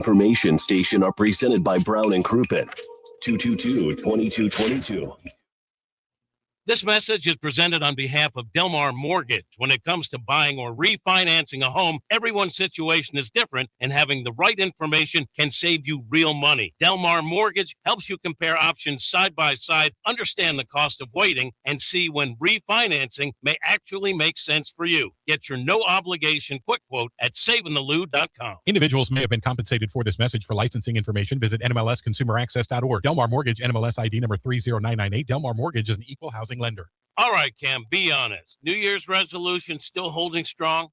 Information station are presented by Brown and Crouppen. 222-2222. This message is presented on behalf of Delmar Mortgage. When it comes to buying or refinancing a home, everyone's situation is different, and having the right information can save you real money. Delmar Mortgage helps you compare options side by side, understand the cost of waiting, and see when refinancing may actually make sense for you. Get your no-obligation quick quote at savingthelou.com. Individuals may have been compensated for this message. For licensing information, visit NMLSConsumerAccess.org. Delmar Mortgage, NMLS ID number 30998. Delmar Mortgage is an equal housing lender. All right, Cam, be honest. New Year's resolution still holding strong?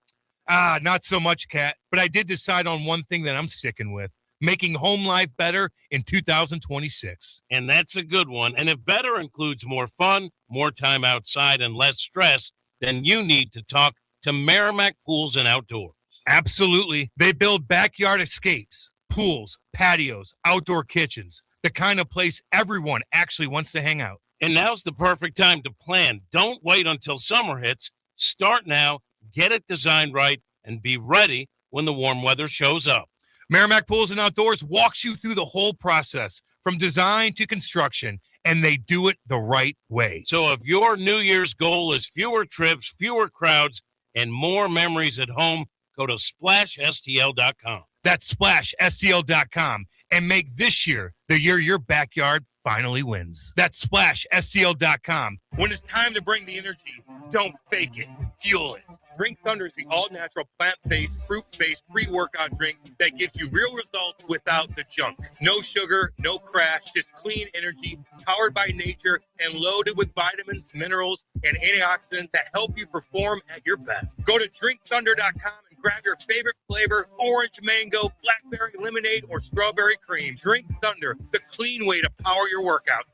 Not so much, Kat. But I did decide on one thing that I'm sticking with. Making home life better in 2026. And that's a good one. And if better includes more fun, more time outside, and less stress, then you need to talk to Merrimack Pools and Outdoors. Absolutely. They build backyard escapes, pools, patios, outdoor kitchens, the kind of place everyone actually wants to hang out. And now's the perfect time to plan. Don't wait until summer hits. Start now, get it designed right, and be ready when the warm weather shows up. Merrimack Pools and Outdoors walks you through the whole process, from design to construction, and they do it the right way. So if your New Year's goal is fewer trips, fewer crowds, and more memories at home, go to SplashSTL.com. That's SplashSTL.com, and make this year the year your backyard finally wins. That's SplashSTL.com. When it's time to bring the energy, don't fake it, fuel it. Drink Thunder is the all-natural, plant-based, fruit-based pre-workout drink that gives you real results without the junk. No sugar, no crash, just clean energy, powered by nature, and loaded with vitamins, minerals, and antioxidants that help you perform at your best. Go to drinkthunder.com and grab your favorite flavor: orange, mango, blackberry, lemonade, or strawberry cream. Drink Thunder, the clean way to power your workout.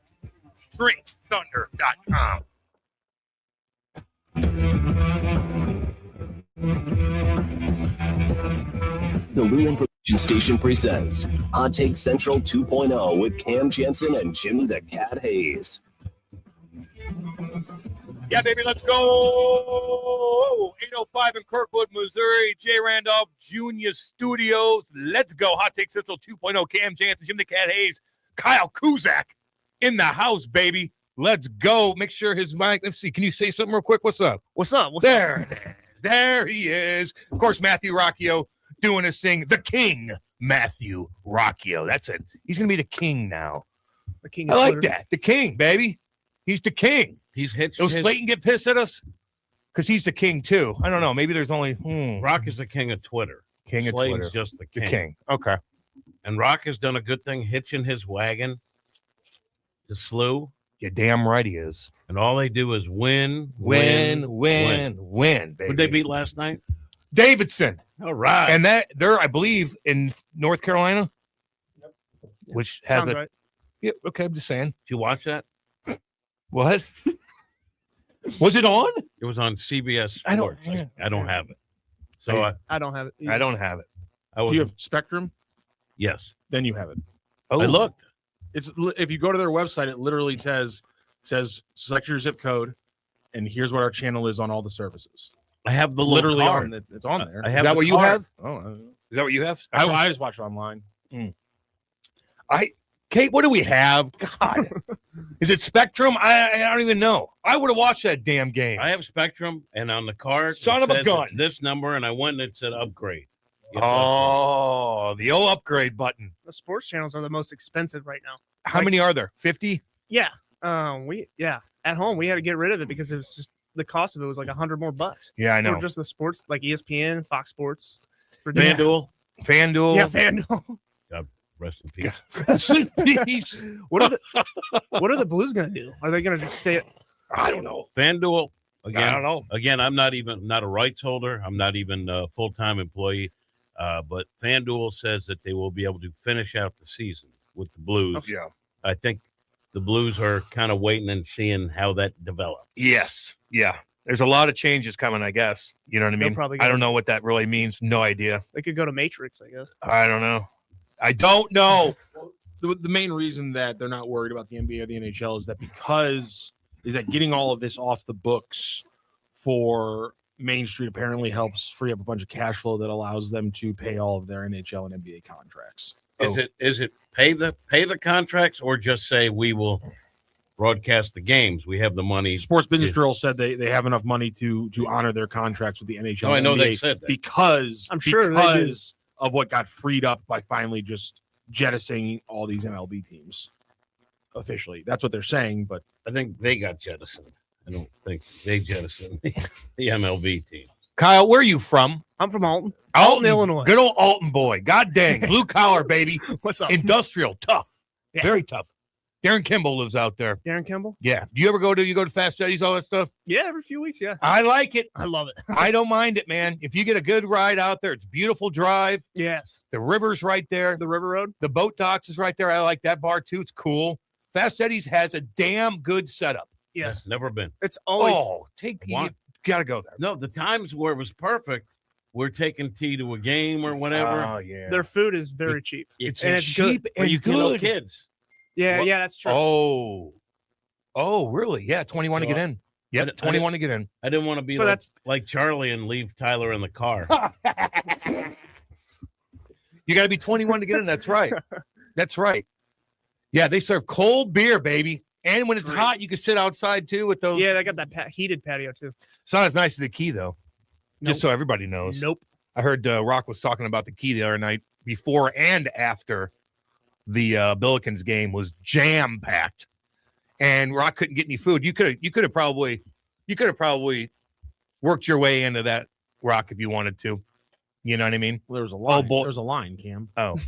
drinkthunder.com. The Lou Information Station presents Hot Take Central 2.0 with Cam Janssen and Jimmy the Cat Hayes. Yeah, baby, let's go. 805 in Kirkwood, Missouri. J. Randolph Jr. Studios. Let's go. Hot Take Central 2.0. Cam Janssen, Jim the Cat Hayes, Kyle Kuzak in the house, baby. Let's go. Make sure his mic. Let's see. Can you say something real quick? What's up? What's up? There it is. There he is. Of course, Matthew Rocchio doing his thing. The King, Matthew Rocchio. That's it. He's going to be the king now. The king. I like that. The king, baby. He's the king. He's hitched. Will Slayton get pissed at us? Because he's the king, too. I don't know. Maybe there's only... Rock is the king of Twitter. King of Slayton's Twitter. just the king. The king. Okay. And Rock has done a good thing hitching his wagon to Slew. You're damn right he is. And all they do is win, Win, baby. Who'd they beat last night? Davidson. All right. And they're, I believe, in North Carolina. Yep. Which has Sounds a... right. Yeah, okay, I'm just saying. Did you watch that? What? Was it on? It was on CBS I don't- Sports. I don't have it. So I don't have it. I don't have it. I was, Do you have Spectrum? yes. Then you have it. Oh, I looked. It's if you go to their website, it literally says select your zip code, and here's what our channel is on all the services. I have the Literally card. it's on there. I Is have that the what you card. have? Oh, I don't know. Is that what you have? I just watch it online. Kate, what do we have? God. Is it Spectrum? I don't even know. I would have watched that damn game. I have Spectrum, and on the card, Son it of a says gun. it's this number, and I went and it said upgrade. You have to Oh, the old upgrade button. The sports channels are the most expensive right now. How many are there? 50? Yeah. At home we had to get rid of it because it was just the cost of it was like $100 more bucks. Yeah, I know. For just the sports, like ESPN, Fox Sports. For FanDuel. FanDuel. Yeah, FanDuel. Rest in peace. Rest in peace. What are the Blues gonna do? Are they gonna just stay? I don't know. FanDuel. Again, I don't know. Again, I'm not a rights holder. I'm not even a full-time employee. But FanDuel says that they will be able to finish out the season with the Blues. Oh, yeah. I think the Blues are kind of waiting and seeing how that develops. Yes. Yeah. There's a lot of changes coming, I guess. You know what I They'll mean? probably I don't know what that really means. No idea. They could go to Matrix, I guess. I don't know. I don't know. The main reason that they're not worried about the NBA or the NHL is that getting all of this off the books for Main Street apparently helps free up a bunch of cash flow that allows them to pay all of their NHL and NBA contracts. Is it pay the contracts or just say we will broadcast the games? We have the money. Sports Business Journal said they have enough money to honor their contracts with the NHL. I know NBA they said that because I'm sure because of what got freed up by finally just jettisoning all these MLB teams. Officially, that's what they're saying. But I think they got jettisoned. I don't think they jettisoned the MLB team. Kyle, where are you from? I'm from Alton. Alton, Illinois. Good old Alton boy. God dang. Blue collar, baby. What's up? Industrial. Tough. Yeah. Very tough. Darren Kimball lives out there. Darren Kimball? Yeah. Do you ever go to Fast Eddie's, all that stuff? Yeah, every few weeks, yeah. I like it. I love it. I don't mind it, man. If you get a good ride out there, it's a beautiful drive. Yes. The river's right there. The River Road? The boat docks is right there. I like that bar, too. It's cool. Fast Eddie's has a damn good setup. Yes. Never been. It's always You got to go there. No, the times where it was perfect, we're taking T to a game or whatever. Oh, yeah. their food is very cheap. It's and it's cheap good. Where and you good. can know kids. Yeah, What? yeah, that's true. Oh, really? Yeah, 21 to So, get in. Yep, 21 to get in. I didn't want to be But like Charlie and leave Tyler in the car. You got to be 21 to get in. That's right. That's right. Yeah, they serve cold beer, baby. And when it's Great. hot, you can sit outside, too, with those. Yeah, they got that heated patio, too. It's not as nice as the Key, though, just Nope. so everybody knows. Nope. I heard Rock was talking about the Key the other night before and after the Billikens game was jam-packed. And Rock couldn't get any food. You could have probably worked your way into that, Rock, if you wanted to. You know what I mean? There was a line. boy. There was a line, Cam. Oh,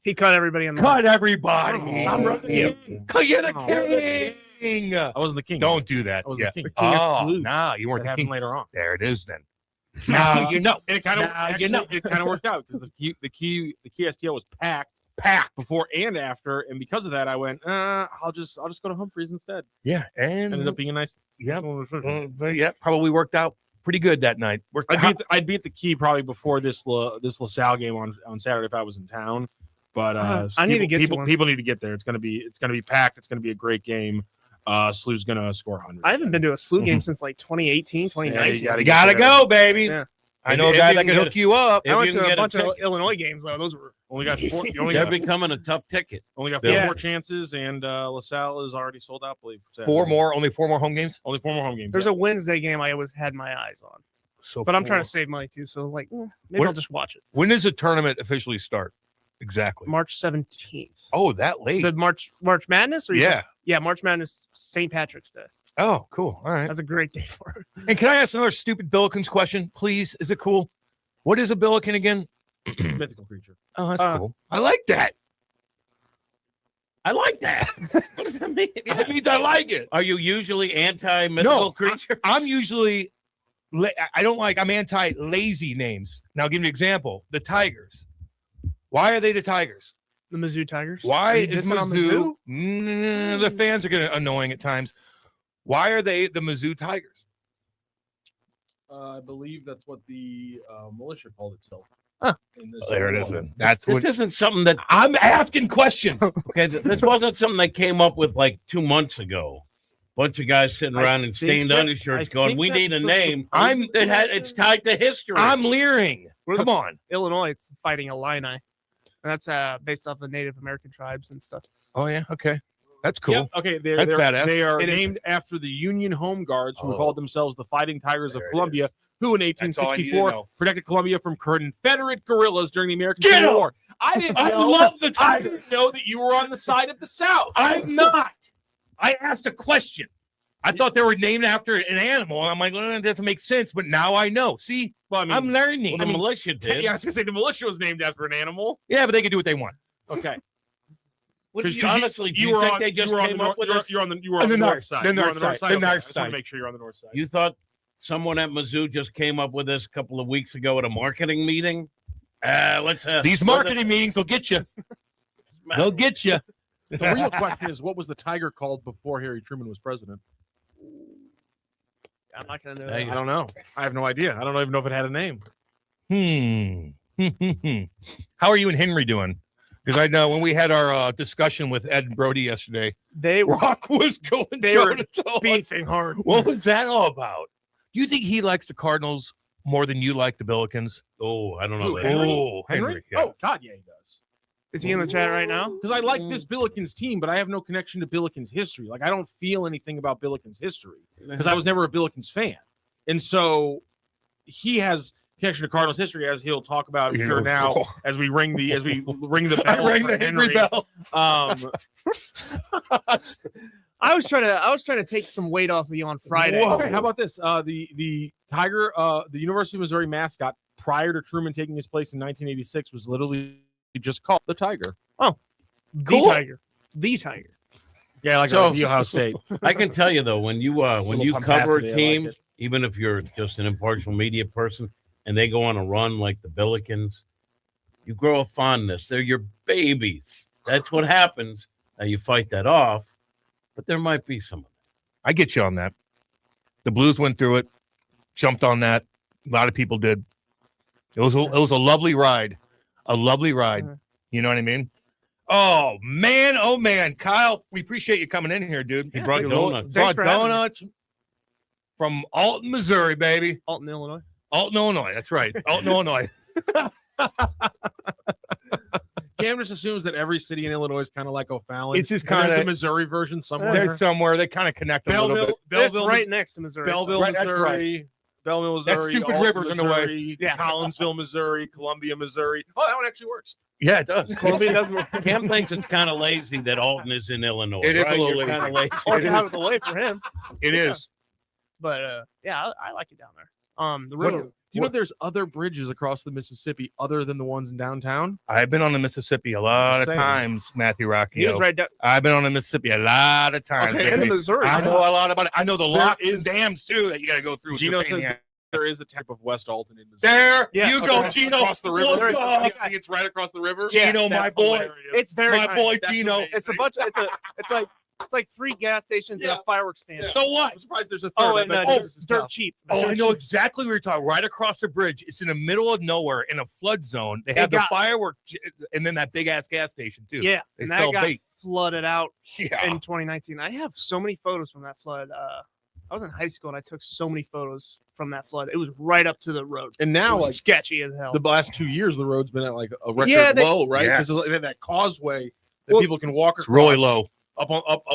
He cut everybody in the cut everybody! Oh. You're the king. I wasn't the king. Don't do that. I was yeah. the king. Oh, no, you weren't It the happened king. later on. There it is. Then. Now you know. And it kind of Now it kind of worked out because the key STL was packed before and after, and because of that, I went. I'll just go to Humphreys instead. Yeah, and Ended up being a nice. yeah, but yeah, probably worked out pretty good that night. I'd beat the Key probably before this LaSalle game on Saturday if I was in town. But I need to get to people. one. People need to get there. It's gonna be packed. It's gonna be a great game. SLU's gonna score 100. I haven't been to a SLU game since like 2018, 2019. Yeah, You gotta go, baby. Yeah. I know a If guy you that can can get hook you up. If I went you can to a get a bunch of ticket. Illinois games, though. Those were only got four. You only They're got becoming a tough ticket. Yeah. 4 chances, and LaSalle is already sold out. I believe Only 4 more home games. Only 4 more home games. There's a Wednesday game I always had my eyes on, So, but I'm trying to save money too. So like, maybe I'll just watch it. When does the tournament officially start? Exactly. March 17th. Oh, that late. The March Madness, or Yeah. March Madness, St. Patrick's Day. Oh, cool. All right. That's a great day for it. And can I ask another stupid Billikens question, please? Is it cool? What is a Billiken again? mythical creature. Oh, that's cool. I like that. I like that. What does that mean? That means I like it. Are you usually anti-mythical creatures? I'm usually, I'm anti-lazy names. Now, give me an example. The Tigers. Why are they the Tigers? The Mizzou Tigers. Why Are you is dissing on Mizzou? The fans are getting annoying at times. Why are they the Mizzou Tigers? I believe that's what the militia called itself. Huh. There it is. Then. That's This what isn't something that I'm asking questions. okay. This wasn't something they came up with like 2 months ago. Bunch of guys sitting around in think stained that- undershirts I going, think "We that's need a the- name." I'm- It's tied to history. I'm leering. We're Come the- on. Illinois, it's fighting Illini. And that's based off of Native American tribes and stuff. Oh yeah. Okay. That's cool. Yep, okay, That's badass. they are It is. named after the Union Home Guards who Oh. called themselves the Fighting Tigers of There it Columbia, is. who in That's all I need to 1864 know. protected Columbia from Confederate guerrillas during the American Get Civil 'em! War. I didn't I know. love the I Tigers. didn't know that you were on the side of the South. I'm not. I asked a question. I thought they were named after an animal, and I'm like, well, that doesn't make sense. But now I know. See, Well, I mean, I'm learning. Well, the militia did. yeah, I was gonna say the militia was named after an animal. Yeah, but they can do what they want. Okay, What do you, 'Cause honestly, do you think they just came up with this? you were on the On north side. the You were on north side. The Okay, north I just want side. to make sure you're on the north side. You thought someone at Mizzou just came up with this a couple of weeks ago at a marketing meeting? Let's These marketing meetings will get you. They'll get you. The real question is, what was the tiger called before Harry Truman was president? I'm not going to know. Hey, I don't know. I have no idea. I don't even know if it had a name. How are you and Henry doing? Because I know when we had our discussion with Ed and Brody yesterday, They were Rock was going They toe were to toe. beefing hard. What was that all about? Do you think he likes the Cardinals more than you like the Billikens? Oh, I don't know. Who, that. Henry? Oh, Henry. Yeah. Oh, God, yeah, he does. Is he in the chat right now? Because I like this Billikens team, but I have no connection to Billikens history. Like, I don't feel anything about Billikens history because I was never a Billikens fan. And so he has connection to Cardinals history, as he'll talk about I'm sure now as we ring the bell. Ring the Henry bell. I was trying to take some weight off of you on Friday. Whoa. Okay, how about this? The Tiger, the University of Missouri mascot prior to Truman taking his place in 1986 was literally just called the Tiger. The Cool. Tiger. The Tiger. Yeah, like So- Ohio State. I can tell you though, when you Little cover pumpacity, a I team, like it. even if you're just an impartial media person, and they go on a run like the Billikens, you grow a fondness. They're your babies. That's what happens. Now you fight that off, but there might be some. I get you on that. The Blues went through it, jumped on that. A lot of people did. It was a lovely ride. A lovely ride. You know what I mean? Oh man, Kyle, we appreciate you coming in here, dude. You brought dude. donuts. Thanks Brought for having me. donuts from Alton, Missouri, baby. Alton, Illinois. Alton, Illinois. That's right. Alton, Illinois. Cam just assumes that every city in Illinois is kind of like O'Fallon. It's just And there's kinda- the Missouri version somewhere. There's somewhere they kind of connect a little Belleville, bit. That's Belleville, right next to Missouri. Belleville, Right, that's Missouri. Belleville, That Missouri. stupid Alton, river's in the way. Missouri, Yeah. Collinsville, Missouri. Columbia, Missouri. Oh, that one actually works. Yeah, it does. Columbia doesn't work. Cam thinks it's kind of lazy that Alton is in Illinois. It is a right? little You're kind of lazy. Or It out is. of the way for him. It is. But yeah, I like it down there. The What- river. You know, there's other bridges across the Mississippi other than the ones in downtown. I've been on the Mississippi a lot of saying. times, Matthew He was Rocchio. right down. I've been on the Mississippi a lot of times. Okay, And the baby. Missouri. I know a lot about it. I know the There locks is- and dams too that you got to go through. Gino It's a pain in says the ass. there is the type of West Alton in Missouri. There Yeah, you okay. go, Gino. Across the river. What's up? I think it's right across the river. Yeah, Gino, my That's boy. hilarious. It's very My nice. boy That's Gino. amazing. It's a bunch. It's like 3 gas stations and Yeah. a fireworks stand. Yeah. So what? I'm surprised there's a third. Oh, I and bet dirt this is dirt tough. cheap. Oh, Dirt I know cheap. exactly what you're talking. Right across the bridge. It's in the middle of nowhere in a flood zone. They have It the got- firework and then that big ass gas station too. Yeah, They and sell that got bait. flooded out Yeah. in 2019. I have so many photos from that flood. I was in high school and I took so many photos from that flood. It was right up to the road. And It now, was like sketchy as hell. the last 2 years, the road's been at like a record Yeah, they- low, right? Yes. Because that causeway that Well, people can walk It's across really low.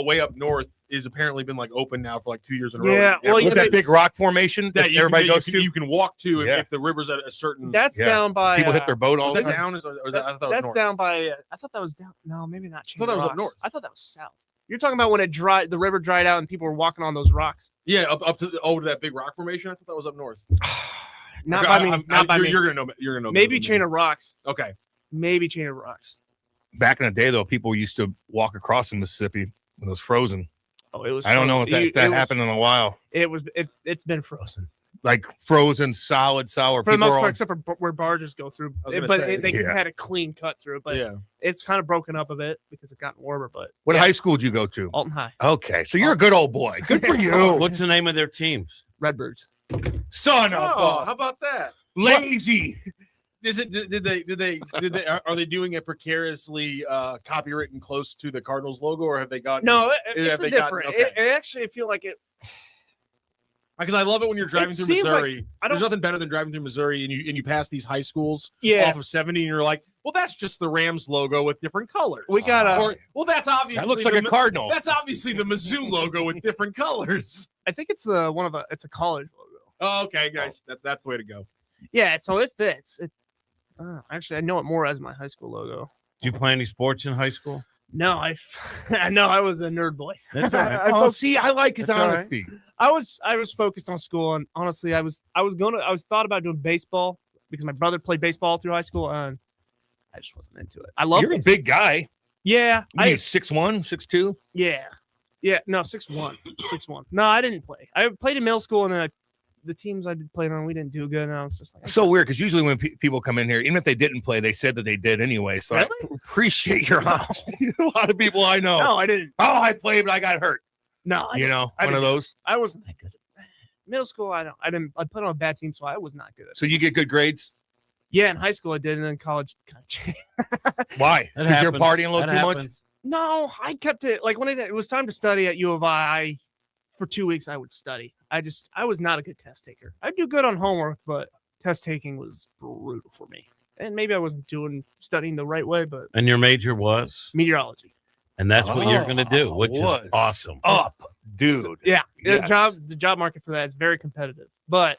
way up north is apparently been like open now for like 2 years in a row. Yeah, well, With yeah, that they- big rock formation that everybody goes to. You can walk to Yeah. if the river's at a certain. That's Yeah. down by. People hit their boat all was the that time. down? Or is that, That's, I thought it was that's north. down by. I thought that was down. No, maybe not. I thought that was up Rocks. north. I thought that was south. You're talking about when the river dried out and people were walking on those rocks. Yeah, up to to that big rock formation. I thought that was up north. Not Okay, by me. I'm- Not by you're, me. You're gonna know. You're gonna know. Maybe better chain than of rocks. me. Okay. Maybe chain of rocks. Back in the day, though, people used to walk across the Mississippi when it was frozen. Oh, it was. I don't know frozen. if that It was- happened in a while. It's been frozen Like frozen, solid, sour. for the People most are part, all- except for where barges go through. I was gonna But say, they yeah. had a clean cut through it. But Yeah. it's kind of broken up a bit because it got warmer. But What yeah, high school did you go to? Alton High, Okay, so you're a good old boy. Good for you. What's the name of their teams? Redbirds. Son of Oh, a how about that? lazy. Is it? Did they? Are they doing it precariously copywritten close to the Cardinals logo, or have they got? No, Yeah, it's they a got- different. okay. It actually feel like it. Because I love it when you're driving It through seems like- Missouri. I don't- There's nothing better than driving through Missouri and you pass these high schools Yeah, off of 70, and you're like, well, that's just the Rams logo with different colors. we got a. Or, well, that's obviously That looks like a the, cardinal. That's obviously the Mizzou logo with different colors. I think it's it's a college logo. Oh, okay, guys, that's the way to go. Yeah, so it fits. Actually, I know it more as my high school logo. Did you play any sports in high school? No, I know I was a nerd boy. That's all right. I Oh, focused- see, I like his That's all right. honesty. I was focused on school, and honestly, I was thought about doing baseball because my brother played baseball through high school, and I just wasn't into it. I love You're a baseball. big guy. Yeah, You mean 6'1", 6'2"? yeah, no, 6'1", 6'1". No, I didn't play. I played in middle school, and then the teams I did play on, we didn't do good, and I was just like, So weird because usually when people come in here, even if they didn't play, they said that they did anyway. So I Really? appreciate your honesty. A lot of people I know. no, I didn't. Oh, I played, but I got hurt. No, You know, I one of didn't. those. I wasn't that good. Middle school, I put on a bad team, so I was not good at it. So you get good grades. Yeah, in high school I did, and then college kind of changed. Why? That Because you're happens. partying a little That too much. happens. No, I kept it like when it was time to study at U of I for 2 weeks I would study. I was not a good test taker. I'd do good on homework, but test taking was brutal for me. And maybe I wasn't studying the right way, but And your major was? meteorology. And that's what you're going to do, which is awesome. Dude. Yeah, Yes. the job market for that is very competitive. But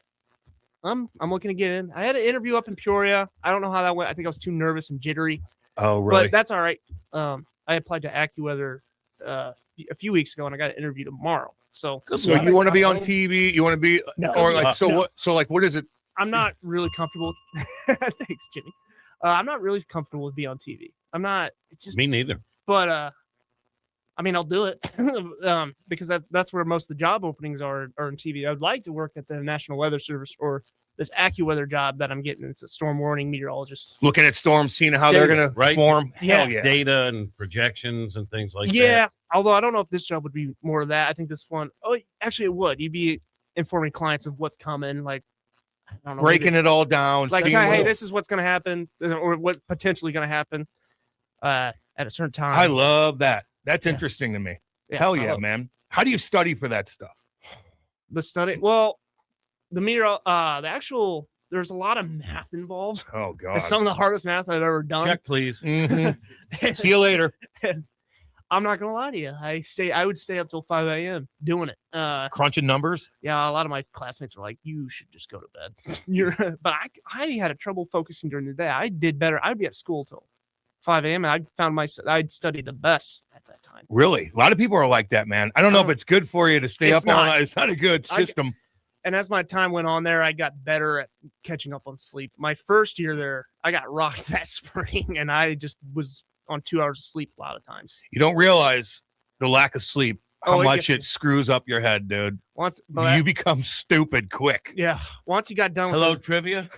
I'm looking to get in. I had an interview up in Peoria. I don't know how that went. I think I was too nervous and jittery. Oh, really? But that's all right. I applied to AccuWeather a few weeks ago, and I got an interview tomorrow. So you want to be on TV? You want to be, or like, so no. what? So like, what is it? I'm not really comfortable. Thanks, Jimmy. I'm not really comfortable with being on TV. I'm not. It's just Me neither. But I mean, I'll do it because that's where most of the job openings are in TV. I would like to work at the National Weather Service or this AccuWeather job that I'm getting. It's a storm warning meteorologist. Looking at storms, seeing how they're Data, gonna right? form. Yeah. Hell yeah. Data and projections and things like Yeah, that. although I don't know if this job would be more of that. I think this one, actually it would. You'd be informing clients of what's coming, like I don't know, Breaking it all down. like, seeing hey, what- this is what's going to happen, or what's potentially going to happen at a certain time. I love that. That's Yeah. interesting to me. Yeah, Hell I yeah, love man. How do you study for that stuff? the study. Well, the actual. There's a lot of math involved. Oh God. It's some of the hardest math I've ever done. Check, please. Mhm. See you later. I'm not gonna lie to you. I would stay up till 5 a.m. doing it. Crunching numbers. Yeah, a lot of my classmates were like, "You should just go to bed." But I had a trouble focusing during the day. I did better. I'd be at school till 5 a.m. and I found I'd study the best at that time. Really? A lot of people are like that, man. I don't know if it's good for you to stay It's up all not. night. It's not a good system. And as my time went on there, I got better at catching up on sleep. My first year there, I got rocked that spring, and I just was on 2 hours of sleep a lot of times. You don't realize the lack of sleep, how it much gets you. it screws up your head, dude. You become stupid quick. yeah. Once you got done with Hello, trivia.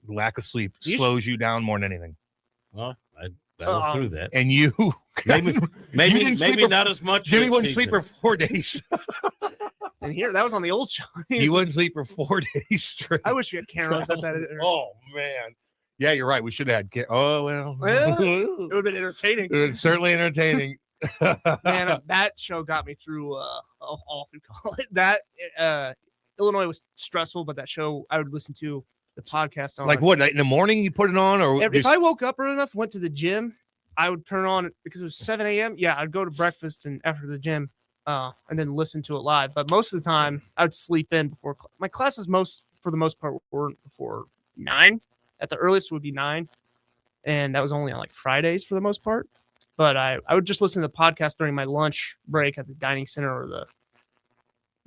Lack of sleep You slows you down more than anything. Well, I'll through that. And you, Maybe didn't sleep for- not as much. Jimmy as wouldn't sleep Peter. for 4 days. and here, that was on the old show. He wouldn't sleep for 4 days straight. I wish we had cameras at that. Oh man, yeah, you're right. We should have had. Oh well, Well, it would have been entertaining. It's certainly entertaining. Man, that show got me through all through college. That Illinois was stressful, but that show I would listen to the podcast on. Like what? Like in the morning you put it on, or If just- I woke up early enough, went to the gym, I would turn on because it was 7 a.m. Yeah, I'd go to breakfast and after the gym, and then listen to it live. But most of the time, I would sleep in before my classes. For the most part, weren't before 9. At the earliest would be 9, and that was only on like Fridays for the most part. But I would just listen to the podcast during my lunch break at the dining center or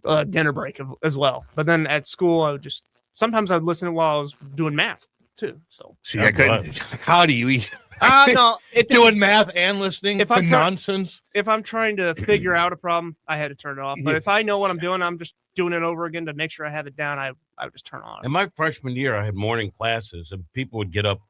the dinner break as well. But then at school, I would just sometimes I would listen while I was doing math too. So see, I couldn't. How do you eat? no, Doing math and listening If to I'm try- nonsense. if I'm trying to figure out a problem, I had to turn it off. But if I know what I'm doing, I'm just doing it over again to make sure I have it down. I would just turn it on. In my freshman year, I had morning classes, and people would get up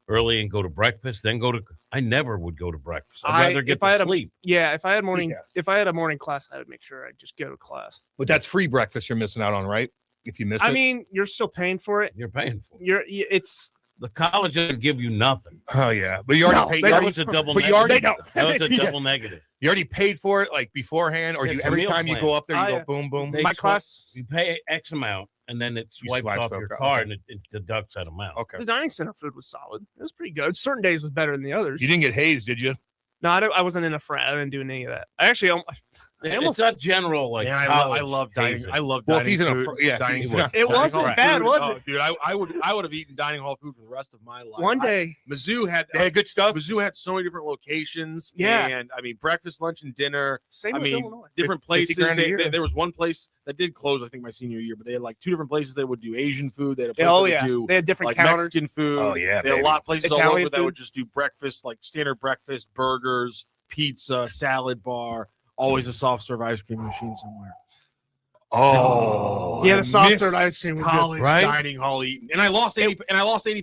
early and go to breakfast, then go to. I never would go to breakfast. I'd rather get if I had to sleep. Yeah, if I had morning, Yeah. if I had a morning class, I would make sure I just go to class. But that's free breakfast you're missing out on, right? If you miss it. I mean, you're still paying for it. You're paying for it. It's The college doesn't give you nothing. oh yeah, but you already No, paid. they That don't. was a double But negative. you already They don't. That was a Yeah. double negative. You already paid for it like beforehand, or Yeah, you it's a every meal time you plan. go up there, you Oh, go yeah. boom, boom. They my swipe- class. You pay X amount, and then it You swipes swipe off so- your okay. card, and it deducts that amount. Okay. The dining center food was solid. It was pretty good. Certain days was better than the others. You didn't get hazed, did you? No, I wasn't in a frat. I didn't do any of that. I actually, I almost. It's not general like Man, I college love dining. hazing. I love Well, if dining he's in a food, fr- yeah, dining he center. was. It wasn't Dining bad, hall was food. it? Oh, dude, I would have eaten dining hall food for the rest of my life. One day, Mizzou had They had good stuff. Mizzou had so many different locations. Yeah. And I mean, breakfast, lunch, and dinner. same I with mean, Illinois. different 50 places. grand a year. There was one place that did close, I think, my senior year, but they had like 2 different places that would do Asian food. They had a place Oh that yeah, would do they had different like counters. Mexican food. Oh, yeah, they had baby. a lot of places all Italian over that food. would just do breakfast, like standard breakfast, burgers, pizza, salad bar, always a soft serve ice cream machine somewhere. Oh, Yeah, the I soft missed serve ice cream was good. College right? dining hall eating, and I lost 80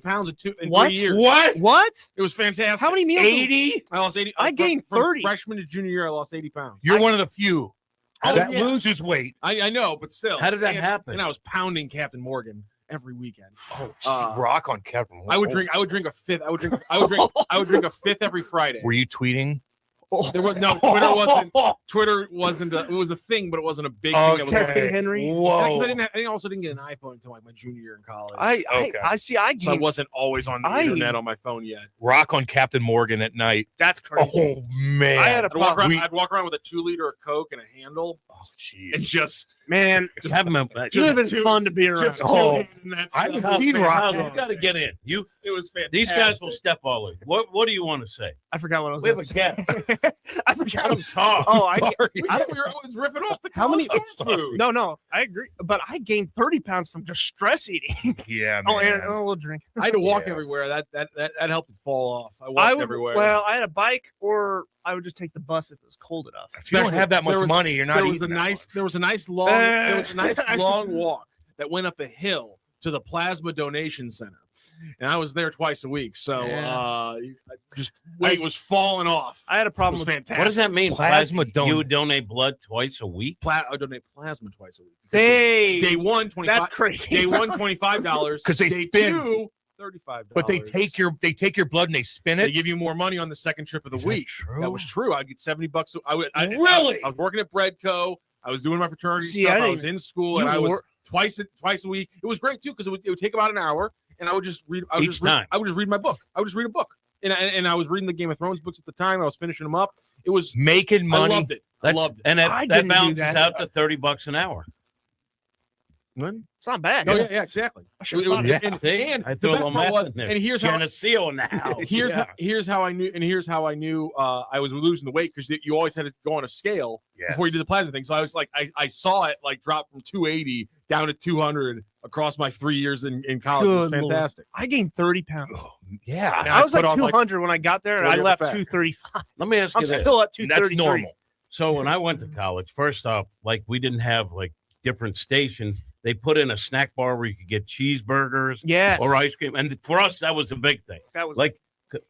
pounds in What? 3 years. What? What? It was fantastic. How many meals? 80? I lost 80. I gained 30. Freshman to junior year, I lost 80 pounds. You're one of the few that yeah. loses weight. I know, but still. How did that And- happen? And I was pounding Captain Morgan every weekend. Oh, rock on Captain. I would drink a fifth. I would drink a fifth every Friday. Were you tweeting? There was no Twitter wasn't. Twitter wasn't. It was a thing, but it wasn't a big thing. That was Texting Henry. Whoa! I also didn't get an iPhone until like my junior year in college. I see. I So I gained. wasn't always on the internet on my phone yet. Rock on Captain Morgan at night. That's crazy. Oh man, I had a problem. I'd walk around with a 2-liter of Coke and a handle. Oh jeez. And just Man, Just have them. you would have been fun to be around. just Oh, and that's I've stuff. seen Rock. You got to get in. You. It was fantastic. These guys will step all in. What do you want to say? I forgot what I was We going to have say. a I forgot. I'm sorry. Oh, I We were always ripping off the How many- food. no, I agree. But I gained 30 pounds from just stress eating. Yeah, man. Oh, and a little drink. I had to walk Yeah. everywhere. That helped it fall off. I walked everywhere. Well, I had a bike, or I would just take the bus if it was cold enough. If you don't have that much There was- money, you're not there was eating a that nice much. there was a nice long there was a nice long walk that went up a hill to the plasma donation center, and I was there twice a week. So just weight was falling off. I had a It problem was with fantastic. What does that mean? Plasma You would donate blood twice a week? I donate plasma twice a week. Day One, $25. That's crazy. Day one, $25. 'Cause they day spin. two, $35. But they take your blood and they spin They it. give you more money on the second trip of the Is that week. true? That was true. I'd get $70. Really? I was working at Breadco. I was doing my fraternity See, stuff. I I didn't was in school, you and I was wor- twice a week. It was great too because it would take about an hour, and I would just read. I would Each just read, time. I would just read my book. I would just read a book, and I was reading the Game of Thrones books at the time. I was finishing them up. It was Making money. I loved it. I loved it. And I that didn't do balances that. out to $30 an hour. It's not bad. Oh yeah, exactly. I should've It was- thought of and- See? and I the threw a best little part math was- in there. and here's how Geneseo in the house. here's how I knew I was losing the weight because you always had to go on a scale Yes. before you did the plasma thing. So I was like, I saw it like drop from 280 down to 200 across my 3 years in college. It was Good Lord. fantastic. I gained 30 pounds. Yeah. Now I was put like on, like, 200 when I got there, and I 40 left back. 235. Let me ask I'm you this. still at That's 233. normal. So when I went to college, first off, like we didn't have like different stations. They put in a snack bar where you could get cheeseburgers Yes. or ice cream. And for us, that was a big thing. That was Like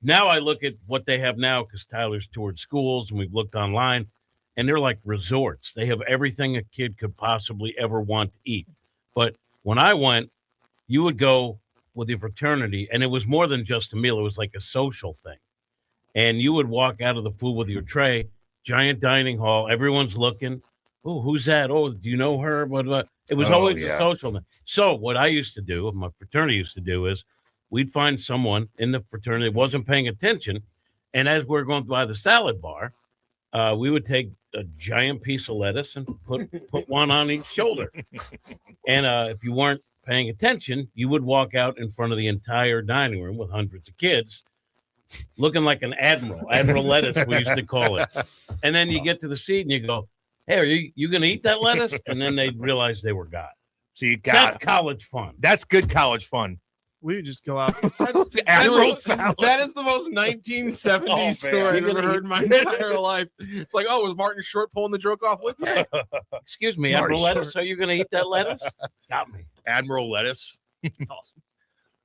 now I look at what they have now because Tyler's toured schools and we've looked online and they're like resorts. They have everything a kid could possibly ever want to eat. But when I went, you would go with your fraternity and it was more than just a meal. It was like a social thing. And you would walk out of the food with your tray, giant dining hall. Everyone's looking. Oh, who's that? Oh, do you know her? What? It was Oh, always yeah. a social thing. So what I used to do, my fraternity used to do is we'd find someone in the fraternity that wasn't paying attention. And as we're going by the salad bar, we would take a giant piece of lettuce and put one on each shoulder. And if you weren't paying attention, you would walk out in front of the entire dining room with hundreds of kids looking like an Admiral lettuce, we used to call it. And then you get to the seat and you go, hey, are you going to eat that lettuce? And then they'd realize they were God. So you That's got college fun. that's good college fun. we would just go out. Admiral salad. That is the most 1970s Oh, man. story I've You're ever gonna heard in my entire life. It's like, oh, was Martin Short pulling the joke off with you? Excuse me, Marty Admiral lettuce. Are you going to eat that lettuce? Got me. Admiral lettuce. It's awesome.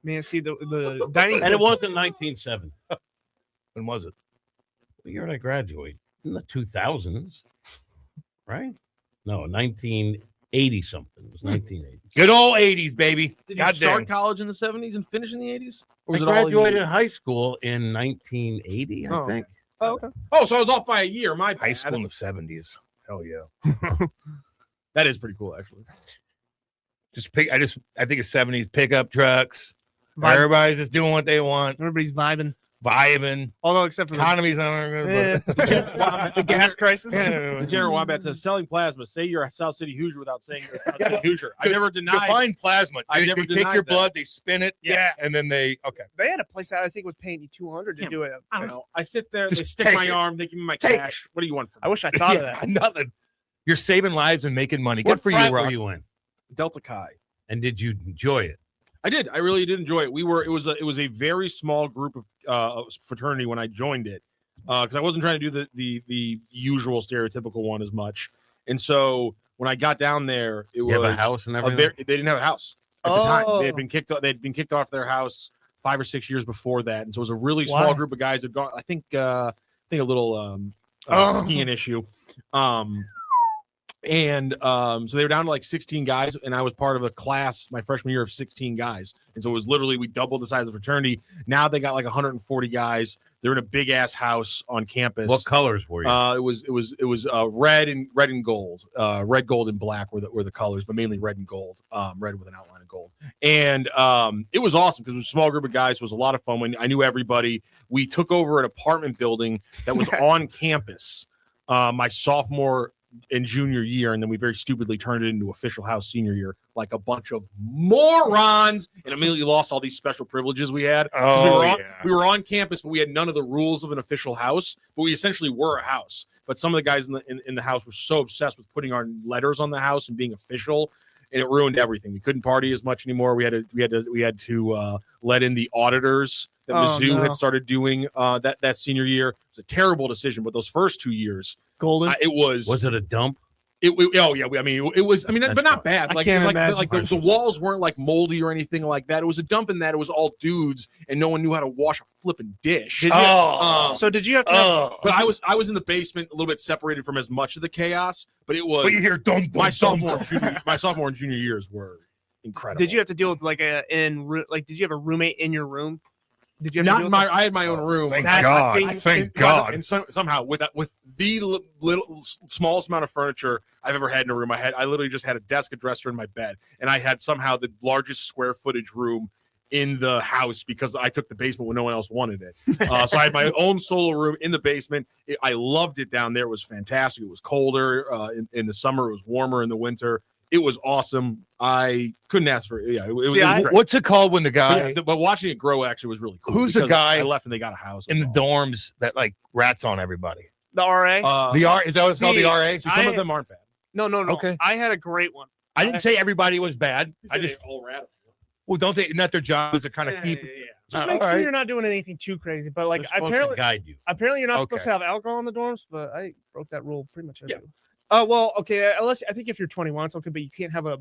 Man, see the dining. And it wasn't 1970. When was it? What year did I graduate? In the 2000s, right? No, 1980 something. It was 1980. Good old 80s, baby. Did you God start damn. college in the 70s and finish in the 80s? Or I was it all in the graduated 80s? high school in 1980, I Oh. think. Oh, okay. Oh, so I was off by a year. My High bad. school in the 70s. Hell yeah. That is pretty cool, actually. I think it's 70s pickup trucks. Vibe. Everybody's just doing what they want. Everybody's vibing. Vibing. Although, except for Economy's not good. the gas crisis. The General Wombat says selling plasma. Say you're a South City Hoosier without saying you're a South City Hoosier. I never denied. Define plasma. I They never take your denied that. blood, they spin it, Yeah. and then they They had a place that I think was paying you $200 to Yeah, do it. I don't know. I sit there, Just they stick take my it. arm, they give me my Take cash. What do you want from me? I wish I thought of that. Nothing. You're saving lives and making money. Good What for you, frat Rock. were you in? Delta Chi. And did you enjoy it? I did. I really did enjoy it. It was a very small group of fraternity when I joined it because I wasn't trying to do the usual stereotypical one as much. And so when I got down there, it You was have a house and a everything? they didn't have a house at the time. Oh. They'd been kicked off their house 5 or 6 years before that, and so it was a really small Why? group of guys who'd gone. I think a little Oh. skiing issue. And so they were down to like 16 guys, and I was part of a class my freshman year of 16 guys. And so it was literally, we doubled the size of the fraternity. Now they got like 140 guys. They're in a big ass house on campus. What colors were you? It was red and gold. Red, gold, and black were the colors, but mainly red and gold. Red with an outline of gold. And it was awesome because it was a small group of guys. It was a lot of fun. I knew everybody. We took over an apartment building that was on campus my sophomore and junior year, and then we very stupidly turned it into official house senior year, like a bunch of morons, and immediately lost all these special privileges we had. We were on campus, but we had none of the rules of an official house, but we essentially were a house. But some of the guys in the house were so obsessed with putting our letters on the house and being official, and it ruined everything. We couldn't party as much anymore. We had to let in the auditors that Mizzou had started doing that senior year. It was a terrible decision, but those first 2 years, golden. Was it a dump? It was. I mean, but not bad. Like the walls weren't like moldy or anything like that. It was a dump in that it was all dudes, and no one knew how to wash a flipping dish. So did you have to? But I was in the basement, a little bit separated from as much of the chaos. But it was. But you hear my sophomore and junior years were incredible. Did you have to deal with like did you have a roommate in your room? Did you have not my? I had my own room. Thank God. And somehow with the little smallest amount of furniture I've ever had in a room, I literally just had a desk, a dresser, and my bed, and I had somehow the largest square footage room in the house because I took the basement when no one else wanted it. So I had my own solo room in the basement. I loved it down there. It was fantastic. It was colder in the summer. It was warmer in the winter. It was awesome. I couldn't ask for it. Yeah, what's it called when the guy? But watching it grow actually was really cool. Who's the guy I left and they got a house in the dorms that like rats on everybody? The RA. The R is that what it's called? The RA. So some of them aren't bad. No. Okay. I had a great one. I didn't say everybody was bad. I just all rat. well, don't they? Isn't that their job is to kind of keep? Just make sure you're not doing anything too crazy. But like apparently, guide you. Apparently, you're not supposed to have alcohol in the dorms. But I broke that rule pretty much every. Yeah. Well, okay. Unless I think if you're 21, it's okay, but you can't have a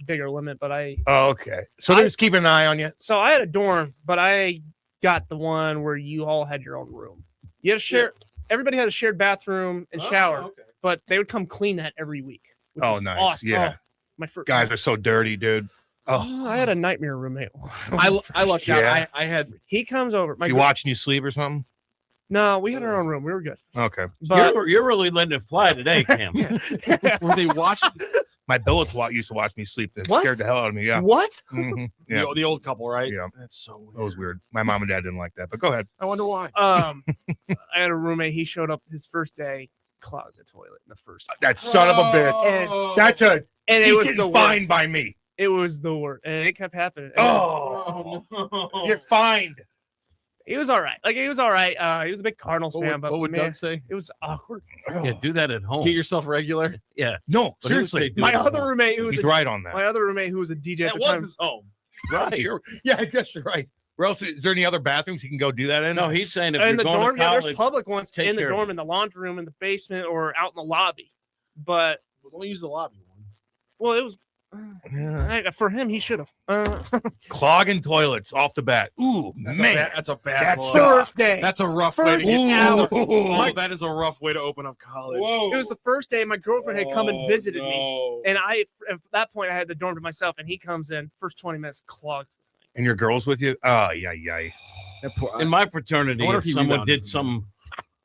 bigger limit. But okay. So they're just keeping an eye on you. So I had a dorm, but I got the one where you all had your own room. You had to share. Yeah. Everybody had a shared bathroom and shower, but they would come clean that every week. Oh, nice. Awesome. Yeah. My first guys are so dirty, dude. Oh, I had a nightmare roommate. I lucked out. I had. He comes over. You watching you sleep or something? No, we had our own room. We were good. Okay. But you're really letting it fly today, Cam. Were they watching? My billets used to watch me sleep. That scared the hell out of me. Yeah. What? Mm-hmm. Yeah. The old couple, right? Yeah. That's so weird. That was weird. My mom and dad didn't like that, but go ahead. I wonder why. I had a roommate. He showed up his first day, clogged the toilet in the first. That son of a bitch. And it was fined by me. It was the worst, and it kept happening. Oh, you're fined. He was all right. He was all right. He was a big Cardinals fan, but what would Doug say? It was awkward. Yeah, do that at home. Get yourself regular. Yeah. No, seriously. My other roommate, who was he's right on that. My other roommate, who was a DJ at the time. Right. I guess you're right. Or else, is there any other bathrooms you can go do that in? No, he's saying if in you're the going dorm, to college, there's public ones in the dorm, in the laundry room, in the basement, or out in the lobby. But don't use the lobby one. Well, it was. For him, he should have. Clogging toilets off the bat. Ooh, man. That's a bad first day. That's a rough way to get that is a rough way to open up college. Whoa. It was the first day my girlfriend had come and visited me. And at that point, I had the dorm to myself. And he comes in, first 20 minutes, clogs the thing. And your girl's with you? Oh, yeah. In my fraternity, if someone did something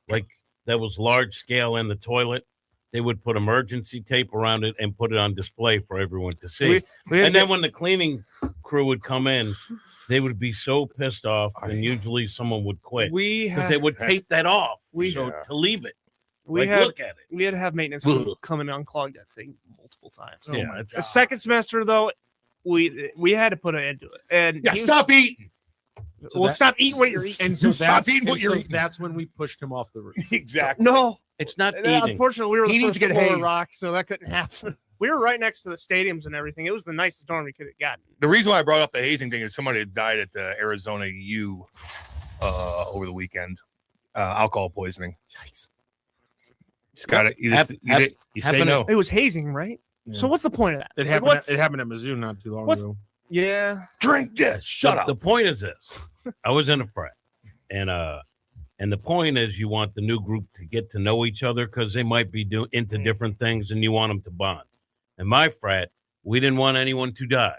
like that was large scale in the toilet, they would put emergency tape around it and put it on display for everyone to see. And then when the cleaning crew would come in, they would be so pissed off, and usually someone would quit because they would tape that off to leave it. Look at it. We had to have maintenance crew come and unclog that thing multiple times. Yeah, the second semester though, we had to put an end to it. And stop eating. Stop eating what you're eating. And so stop eating what you're eating. That's when we pushed him off the roof. Exactly. No. It's not eating. Unfortunately, we were the first to get floor rock, so that couldn't happen. We were right next to the stadiums and everything. It was the nicest dorm we could have gotten. The reason why I brought up the hazing thing is somebody had died at the Arizona U over the weekend. Alcohol poisoning. Yikes. Just got it. You say no. It was hazing, right? Yeah. So what's the point of that? It happened at Mizzou not too long ago. Yeah. Drink this. Shut up. The point is this. I was in a frat, and And the point is you want the new group to get to know each other because they might be into different things and you want them to bond. In my frat, we didn't want anyone to die.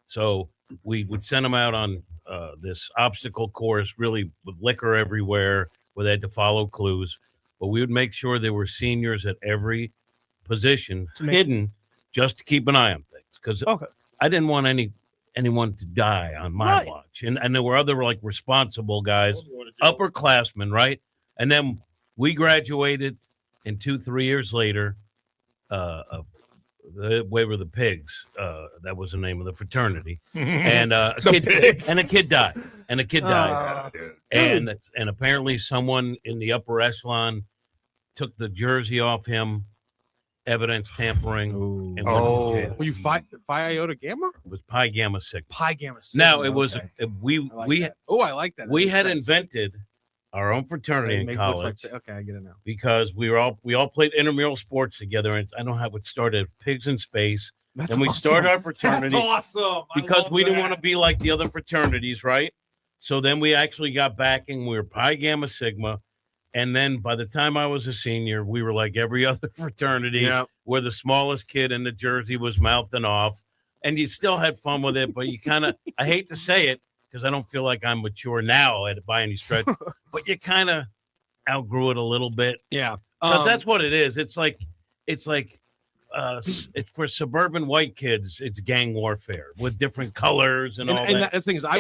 So we would send them out on this obstacle course, really with liquor everywhere, where they had to follow clues. But we would make sure there were seniors at every position hidden just to keep an eye on things. Because I didn't want anyone to die on my watch. And there were other like responsible guys, upperclassmen, right? And then we graduated, and 2-3 years later, we were the Pigs. That was the name of the fraternity. And a kid died. And apparently someone in the upper echelon took the jersey off him, evidence tampering. And were you Phi Iota Gamma? It was Pi Gamma Sigma. Pi Gamma Sigma. Now it was I like that. We had invented our own fraternity in college. Okay, I get it now. Because we all played intramural sports together, and I don't know how it started. Pigs in Space. That's and we awesome. started our fraternity. That's awesome. Because we didn't want to be like the other fraternities, right? So then we actually got backing. We were Pi Gamma Sigma. And then by the time I was a senior, we were like every other fraternity where the smallest kid in the jersey was mouthing off. And you still had fun with it, but you kind of, I hate to say it, because I don't feel like I'm mature now by any stretch, but you kind of outgrew it a little bit. Yeah. Because that's what it is. It's like it's for suburban white kids, it's gang warfare with different colors and all that. And that's the thing is, I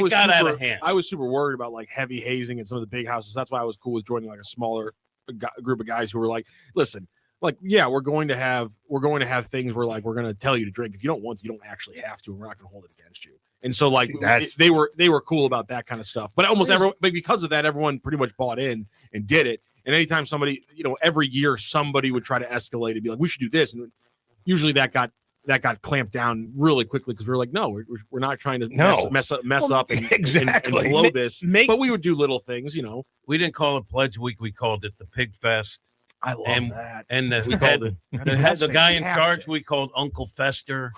was super worried about like heavy hazing in some of the big houses. That's why I was cool with joining like a smaller group of guys who were like, listen, like, yeah, we're going to have things where like we're going to tell you to drink. If you don't want to, you don't actually have to, and we're not going to hold it against you. And so like they were cool about that kind of stuff. But but because of that, everyone pretty much bought in and did it. And anytime somebody, every year somebody would try to escalate and be like, we should do this, and usually that got clamped down really quickly because we were like, no, we're not trying to mess up and blow this. But we would do little things, We didn't call it Pledge Week. We called it the Pig Fest. I love that. And the guy in charge we called Uncle Fester.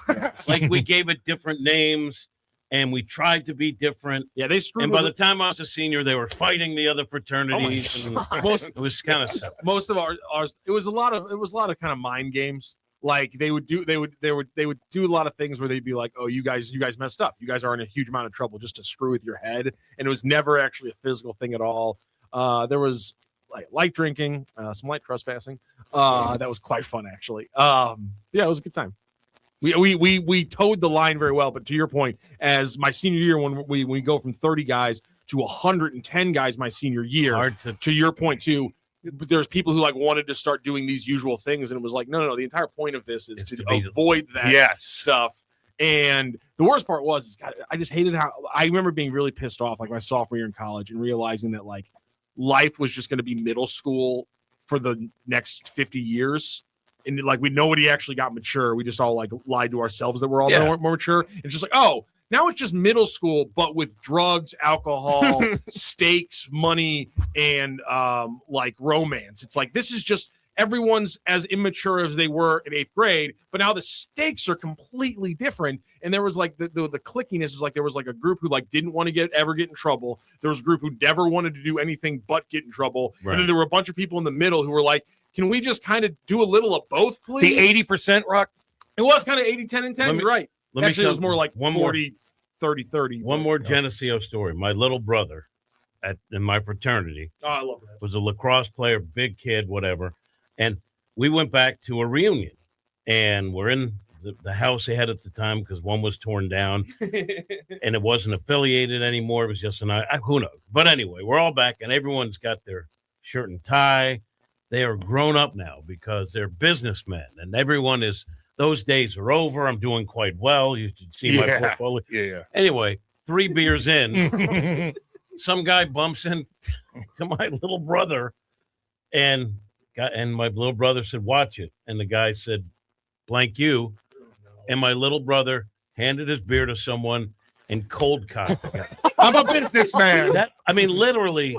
Like we gave it different names. And we tried to be different. Yeah, they screwed. And by the time I was a senior, they were fighing the other fraternities. It was kind of simple. Most of ours, it was a lot of kind of mind games. Like they would do a lot of things where they'd be like, "Oh, you guys messed up. You guys are in a huge amount of trouble," just to screw with your head. And it was never actually a physical thing at all. There was like light drinking, some light trespassing. That was quite fun actually. Yeah, it was a good time. We towed the line very well, but to your point, as my senior year, when we go from 30 guys to 110 guys my senior year, to your point too, there's people who like wanted to start doing these usual things, and it was like, no. The entire point of this is to avoid that stuff. And the worst part was, I just hated how I remember being really pissed off, like my sophomore year in college, and realizing that like life was just going to be middle school for the next 50 years. And like nobody actually got mature. We just all like lied to ourselves that we're all more mature. It's just like, oh, now it's just middle school, but with drugs, alcohol, stakes, money, and like romance. It's like this is just everyone's as immature as they were in 8th grade, but now the stakes are completely different. And there was like the clickiness was like there was like a group who like didn't want to ever get in trouble. There was a group who never wanted to do anything but get in trouble. Right. And then there were a bunch of people in the middle who were like, can we just kind of do a little of both, please? The 80% rock. It was kind of 80, 10, and 10. You're right. Actually, it was more like 40, 30, 30. One more Geneseo story. My little brother in my fraternity I love that. Was a lacrosse player, big kid, whatever. And we went back to a reunion. And we're in the house they had at the time because one was torn down. And it wasn't affiliated anymore. It was just who knows. But anyway, we're all back, and everyone's got their shirt and tie. They are grown up now because they're businessmen, and everyone is. Those days are over. I'm doing quite well. You should see my portfolio. Yeah. Anyway, 3 beers in, some guy bumps in to my little brother, and my little brother said, "Watch it." And the guy said, "Blank you." And my little brother handed his beer to someone and cold cocked the guy. I'm a businessman. Literally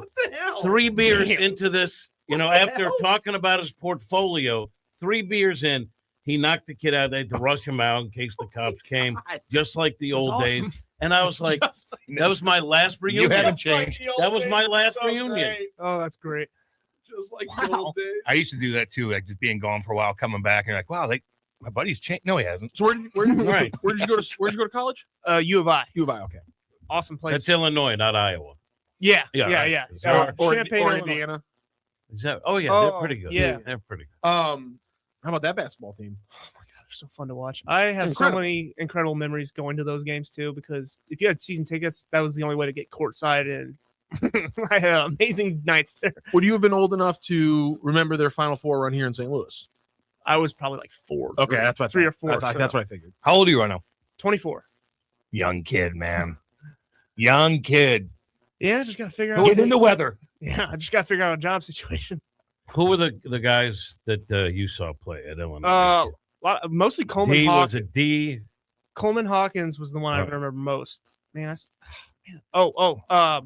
3 beers into this. After talking about his portfolio, 3 beers in, he knocked the kid out. They had to rush him out in case the cops came, just like the old days. And I was like, that was my last You reunion. haven't changed. That was my last reunion. Oh, that's great. Just like Wow. the old days. I used to do that too, like just being gone for a while, coming back, and you're like, wow, my buddy's changed. No, he hasn't. So where did Right. you go to college? U of I. U of I. Okay. Awesome place. That's Illinois, not Iowa. Yeah. Yeah, Yeah. right. Yeah. Is that- Champaign, or Illinois. Indiana. Is that, oh, yeah, Oh, they're pretty good. yeah. They're pretty good. How about that basketball team? Oh my god, they're so fun to watch. I have Incredible. so many incredible memories going to those games too. Because if you had season tickets, that was the only way to get courtside, and I had amazing nights there. Would you have been old enough to remember their Final Four run here in St. Louis? I was probably like 4. Okay, that's what I three or thought. 4. That's what I figured. How old are you right now? 24. Young kid, man. Young kid. Yeah, I just gotta figure out. Get in the weather. Yeah, I just gotta figure out a job situation. Who were the guys that you saw play at Illinois? Mostly Coleman D was Hawkins. a D. Coleman Hawkins was the one I Right. remember most. Man, why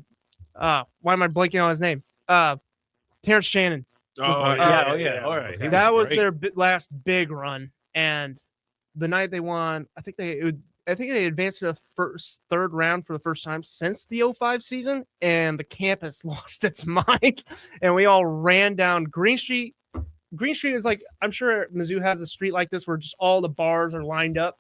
am I blanking on his name? Terrence Shannon. yeah. All right. He That was great. their last big run, and the night they won, I think they advanced to the third round for the first time since the 05 season, and the campus lost its mind, and we all ran down Green Street. Green Street is like, I'm sure Mizzou has a street like this where just all the bars are lined up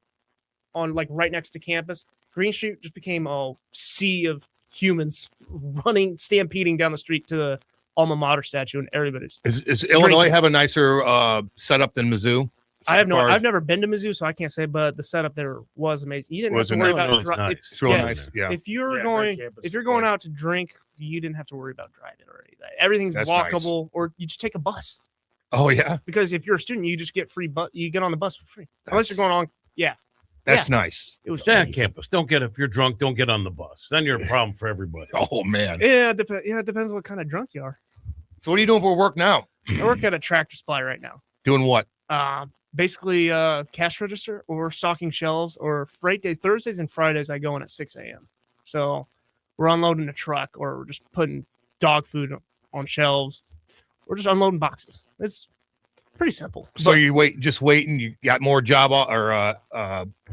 on like right next to campus. Green Street just became a sea of humans running, stampeding down the street to the alma mater statue, and everybody's. Is Illinois have a nicer setup than Mizzou? I've never been to Mizzou, so I can't say, but the setup there was amazing. You didn't have to worry about nice. It's real yeah. nice. Yeah. if you're Yeah, going great campus. if you're going out to drink, you didn't have to worry about driving or anything. Everything's That's nice. walkable, or you just take a bus, Oh yeah. because if you're a student, you just get free you get on the bus for free. Unless you're going on. That's nice. It was Stay on amazing. campus. Don't get if you're drunk. Don't get on the bus. Then you're a problem for everybody. Oh man. Yeah, it depends what kind of drunk you are. So what are you doing for work now? I work at a Tractor Supply right now. Doing what? Basically cash register or stocking shelves, or freight day. Thursdays and Fridays I go in at 6 a.m. So we're unloading a truck, or we're just putting dog food on shelves. We're just unloading boxes. It's pretty simple. So you waiting. You got more job or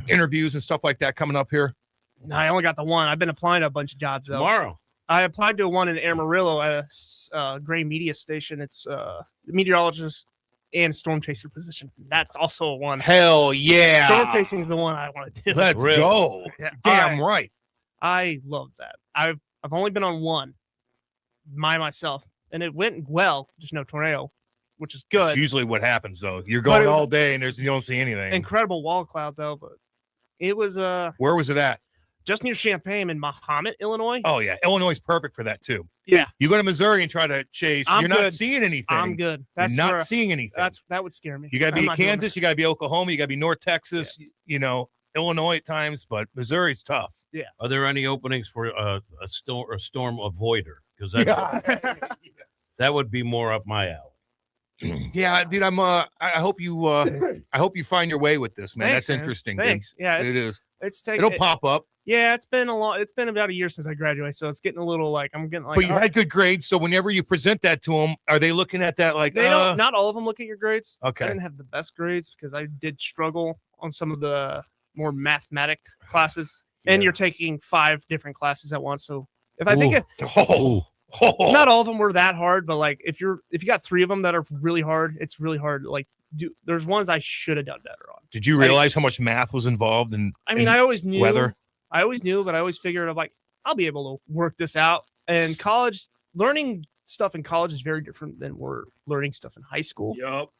interviews and stuff like that coming up here. No, I only got the one. I've been applying to a bunch of jobs though. Tomorrow. I applied to one in Amarillo at a Gray Media Station. It's meteorologist and storm chaser position. That's also a one. Hell yeah. Storm chasing is the one I want to do. Let's Really? go. Yeah, Damn right. I love that. I've only been on one myself, and it went well. Just no tornado, which is That's good. usually what happens though. You're going it was- all day and you don't see anything. Incredible wall cloud though, but it was Where was it at? just near Champaign in Mahomet, Illinois. Oh yeah, Illinois is perfect for that too. Yeah. You go to Missouri and try to chase. I'm you're not good. seeing anything. I'm good. That's You're not where, seeing anything. that would scare me. You got to I'm be not doing Kansas. You got to be Oklahoma. You got to be North Texas. You know, Illinois at times, but Missouri's tough. Are there any openings for a storm avoider? Because that would be more up my alley. Yeah, dude. I hope you. I hope you find your way with this, man. Thanks, That's man. interesting. dude. Thanks. Yeah, It is. it's taken. It'll pop up. Yeah, it's been about a year since I graduated, so it's getting a little like I'm getting like. But you had good grades, so whenever you present that to them, are they looking at that like? They don't. Not all of them look at your grades. Okay. I didn't have the best grades because I did struggle on some of the more mathematic classes, and Yeah. you're taking 5 different classes at once. So if I think not all of them were that hard, but like if you got 3 of them that are really hard, it's really hard. Like there's ones I should have done better on. Did you realize how much math was involved in? I mean, I always knew weather? I always knew, but I always figured I'm like, I'll be able to work this out. And college, learning stuff in college is very different than we're learning stuff in high school. Yup.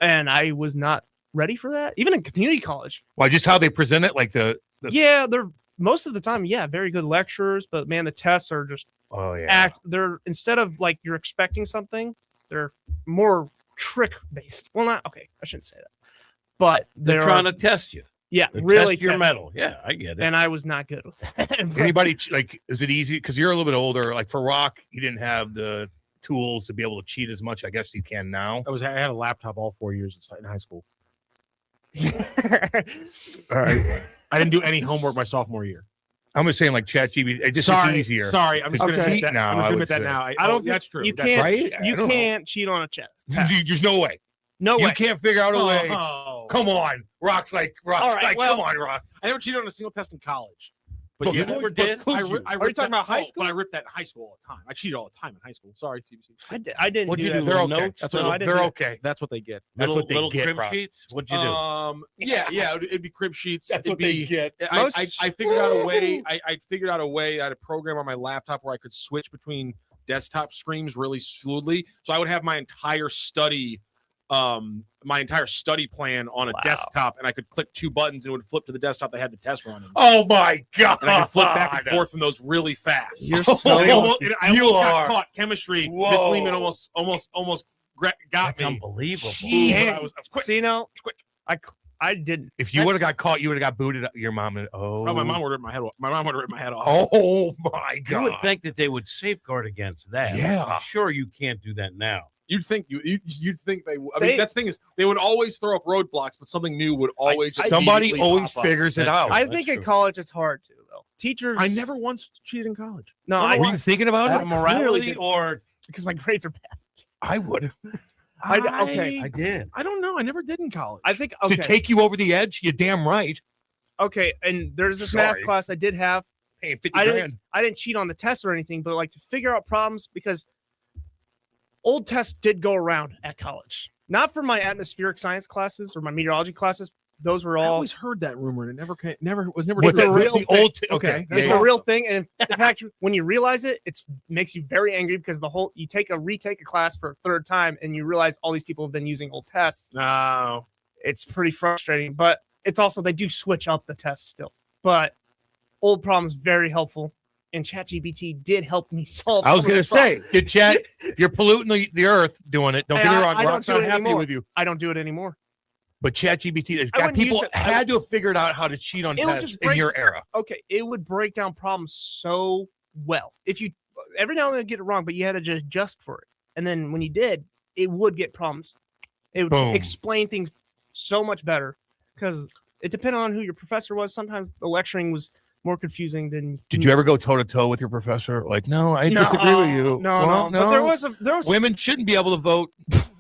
And I was not ready for that. Even in community college. Why? Just how they present it, like the Yeah, they're most of the time, very good lecturers, but man, the tests are just Oh yeah. they're instead of like you're expecting something, they're more trick based. Well, not okay, I shouldn't say that. But They're trying to test you. yeah, They really test your test- metal. Yeah, I get it. And I was not good with that. Anybody like? Is it easy? Because you're a little bit older. Like for rock, you didn't have the tools to be able to cheat as much. I guess you can now. I had a laptop all 4 years in high school. All right. I didn't do any homework my sophomore year. I'm just saying, like ChatGPT, it just Sorry, is easier. Sorry, I'm just going to Okay. admit that Now, I'm I going to would admit that say. now. I don't that's true. You That's can't right. I you don't know. can't cheat on a test. There's no way. No You way. can't figure out a way. Oh. Come on, Rock's All right, like, well- come on, Rock. I never cheated on a single test in college, But You yeah, never but did? I Are you ripped talking about high but school? I ripped that in high school all the time. I cheated all the time in high school. Sorry, TBC. I didn't What'd do you that. do? They're Little okay. notes? That's No, what I didn't They're do that. okay. That's what they get. That's what they little get, crib Brock. sheets. What'd you do? It'd be crib sheets. That's It'd what be, they get. I figured out a way. I figured out a way. I had a program on my laptop where I could switch between desktop screens really smoothly. So I would have my entire study plan on a desktop, and I could click 2 buttons and it would flip to the desktop that had the test running. Oh my god! And I could flip back and forth from those really fast. You're so And I almost, lucky. I almost got are. caught chemistry. Whoa. Miss Lehman almost got That's me. unbelievable. But I was quick. See, now, quick. I didn't. If you would have got caught, you would have got booted. Your mom and Oh, my mom would rip my head off. My mom would rip my head off. Oh my god! You would think that they would safeguard against that. Yeah. I'm sure you can't do that now. You'd think they. I mean, that's the thing is they would always throw up roadblocks, but something new would always. Somebody immediately always pop up. figures it That's out. true. I that's think in true. college it's hard to though. Teachers. I never once cheated in college. No, I I Were you thinking about Out it? of clearly morality did. or because my grades are bad. I would. Okay. I did. I don't know. I never did in college. I think okay. To take you over the edge. You're damn right. Okay, and there's this Sorry. math class I did have. Hey, 50 I grand. didn't cheat on the test or anything, but like to figure out problems because old tests did go around at college. Not for my atmospheric science classes or my meteorology classes. Those were I all always heard that rumor, and it was never With true. the real the old. Okay. it's Yeah, a real thing. And in fact, when you realize it, it makes you very angry because you retake a class for a third time and you realize all these people have been using old tests. No. It's pretty frustrating, but it's also they do switch up the tests still. But old problems very helpful, and ChatGPT did help me solve. I was some of going the to say, good chat. You're polluting the earth doing it. Don't Hey, get me I- wrong. I don't Rock's do not it happy anymore. with you. I don't do it anymore. But ChatGPT has I got wouldn't use people it. had to have figured out how to cheat on It would tests just in break- your era. Okay, it would break down problems so well. If you every now and then get it wrong, but you had to just adjust for it, and then when you did, it would get problems. It would Boom. explain things so much better because it depended on who your professor was. Sometimes the lecturing was more confusing than. Did you ever go toe to toe with your professor? Like, no, I disagree with you. No, Well, no. But there was Women shouldn't be able to vote.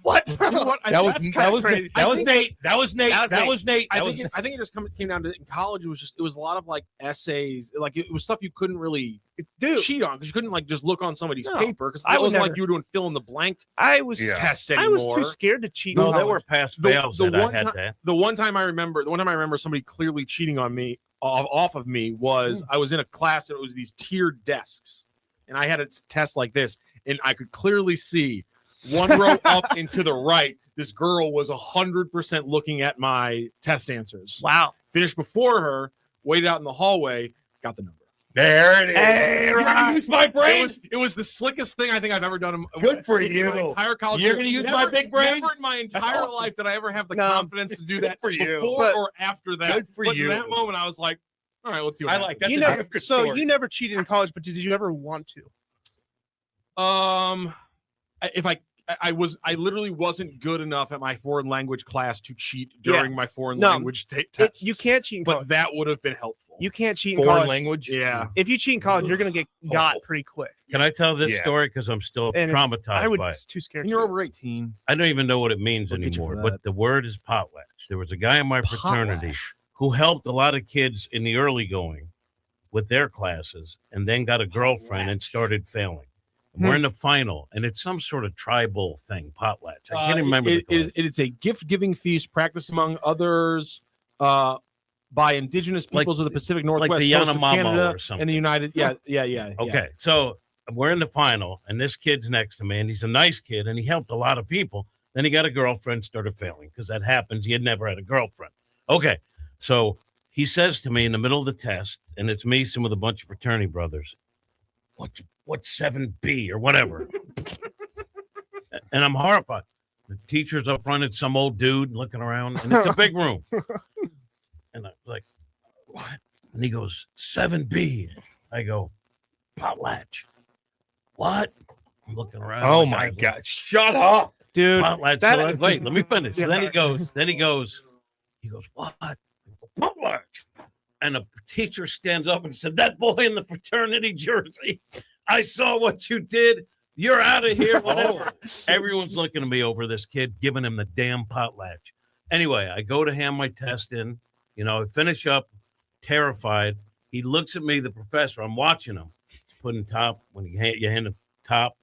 what? You know what? That was that's Nate. kinda That was crazy. Nate. That was Nate. That was Nate. I think it just came down to in college. It was a lot of like essays. Like it was stuff you couldn't really Dude, cheat on because you couldn't like just look on somebody's No, paper because I that would wasn't never. like you were doing fill in the blank I was Yeah. tests I anymore. was too scared to cheat. No, in there were college. pass The- fails the that I one had ti- that. The one time I remember somebody clearly cheating on me off of me was I was in a class and it was these tiered desks and I had a test like this and I could clearly see one row up and to the right this girl was 100% looking at my test answers. Wow. Finished before her, waited out in the hallway, got the number. There it is. Hey, You're gonna Rock. use my brain. It was the slickest thing I think I've ever done. Good for in you. my entire college. You're career. gonna use Never- my big brain? Never in my entire awesome. life did I ever have the No. confidence to do that for you. before But- or after that. Good for but you. in that moment, I was like, all right, let's see what I happens. like that. You That's a never, damn good so story. you never cheated in college, but did you ever want to? I literally wasn't good enough at my foreign language class to cheat during my foreign No. language tests. You can't cheat in but college. that would have been helpful. You can't cheat in Foreign college. language. Yeah. If you cheat in college, you're gonna get got pretty quick. Can I tell this Yeah. story because I'm still And it's- traumatized I would by it? it's too scared. And to you're do it. over 18. I don't even know what it means We'll get you anymore, for but that. the word is potlatch. There was a guy in my fraternity who helped a lot of kids in the early going with their classes and then got a girlfriend and started failing. And we're in the final, and it's some sort of tribal thing, potlatch. I can't remember. It's a gift-giving feast practiced among others by indigenous peoples of the Pacific Northwest, the coast of Yanomamo Canada, or something. and the United. Yeah. Okay, so we're in the final, and this kid's next to me, and he's a nice kid, and he helped a lot of people. Then he got a girlfriend, started failing because that happens. He had never had a girlfriend. Okay, so he says to me in the middle of the test, and it's me, some with a bunch of fraternity brothers, what's 7B or whatever? And I'm horrified. The teacher's up front, it's some old dude looking around, and it's a big room. And I'm like, what? And he goes, 7B. I go, potlatch. What? I'm looking around. Oh Like, my I- God! Shut up. Dude. Potlatch. That- Wait, let me finish. Yeah, Then he sorry. goes, what? Potlatch. And a teacher stands up and said, that boy in the fraternity jersey, I saw what you did. You're out of here, whatever. Everyone's looking at me over this kid, giving him the damn potlatch. Anyway, I go to hand my test in, I finish up, terrified. He looks at me, the professor. I'm watching him. He's putting top. When you hand him top.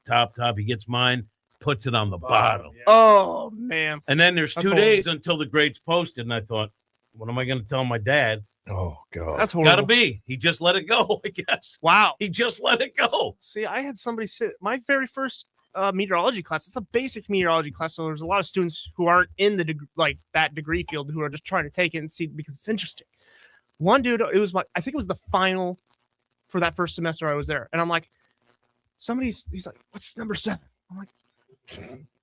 He gets mine, puts it on the bottom. Yeah. Oh, man. And then there's That's 2 horrible. days until the grade's posted. And I thought, what am I going to tell my dad? Oh, God. That's horrible. Got to be. He just let it go, I guess. Wow. He just let it go. See, I had somebody sit my very first meteorology class. It's a basic meteorology class, so there's a lot of students who aren't in the that degree field who are just trying to take it and see because it's interesting. One dude, I think it was the final for that first semester I was there, and I'm like, he's like, what's number 7? I'm like,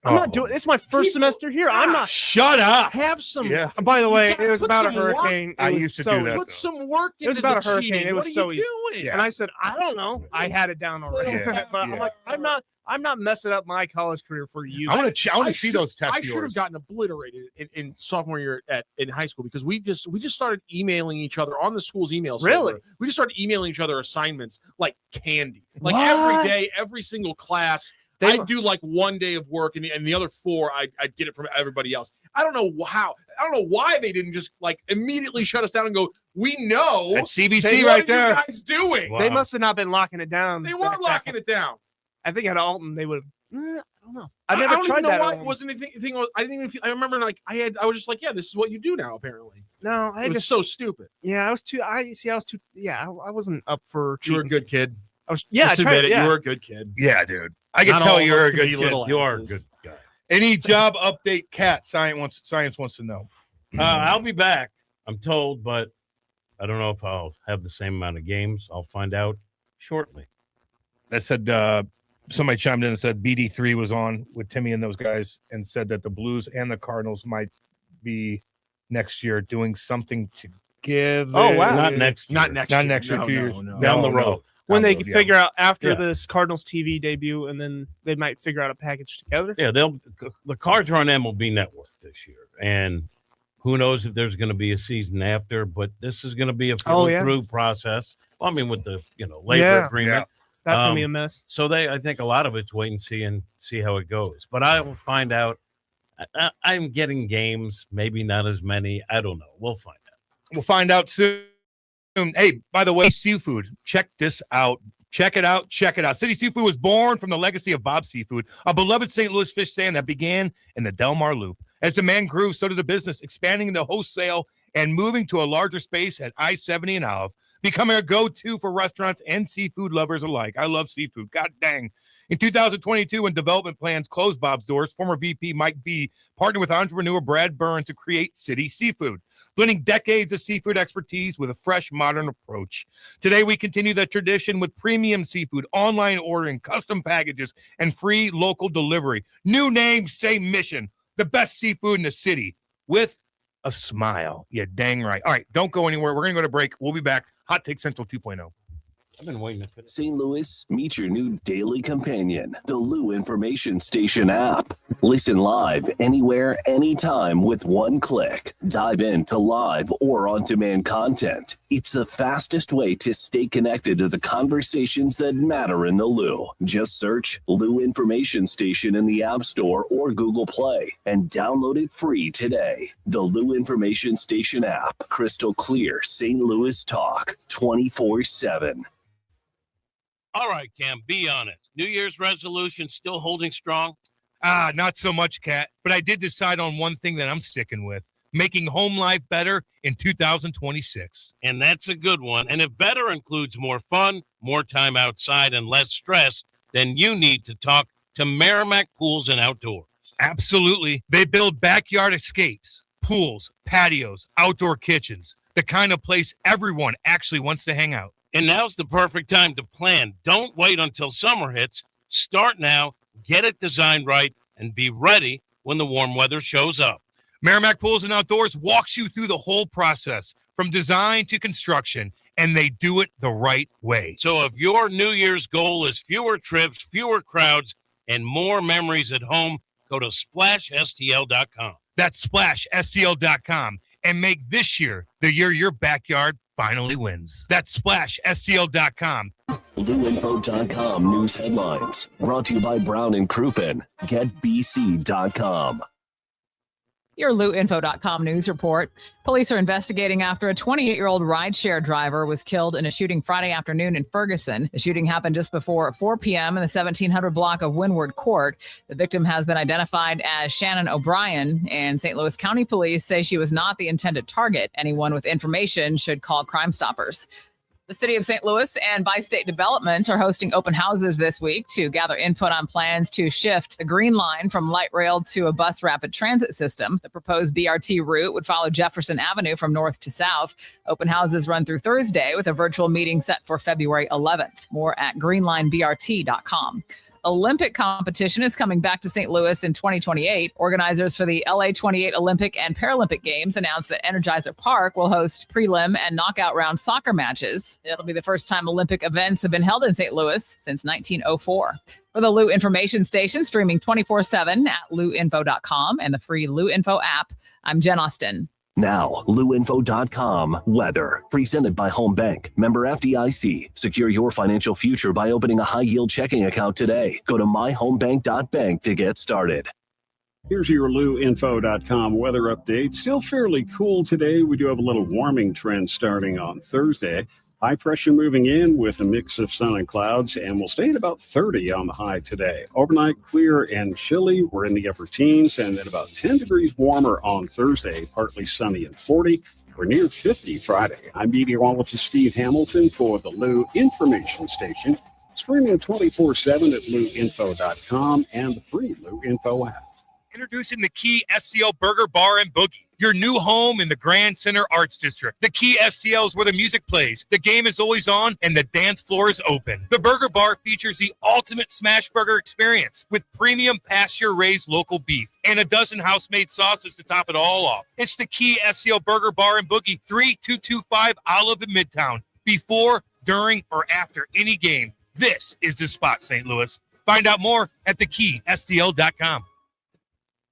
I'm not doing. It's my first semester here. I'm not. Shut up. Have some. Yeah. And by the way, gotta it was put about a some work. hurricane. I It was used to so do that. easy. Put some work into It was about the a hurricane. cheating. It was what so are you easy. doing? And I said, I don't know. I had it down already. Yeah, But yeah. I'm not messing up my college career for you. I want to see those tests. I should have gotten obliterated in sophomore year in high school because we just started emailing each other on the school's email server. Really? We just started emailing each other assignments like candy. Like What? every day, every single class. They- I'd do like 1 day of work, and the other 4 I'd get it from everybody else. I don't know how. I don't know why they didn't just like immediately shut us down and go. We know That's CBC What right are there. you guys doing? Wow. They must have not been locking it down. They weren't locking it down. I think at Alton they would have. I don't know. I I never don't tried even know that. why at it wasn't anything. I didn't even feel. I remember like I was just like, yeah, this is what you do now. Apparently, No, I it was just so stupid. I was too. I was too. Yeah, I wasn't up for. You were a cheating. good kid. I was. Yeah, I Just tried. admit it. Yeah. You were a good kid. Yeah, dude. I can Not tell all of you're us a can good be kid. little You are a asses. good guy. Any job update, Kat? Science wants to know. I'll be back, I'm told, but I don't know if I'll have the same amount of games. I'll find out shortly. That said, somebody chimed in and said BD3 was on with Timmy and those guys and said that the Blues and the Cardinals might be next year doing something together. Oh, wow. Not next year. Not next Not year. next year, No, 2 no, years. no. Down the road. When they Down the road, figure out after Yeah. this Cardinals TV debut, and then they might figure out a package together. Yeah, the Cards are on MLB Network this year, and who knows if there's going to be a season after. But this is going to be a through process. Well, I mean, with the labor Yeah. agreement. That's gonna be a mess. So I think a lot of it's wait and see how it goes. But I will find out. I'm getting games, maybe not as many. I don't know. We'll find out. We'll find out soon. Hey, by the way, seafood. Check this out. Check it out. Check it out. City Seafood was born from the legacy of Bob Seafood, a beloved St. Louis fish stand that began in the Del Mar Loop. As demand grew, so did the business, expanding into wholesale and moving to a larger space at I-70 and Olive, becoming a go-to for restaurants and seafood lovers alike. I love seafood. God dang. In 2022, when development plans closed Bob's doors, former VP Mike V partnered with entrepreneur Brad Burns to create City Seafood, blending decades of seafood expertise with a fresh, modern approach. Today, we continue that tradition with premium seafood, online ordering, custom packages, and free local delivery. New name, same mission. The best seafood in the city with a smile. Yeah, dang right. All right, don't go anywhere. We're going to go to break. We'll be back. Hot Take Central 2.0. I've been waiting to finish. St. Louis, meet your new daily companion, the Lou Information Station app. Listen live anywhere, anytime with one click. Dive into live or on-demand content. It's the fastest way to stay connected to the conversations that matter in the Lou. Just search Lou Information Station in the App Store or Google Play and download it free today. The Lou Information Station app. Crystal clear St. Louis talk 24/7. All right, Cam, be honest. New Year's resolution still holding strong? Not so much, Kat, but I did decide on one thing that I'm sticking with, making home life better in 2026. And that's a good one. And if better includes more fun, more time outside, and less stress, then you need to talk to Merrimack Pools and Outdoors. Absolutely. They build backyard escapes, pools, patios, outdoor kitchens, the kind of place everyone actually wants to hang out. And now's the perfect time to plan. Don't wait until summer hits. Start now, get it designed right, and be ready when the warm weather shows up. Merrimack Pools and Outdoors walks you through the whole process from design to construction, and they do it the right way. So if your New Year's goal is fewer trips, fewer crowds, and more memories at home, go to SplashSTL.com. That's SplashSTL.com and make this year the year your backyard finally wins. That's SplashSTL.com. LouInfo.com news headlines. Brought to you by Brown and Crouppen. GetBC.com. Your LouInfo.com news report. Police are investigating after a 28-year-old rideshare driver was killed in a shooting Friday afternoon in Ferguson. The shooting happened just before 4 p.m. in the 1700 block of Windward Court. The victim has been identified as Shannon O'Brien, and St. Louis County Police say she was not the intended target. Anyone with information should call Crime Stoppers. The city of St. Louis and Bi-State Development are hosting open houses this week to gather input on plans to shift the Green Line from light rail to a bus rapid transit system. The proposed BRT route would follow Jefferson Avenue from north to south. Open houses run through Thursday with a virtual meeting set for February 11th. More at greenlinebrt.com. Olympic competition is coming back to St. Louis in 2028. Organizers for the LA 28 Olympic and Paralympic Games announced that Energizer Park will host prelim and knockout round soccer matches. It'll be the first time Olympic events have been held in St. Louis since 1904. For the Lou Information Station, streaming 24/7 at louinfo.com and the free Lou Info app, I'm Jen Austin. Now, LouInfo.com weather. Presented by Home Bank. Member FDIC. Secure your financial future by opening a high-yield checking account today. Go to myhomebank.bank to get started. Here's your LouInfo.com weather update. Still fairly cool today. We do have a little warming trend starting on Thursday. High pressure moving in with a mix of sun and clouds, and we'll stay at about 30 on the high today. Overnight, clear and chilly. We're in the upper teens, and then about 10 degrees warmer on Thursday, partly sunny and 40. We're near 50 Friday. I'm meteorologist Steve Hamilton for the Lou Information Station, streaming 24/7 at louinfo.com and the free Lou Info app. Introducing the Key STL Burger Bar and Boogie, your new home in the Grand Center Arts District. The Key STL is where the music plays, the game is always on, and the dance floor is open. The Burger Bar features the ultimate smash burger experience with premium pasture-raised local beef and a dozen house-made sauces to top it all off. It's the Key STL Burger Bar and Boogie, 3225 Olive in Midtown. Before, during, or after any game, this is the spot, St. Louis. Find out more at thekeystl.com.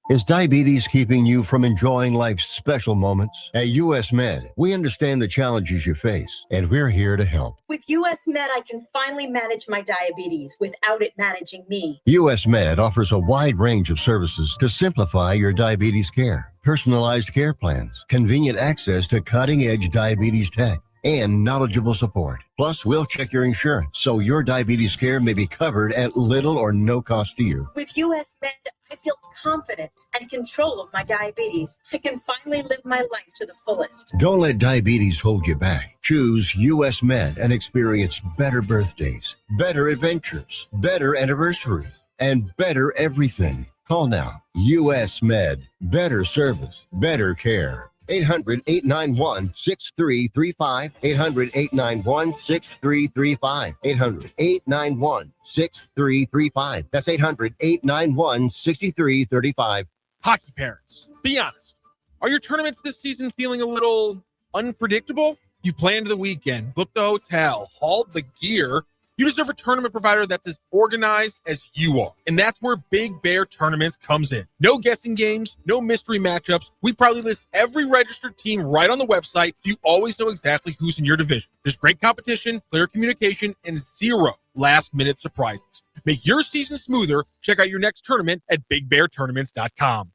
Is diabetes keeping you from enjoying life's special moments? At US Med, we understand the challenges you face, and we're here to help. With US Med, I can finally manage my diabetes without it managing me. US Med offers a wide range of services to simplify your diabetes care. Personalized care plans, convenient access to cutting-edge diabetes tech, and knowledgeable support. Plus, we'll check your insurance so your diabetes care may be covered at little or no cost to you. With US Med, I feel confident and control of my diabetes. I can finally live my life to the fullest. Don't let diabetes hold you back. Choose US Med and experience better birthdays, better adventures, better anniversaries, and better everything. Call now. US Med. Better service, better care. 800-891-6335. 800-891-6335. 800-891-6335. That's 800-891-6335. Hockey parents, be honest. Are your tournaments this season feeling a little unpredictable? You've planned the weekend, booked the hotel, hauled the gear. You deserve a tournament provider that's as organized as you are. And that's where Big Bear Tournaments comes in. No guessing games, no mystery matchups. We proudly list every registered team right on the website so you always know exactly who's in your division. There's great competition, clear communication, and zero last-minute surprises. Make your season smoother. Check out your next tournament at BigBearTournaments.com.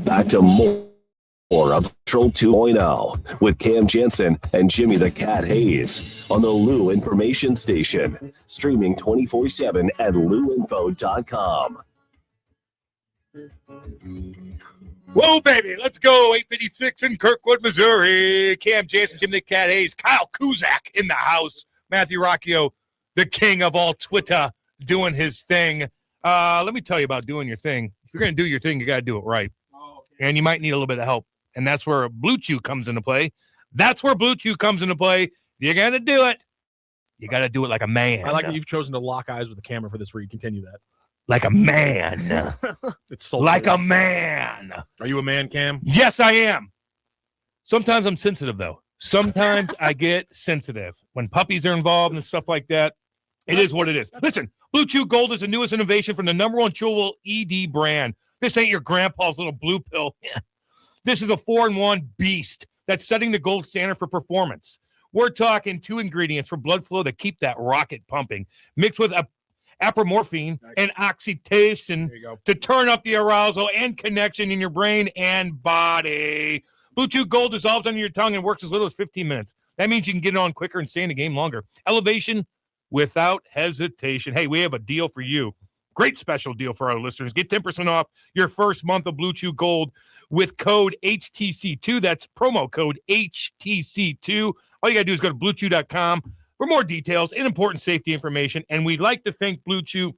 Back to more of Troll 2.0 with Cam Janssen and Jimmy the Cat Hayes on the Lou Information Station, streaming 24/7 at louinfo.com. Whoa, baby, let's go. 856 in Kirkwood, Missouri. Cam Janssen, Jimmy the Cat Hayes, Kyle Kuzak in the house. Matthew Rocchio, the king of all Twitter, doing his thing. Let me tell you about doing your thing. If you're going to do your thing, you got to do it right. And you might need a little bit of help. And that's where Blue Chew comes into play. That's where Blue Chew comes into play. You got to do it. You got to do it like a man. I like that you've chosen to lock eyes with the camera for this read. Continue that. Like a man. It's so like funny. a man. Are you a man, Cam? Yes, I am. Sometimes I'm sensitive, though. Sometimes I get sensitive. When puppies are involved and stuff like that, it is what it is. Listen, Blue Chew Gold is the newest innovation from the #1 chewable ED brand. This ain't your grandpa's little blue pill. This is a 4-in-1 beast that's setting the gold standard for performance. We're talking 2 ingredients for blood flow that keep that rocket pumping, mixed with apomorphine, and oxytocin to turn up the arousal and connection in your brain and body. Blue Chew Gold dissolves under your tongue and works as little as 15 minutes. That means you can get it on quicker and stay in the game longer. Elevation without hesitation. Hey, we have a deal for you. Great special deal for our listeners. Get 10% off your first month of Blue Chew Gold with code HTC2. That's promo code HTC2. All you got to do is go to BlueChew.com for more details and important safety information. And we'd like to thank Blue Chew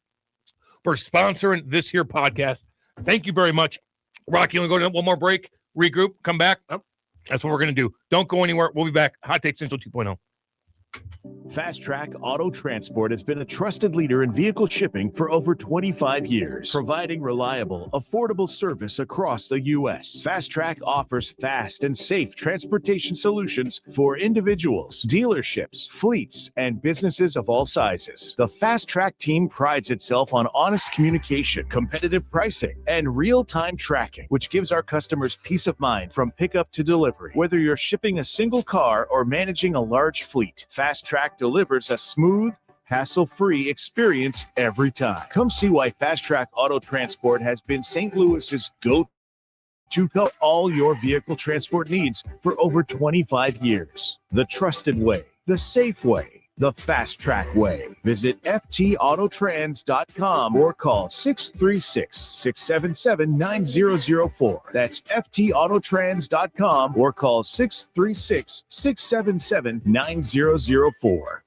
for sponsoring this here podcast. Thank you very much. Rocky, you want to go to one more break, regroup, come back? Oh, that's what we're going to do. Don't go anywhere. We'll be back. Hot Take Central 2.0. Fast Track Auto Transport has been a trusted leader in vehicle shipping for over 25 years, providing reliable, affordable service across the U.S. Fast Track offers fast and safe transportation solutions for individuals, dealerships, fleets, and businesses of all sizes. The Fast Track team prides itself on honest communication, competitive pricing, and real-time tracking, which gives our customers peace of mind from pickup to delivery. Whether you're shipping a single car or managing a large fleet, Fast Track delivers a smooth, hassle-free experience every time. Come see why Fast Track Auto Transport has been St. Louis's go-to cover all your vehicle transport needs for over 25 years. The trusted way, the safe way, the Fast Track way. Visit ftautotrans.com or call 636-677-9004. That's ftautotrans.com or call 636-677-9004.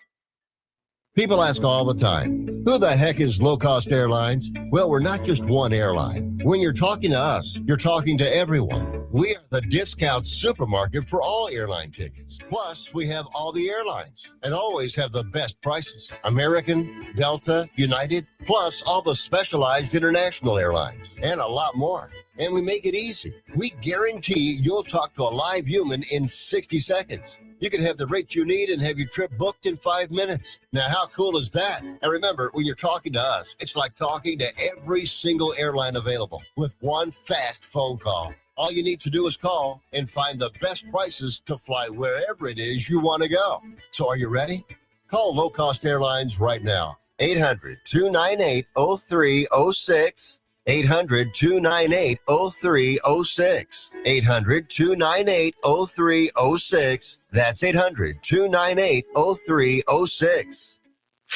People ask all the time, who the heck is Low Cost Airlines? Well, we're not just one airline. When you're talking to us, you're talking to everyone. We are the discount supermarket for all airline tickets. Plus, we have all the airlines and always have the best prices. American, Delta, United, plus all the specialized international airlines and a lot more. And we make it easy. We guarantee you'll talk to a live human in 60 seconds. You can have the rate you need and have your trip booked in 5 minutes. Now, how cool is that? And remember, when you're talking to us, it's like talking to every single airline available with one fast phone call. All you need to do is call and find the best prices to fly wherever it is you want to go. So are you ready? Call Low Cost Airlines right now. 800-298-0306. 800-298-0306. 800-298-0306. That's 800-298-0306.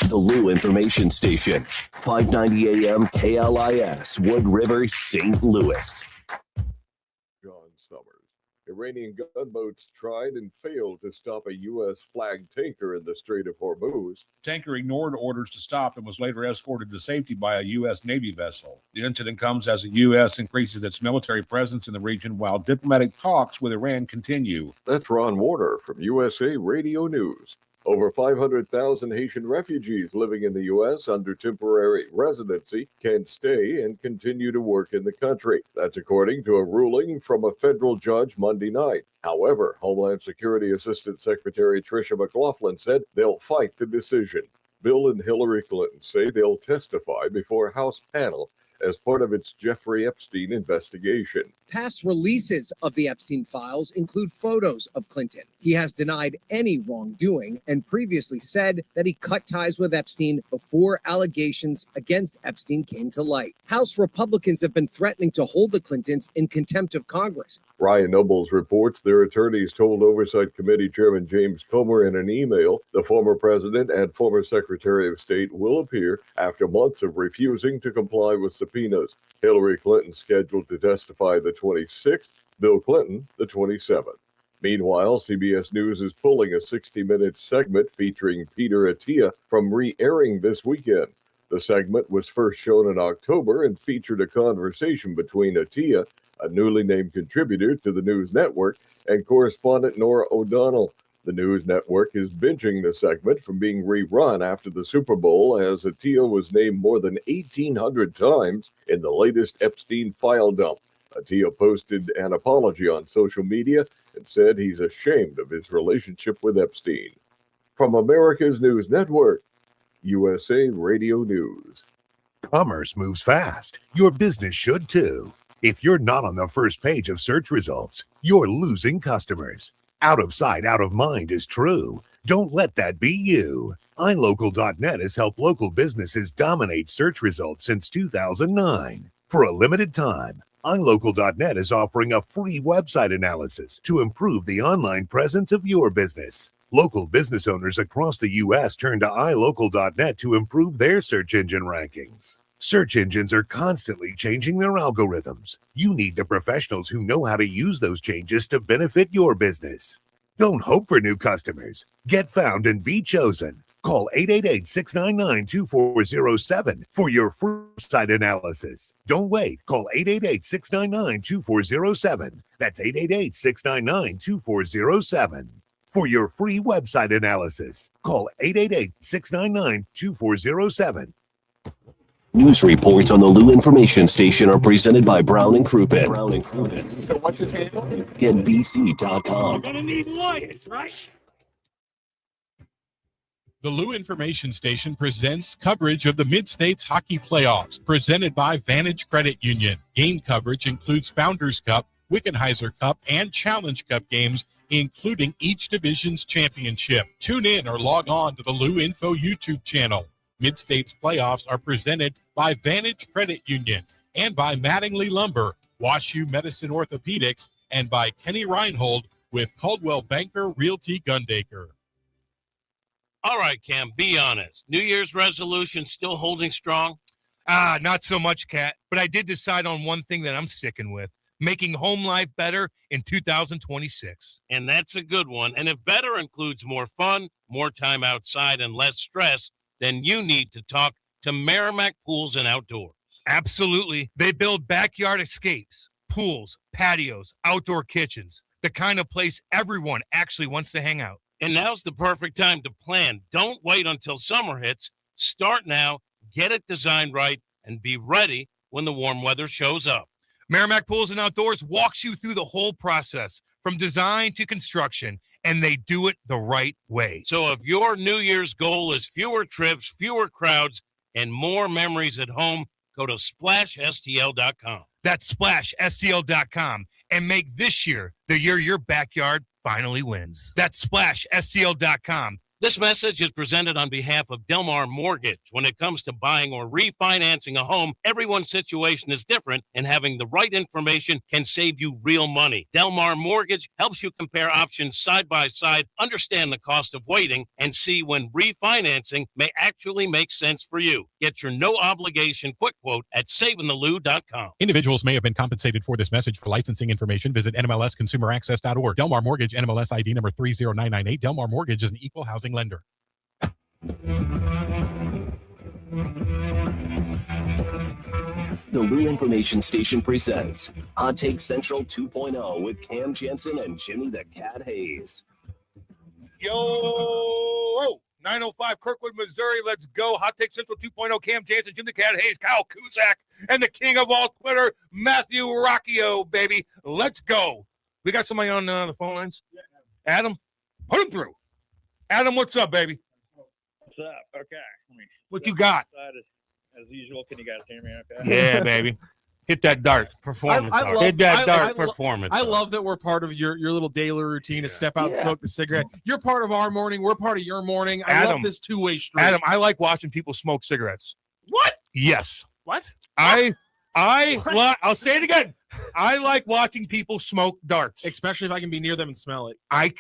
The Lou Information Station, 590 AM KLIS, Wood River, St. Louis. John Summers. Iranian gunboats tried and failed to stop a U.S.-flagged tanker in the Strait of Hormuz. Tanker ignored orders to stop and was later escorted to safety by a U.S. Navy vessel. The incident comes as the U.S. increases its military presence in the region while diplomatic talks with Iran continue. That's Ron Warner from USA Radio News. Over 500,000 Haitian refugees living in the U.S. under temporary residency can stay and continue to work in the country. That's according to a ruling from a federal judge Monday night. However, Homeland Security Assistant Secretary Tricia McLaughlin said they'll fight the decision. Bill and Hillary Clinton say they'll testify before a House panel as part of its Jeffrey Epstein investigation. Past releases of the Epstein files include photos of Clinton. He has denied any wrongdoing and previously said that he cut ties with Epstein before allegations against Epstein came to light. House Republicans have been threatening to hold the Clintons in contempt of Congress. Ryan Nobles reports their attorneys told Oversight Committee Chairman James Comer in an email the former president and former Secretary of State will appear after months of refusing to comply with subpoenas. Hillary Clinton scheduled to testify the 26th, Bill Clinton the 27th. Meanwhile, CBS News is pulling a 60-minute segment featuring Peter Attia from re-airing this weekend. The segment was first shown in October and featured a conversation between Attia, a newly named contributor to the news network, and correspondent Nora O'Donnell. The news network is binging the segment from being rerun after the Super Bowl, as Attia was named more than 1,800 times in the latest Epstein file dump. Attia posted an apology on social media and said he's ashamed of his relationship with Epstein. From America's News Network, USA Radio News. Commerce moves fast. Your business should too. If you're not on the first page of search results, you're losing customers. Out of sight, out of mind is true. Don't let that be you. iLocal.net has helped local businesses dominate search results since 2009. For a limited time, iLocal.net is offering a free website analysis to improve the online presence of your business. Local business owners across the U.S. turn to iLocal.net to improve their search engine rankings. Search engines are constantly changing their algorithms. You need the professionals who know how to use those changes to benefit your business. Don't hope for new customers. Get found and be chosen. Call 888-699-2407 for your free site analysis. Don't wait. Call 888-699-2407. That's 888-699-2407. For your free website analysis, call 888-699-2407. News reports on the Lou Information Station are presented by Brown and Crouppen. So what's your table? Get BC.com. Gonna need lawyers, right? The Lou Information Station presents coverage of the Mid-States Hockey Playoffs, presented by Vantage Credit Union. Game coverage includes Founders Cup, Wickenheiser Cup, and Challenge Cup games, including each division's championship. Tune in or log on to the Lou Info YouTube channel. Mid-States Playoffs are presented by Vantage Credit Union and by Mattingly Lumber, WashU Medicine Orthopedics, and by Kenny Reinhold with Caldwell Banker Realty Gundaker. All right, Cam, be honest. New Year's resolution still holding strong? Not so much, Kat, but I did decide on one thing that I'm sticking with, making home life better in 2026. And that's a good one. And if better includes more fun, more time outside, and less stress, then you need to talk to Merrimack Pools and Outdoors. Absolutely. They build backyard escapes, pools, patios, outdoor kitchens, the kind of place everyone actually wants to hang out. And now's the perfect time to plan. Don't wait until summer hits. Start now, get it designed right, and be ready when the warm weather shows up. Merrimack Pools and Outdoors walks you through the whole process, from design to construction, and they do it the right way. So if your New Year's goal is fewer trips, fewer crowds, and more memories at home, go to SplashSTL.com. That's SplashSTL.com, and make this year the year your backyard finally wins. That's SplashSTL.com. This message is presented on behalf of Delmar Mortgage. When it comes to buying or refinancing a home, everyone's situation is different, and having the right information can save you real money. Delmar Mortgage helps you compare options side by side, understand the cost of waiting, and see when refinancing may actually make sense for you. Get your no-obligation quick quote at SavingTheLou.com. Individuals may have been compensated for this message. For licensing information, visit NMLSConsumerAccess.org. Delmar Mortgage, NMLS ID number 30998. Delmar Mortgage is an equal housing lender. The Lou Information Station presents Hot Take Central 2.0 with Cam Janssen and Jimmy the Cat Hayes. Yo, 905 Kirkwood, Missouri. Let's go. Hot Take Central 2.0. Cam Janssen, Jim the Cat Hayes, Kyle Kuzak, and the king of all Twitter, Matthew Rocchio, baby. Let's go. We got somebody on the phone lines? Adam, put him through. Adam, what's up, baby? What's up? Okay. What you got? As usual, can you guys hear me okay? Yeah, baby. Hit that dart. Performance I art. love- Hit that I- dart I- performance I art. love that we're part of your little daily routine to step out and smoke the cigarette. You're part of our morning. We're part of your morning. I love this two-way street. Adam, I like watching people smoke cigarettes. What? Yes. What? I'll say it again. I like watching people smoke darts, especially if I can be near them and smell it. I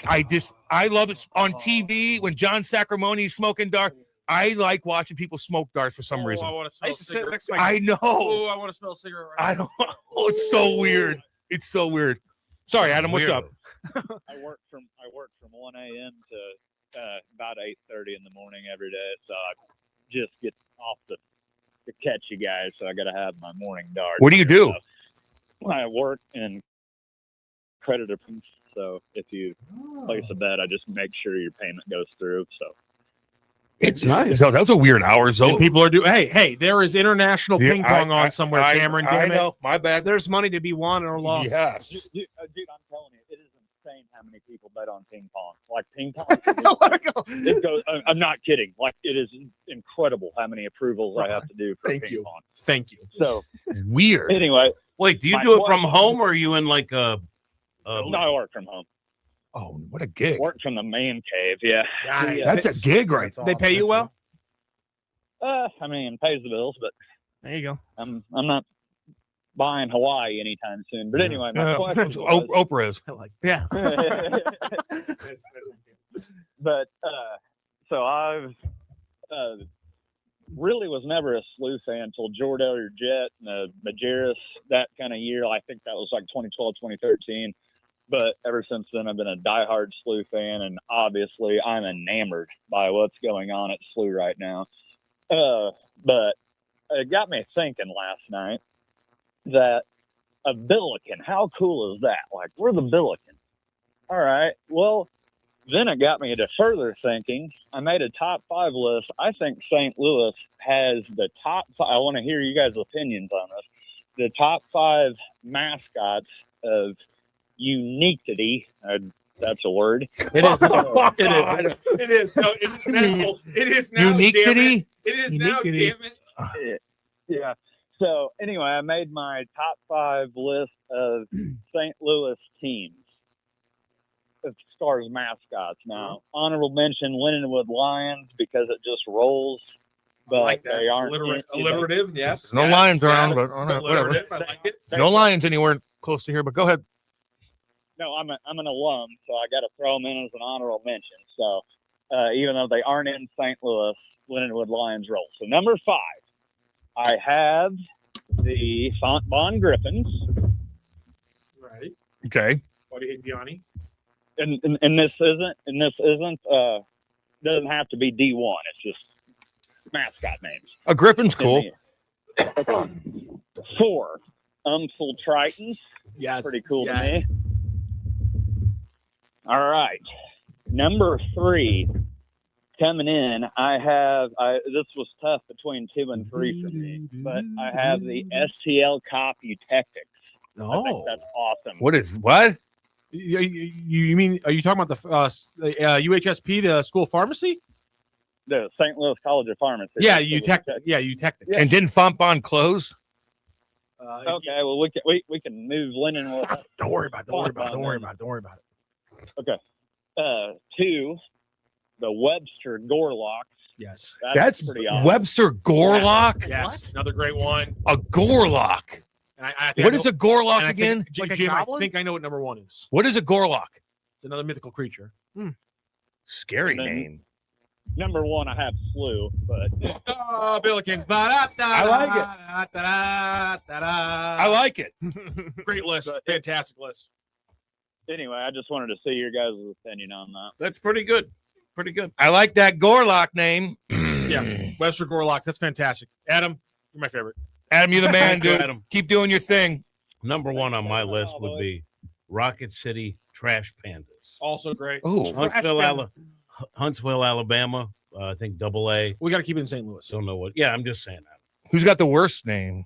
love it on TV when John Sacramone is smoking darts. I like watching people smoke darts for some reason. I want to smell. used to sit next to I know. Oh, I want to smell a cigarette. Right I don't. Oh, it's so weird. It's so weird. Sorry, Adam. What's up? I work from 1 a.m. to about 8:30 in the morning every day, so I just get off to catch you guys. So I got to have my morning dart. What do you do? I work in creditor, so if you place a bet, I just make sure your payment goes through. So it's nice. So those are weird hours. And though. people are doing. Hey, there is international Yeah, ping pong I- on somewhere, I- Cameron. I Damn it. know. My bad. There's money to be won or lost. Yes. Dude, I'm telling you, it is insane how many people bet on ping pong. Like ping pong, it goes. I'm not kidding. Like it is incredible how many approvals I have to do for Thank ping you. pong. Thank you. So weird. Anyway, Wait, do you my do it from question- home or are you in like a No, I work from home. Oh, what a gig! Work from the man cave. Yeah. That's a gig, right? They pay you well? I mean, pays the bills, but there you go. I'm not buying Hawaii anytime soon. But anyway, my question was, Oprah is. Yeah. But so I've really was never a SLU fan until Jordan or Jet and Majerus, that kind of year. I think that was like 2012, 2013. But ever since then, I've been a diehard SLU fan, and obviously I'm enamored by what's going on at SLU right now. But it got me thinking last night that a Billiken, how cool is that? Like, we're the Billikens. All right. Well, then it got me to further thinking. I made a top 5 list. I think St. Louis has the top 5. I want to hear you guys' opinions on this. The top 5 mascots of uniquity. That's a word. It is. It is. So it is now. It is now. Uniquity? It is now. Damn it. Yeah. So anyway, I made my top 5 list of St. Louis teams as far as mascots. Now, honorable mention Lindenwood Lions because it just rolls. But I like that. they aren't Alliterative, yes. No lions around, but all right, whatever. Alliterative, I like it. No lions anywhere close to here, but go ahead. No, I'm an alum, so I got to throw them in as an honorable mention. So even though they aren't in St. Louis, Lindenwood Lions roll. So number 5, I have the Fontbonne Griffins. Right. Okay. Why do you hate Gianni? And this isn't doesn't have to be D1. It's just mascot names. A griffin's cool. Okay. 4, Umsel Tritons. Yes. Pretty cool to me. All right. Number 3, coming in, this was tough between 2 and 3 for me, but I have the STL Cop Eutectics. I think that's awesome. What? You mean, are you talking about the UHSP, the school of pharmacy? The St. Louis College of Pharmacy. Yeah, Eutectics. Yeah. And didn't Fontbonne close? Okay, well, we can move Lindenwood. Don't worry about it. Okay. 2, the Webster Gorlocks. Yes. That's pretty awesome. Webster Gorlock? Yes. Another great one. A Gorlock. And I think What is a Gorlock again? Jim, I think I know what number 1 is. What is a Gorlock? It's another mythical creature. Scary name. Number 1, I have SLU, but oh, Billikens. I like it. Great list. Fantastic list. Anyway, I just wanted to see your guys' opinion on that. That's pretty good. Pretty good. I like that Gorlock name. Yeah, Webster Gorlocks. That's fantastic. Adam, you're my favorite. Adam, you're the man, dude. Adam. Keep doing your thing. Number 1 on my list would be Rocket City Trash Pandas. Also great. Oh, Huntsville, Alabama. I think AA. We got to keep it in St. Louis. Don't know what. Yeah, I'm just saying that. Who's got the worst name?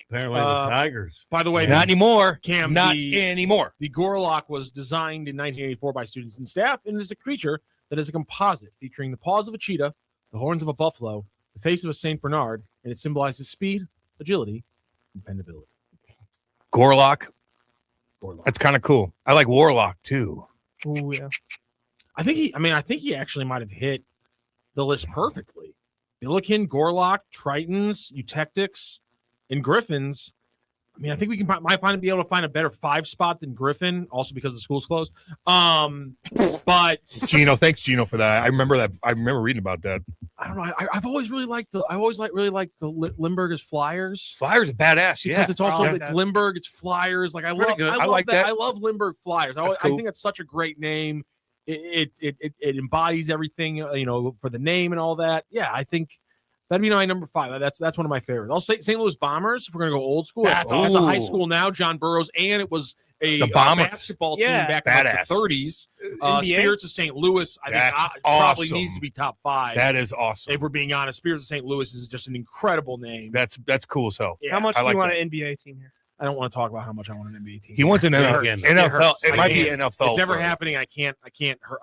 Apparently the Tigers. By the way, Not anymore. Cam, Not anymore. The Gorlock was designed in 1984 by students and staff and is a creature that is a composite featuring the paws of a cheetah, the horns of a buffalo, the face of a St. Bernard, and it symbolizes speed, agility, and dependability. Gorlock. That's kind of cool. I like Warlock too. Oh yeah. I think he actually might have hit the list perfectly. Billiken, Gorlock, Tritons, Eutectics, and Griffins. I mean, I think we might be able to find a better 5 spot than Griffin, also because the school's closed. But Gino, thanks Gino for that. I remember that. I remember reading about that. I don't know. I've always really liked the Limburg as Flyers. Flyers are badass. Yeah, Because it's also it's Limburg, it's Flyers. Like I like that. I love Limburg Flyers. I think that's such a great name. It embodies everything, for the name and all that. Yeah, I think that'd be my number 5. That's one of my favorites. I'll say St. Louis Bombers. If we're gonna go old school, it's a high school now. John Burroughs, and it was a basketball team back in the 30s. Spirits of St. Louis, I think probably needs to be top 5. That is awesome. If we're being honest, Spirits of St. Louis is just an incredible name. That's cool as hell. Yeah. How much do you want an NBA team here? I don't want to talk about how much I want an NBA team. He wants an NFL. It might be NFL. It's never happening. I can't hurt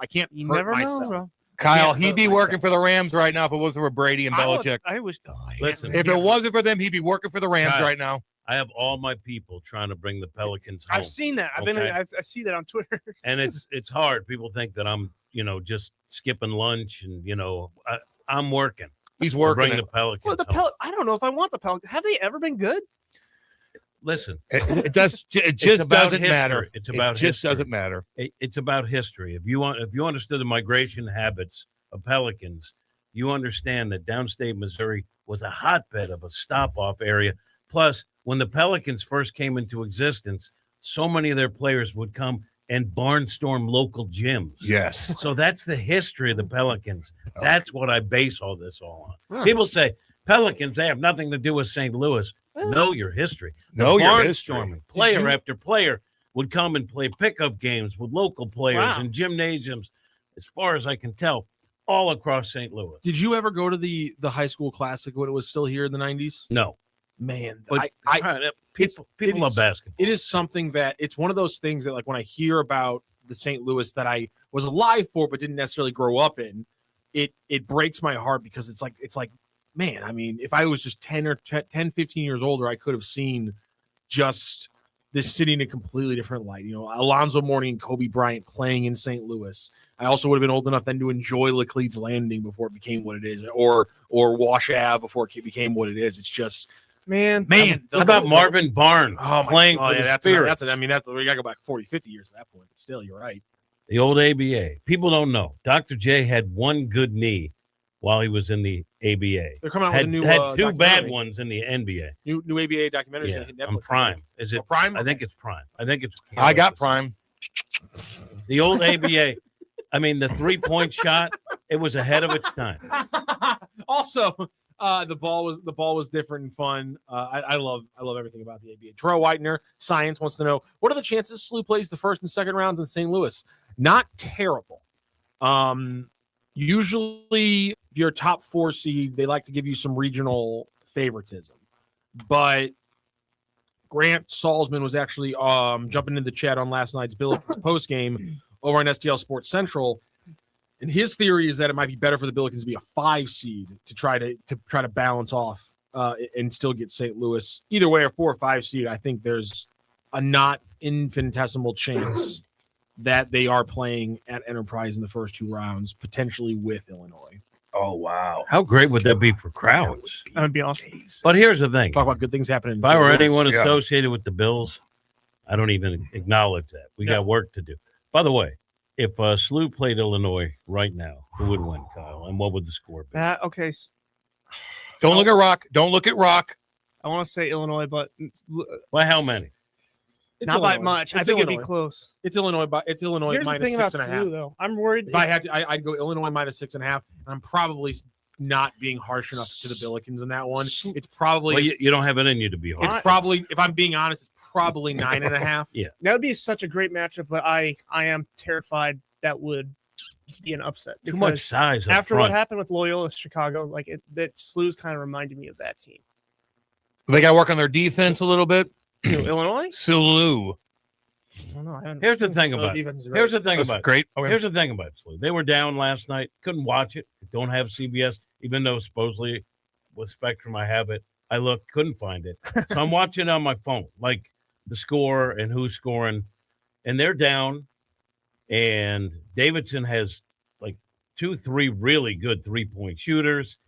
myself. Know, Kyle, he'd be working for the Rams right now if it wasn't for Brady and Belichick. I wish. Listen, if it wasn't for them, he'd be working for the Rams right now. I have all my people trying to bring the Pelicans home. I've seen that. I see that on Twitter. And it's hard. People think that I'm, just skipping lunch and, I'm working. He's to working. bring the Pelicans Well, home. I don't know if I want the Pelicans. Have they ever been good? Listen, It just about doesn't history. matter. It's about it just history. doesn't matter. It's about history. If you understood the migration habits of Pelicans, you understand that downstate Missouri was a hotbed of a stop-off area. Plus, when the Pelicans first came into existence, so many of their players would come and barnstorm local gyms. Yes. So that's the history of the Pelicans. That's what I base all this all on. Huh. People say Pelicans, they have nothing to do with St. Louis. Know your history. Know your Barnstorming. history. Player after player would come and play pickup games with local players in gymnasiums, as far as I can tell, all across St. Louis. Did you ever go to the high school classic when it was still here in the 90s? No. Man, But people love basketball. It is something that it's one of those things that, like, when I hear about the St. Louis that I was alive for but didn't necessarily grow up in, it breaks my heart because it's like, man, I mean, if I was just 10, 15 years older, I could have seen just this city in a completely different light. Alonzo Mourning and Kobe Bryant playing in St. Louis. I also would have been old enough then to enjoy Laclede's Landing before it became what it is, or Wash Ave before it became what it is. It's just, man. How about Marvin Barnes playing for the Spirit? We got to go back 40, 50 years at that point. But still, you're right. The old ABA. People don't know. Dr. J had one good knee while he was in the ABA. They're coming out with a new had two bad documentary. ones in the NBA. New ABA documentary. Yeah, on Prime. Is it Prime? I think it's Prime. I got Prime. The old ABA. I mean, the 3-point shot, it was ahead of its time. Also, the ball was different and fun. I love everything about the ABA. Terrell Whitener, Science, wants to know, what are the chances SLU plays the first and second rounds in St. Louis? Not terrible. Usually, if you're a top 4 seed, they like to give you some regional favoritism. But Grant Salzman was actually jumping into the chat on last night's Billikens post game over on STL Sports Central, and his theory is that it might be better for the Billikens to be a 5 seed to try to balance off and still get St. Louis. Either way, a 4 or 5 seed, I think there's a not infinitesimal chance that they are playing at Enterprise in the first 2 rounds, potentially with Illinois. Oh, wow. How great would that be for crowds? That would be awesome. But here's the thing. Talk about good things happening. If I were anyone associated with the Bills, I don't even acknowledge that. We got work to do. By the way, if SLU played Illinois right now, who would win, Kyle? And what would the score be? Okay. Don't look at Rock. Don't look at Rock. I want to say Illinois, but By how many? Not by much. I think it'd be close. It's Illinois, but it's Illinois Here's minus the thing about 6.5. SLU, though. I'm worried. If I had to, I'd go Illinois minus 6.5, and I'm probably not being harsh enough to the Billikens in that one. It's probably Well, you don't have it in you to be hard. it's probably, if I'm being honest, it's probably 9.5. Yeah. That would be such a great matchup, but I am terrified that would be an upset. Too much because size up after front. what happened with Loyola Chicago, that SLU's kind of reminded me of that team. They got to work on their defense a little bit. Illinois? SLU. I don't know. Here's the thing about it. Here's the thing That's about it. great. Okay. Here's the thing about SLU. They were down last night. Couldn't watch it. Don't have CBS, even though supposedly with Spectrum I have it. I looked, couldn't find it. So I'm watching on my phone, like the score and who's scoring. And they're down. And Davidson has like 2-3 really good 3-point shooters.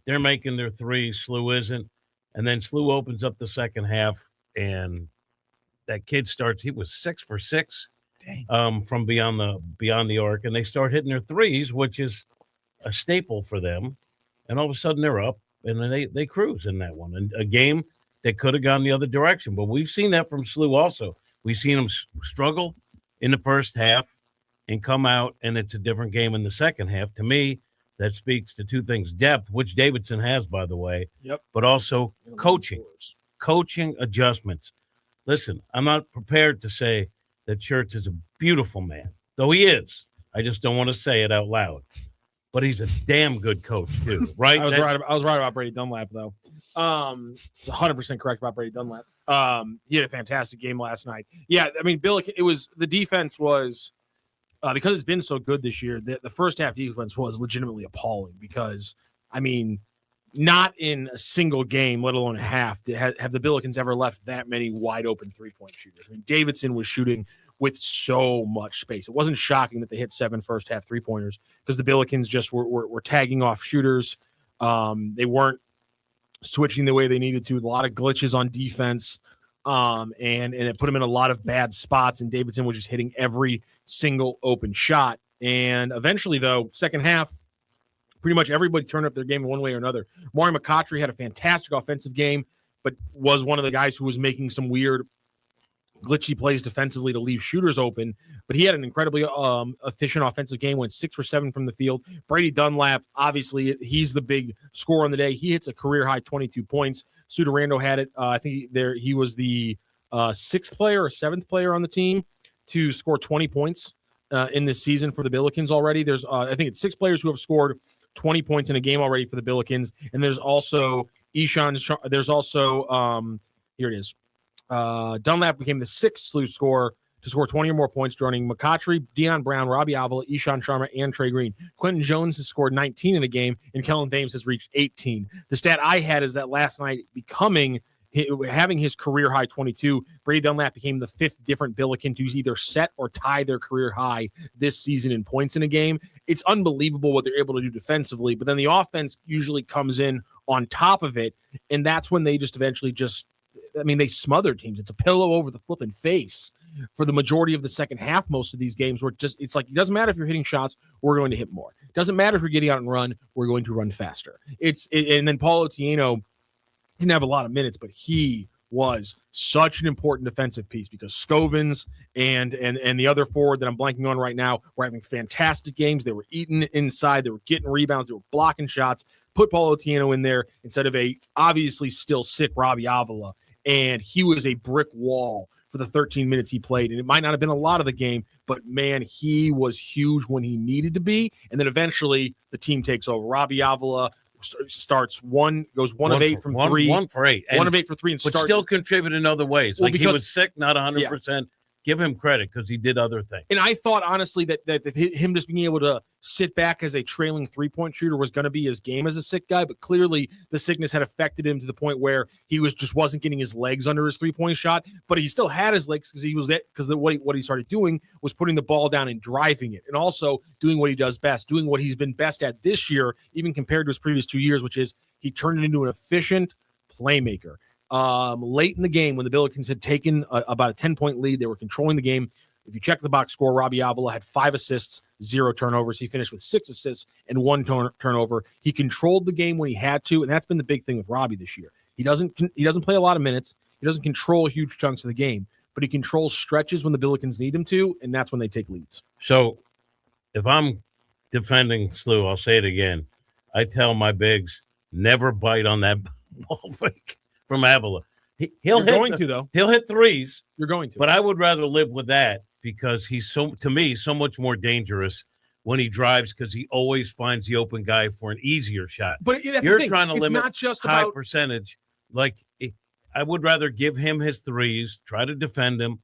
They're making their threes. SLU isn't. And then SLU opens up the second half, and that kid starts. He was 6 for 6 from beyond the arc, and they start hitting their threes, which is a staple for them. And all of a sudden, they're up, and then they cruise in that one. And a game that could have gone the other direction, but we've seen that from SLU also. We've seen them struggle in the first half and come out, and it's a different game in the second half. To me, that speaks to 2 things: depth, which Davidson has, by the way, but also coaching adjustments. Listen, I'm not prepared to say that Schertz is a beautiful man, though he is. I just don't want to say it out loud. But he's a damn good coach, too, right? I was right about Brady Dunlap, though. 100% correct about Brady Dunlap. He had a fantastic game last night. Yeah, I mean, the defense was, because it's been so good this year, the first half defense was legitimately appalling because, I mean, not in a single game, let alone a half, have the Billikens ever left that many wide open 3-point shooters. I mean, Davidson was shooting with so much space. It wasn't shocking that they hit 7 first half 3-pointers because the Billikens just were tagging off shooters. They weren't switching the way they needed to. A lot of glitches on defense, and it put them in a lot of bad spots. And Davidson was just hitting every single open shot. And eventually, though, second half, pretty much everybody turned up their game in one way or another. Maury McCautry had a fantastic offensive game, but was one of the guys who was making some weird glitchy plays defensively to leave shooters open. But he had an incredibly efficient offensive game, went 6 for 7 from the field. Brady Dunlap, obviously, he's the big scorer on the day. He hits a career-high 22 points. Stu Durando had it. I think he was the 6th player or 7th player on the team to score 20 points in this season for the Billikens already. There's, I think it's 6 players who have scored 20 points in a game already for the Billikens. And there's also here it is. Dunlap became the 6th SLU scorer to score 20 or more points, joining McCautry, Deion Brown, Robbie Avila, Ishan Sharma, and Trey Green. Quentin Jones has scored 19 in a game, and Kellen Thames has reached 18. The stat I had is that last night, having his career high 22, Brady Dunlap became the 5th different Billiken to either set or tie their career high this season in points in a game. It's unbelievable what they're able to do defensively, but then the offense usually comes in on top of it, and that's when they just eventually they smothered teams. It's a pillow over the flipping face for the majority of the second half. Most of these games where it's like, it doesn't matter if you're hitting shots, we're going to hit more. It doesn't matter if you're getting out and run, we're going to run faster. And then Paul Otieno didn't have a lot of minutes, but he was such an important defensive piece because Scovins and the other forward that I'm blanking on right now were having fantastic games. They were eating inside, they were getting rebounds, they were blocking shots. Put Paul Otieno in there instead of a obviously still sick Robbie Avila, and he was a brick wall for the 13 minutes he played. And it might not have been a lot of the game, but man, he was huge when he needed to be. And then eventually the team takes over. Robbie Avila goes 1 of 8 from 3. 1 for 8. 1 of 8 for 3. But still contribute in other ways. Well, he was sick, not 100%. Yeah. Give him credit because he did other things. And I thought, honestly, that him just being able to sit back as a trailing 3-point shooter was going to be his game as a sick guy, but clearly the sickness had affected him to the point where he wasn't getting his legs under his 3-point shot, but he still had his legs because what he started doing was putting the ball down and driving it, and also doing what he does best, doing what he's been best at this year, even compared to his previous 2 years, which is he turned it into an efficient playmaker. Late in the game, when the Billikens had taken about a 10-point lead, they were controlling the game. If you check the box score, Robbie Avila had 5 assists, 0 turnovers. He finished with 6 assists and 1 turnover. He controlled the game when he had to, and that's been the big thing with Robbie this year. He doesn't play a lot of minutes. He doesn't control huge chunks of the game, but he controls stretches when the Billikens need him to, and that's when they take leads. So if I'm defending SLU, I'll say it again. I tell my bigs, never bite on that ball fake from Avila. He'll hit threes. You're going to. But I would rather live with that because he's so much more dangerous when he drives because he always finds the open guy for an easier shot. But you're trying to limit not just high about percentage. I would rather give him his threes, try to defend him,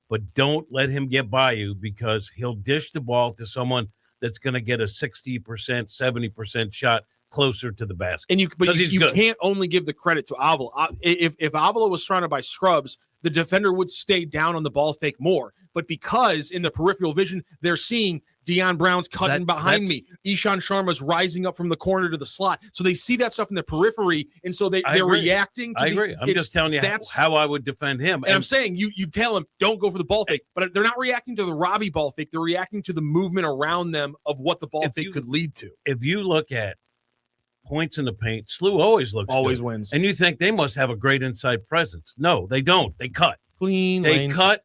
but don't let him get by you because he'll dish the ball to someone that's going to get a 60%, 70% shot closer to the basket. And you can't only give the credit to Avila. If Avila was surrounded by scrubs, the defender would stay down on the ball fake more. But because in the peripheral vision, they're seeing Deion Brown's cutting behind me. Ishan Sharma's rising up from the corner to the slot. So they see that stuff in the periphery, and so they're reacting to I agree. I'm just telling you how I would defend him. And I'm saying you tell him, don't go for the ball fake. But they're not reacting to the Robbie ball fake. They're reacting to the movement around them of what the ball fake could lead to. If you look at points in the paint, SLU always good. Wins. And you think they must have a great inside presence. No, they don't. They cut. Clean They lanes. cut.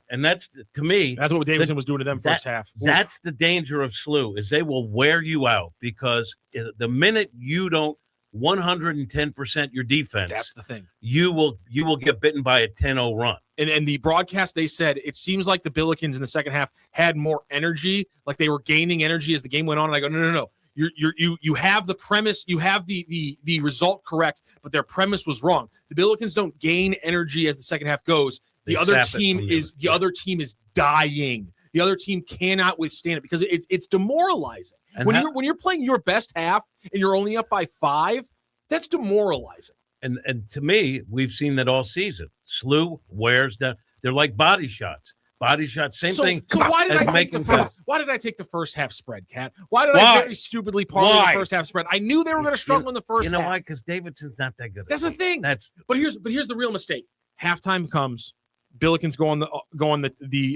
And that's, to me. That's what Davidson was doing to them first half. That's the danger of SLU is they will wear you out because the minute you don't 110% your defense. That's the thing. You will get bitten by a 10-0 run. And the broadcast, they said, it seems like the Billikens in the second half had more energy, like they were gaining energy as the game went on. And I go, no. You have the premise, you have the result correct, but their premise was wrong. The Billikens don't gain energy as the second half goes. The other team is dying. The other team cannot withstand it because it's demoralizing. And when you're playing your best half and you're only up by 5, That's demoralizing. And to me, we've seen that all season. SLU wears the they're like body shots. Body shots, same thing. So why did as I take making the first? Why did I take the first half spread, Cat? Why did I very stupidly parlay the first half spread? I knew they were going to struggle in the first. You know half. why? Because Davidson's not that good. That's the thing. But here's the real mistake. Halftime comes. Billikens go on the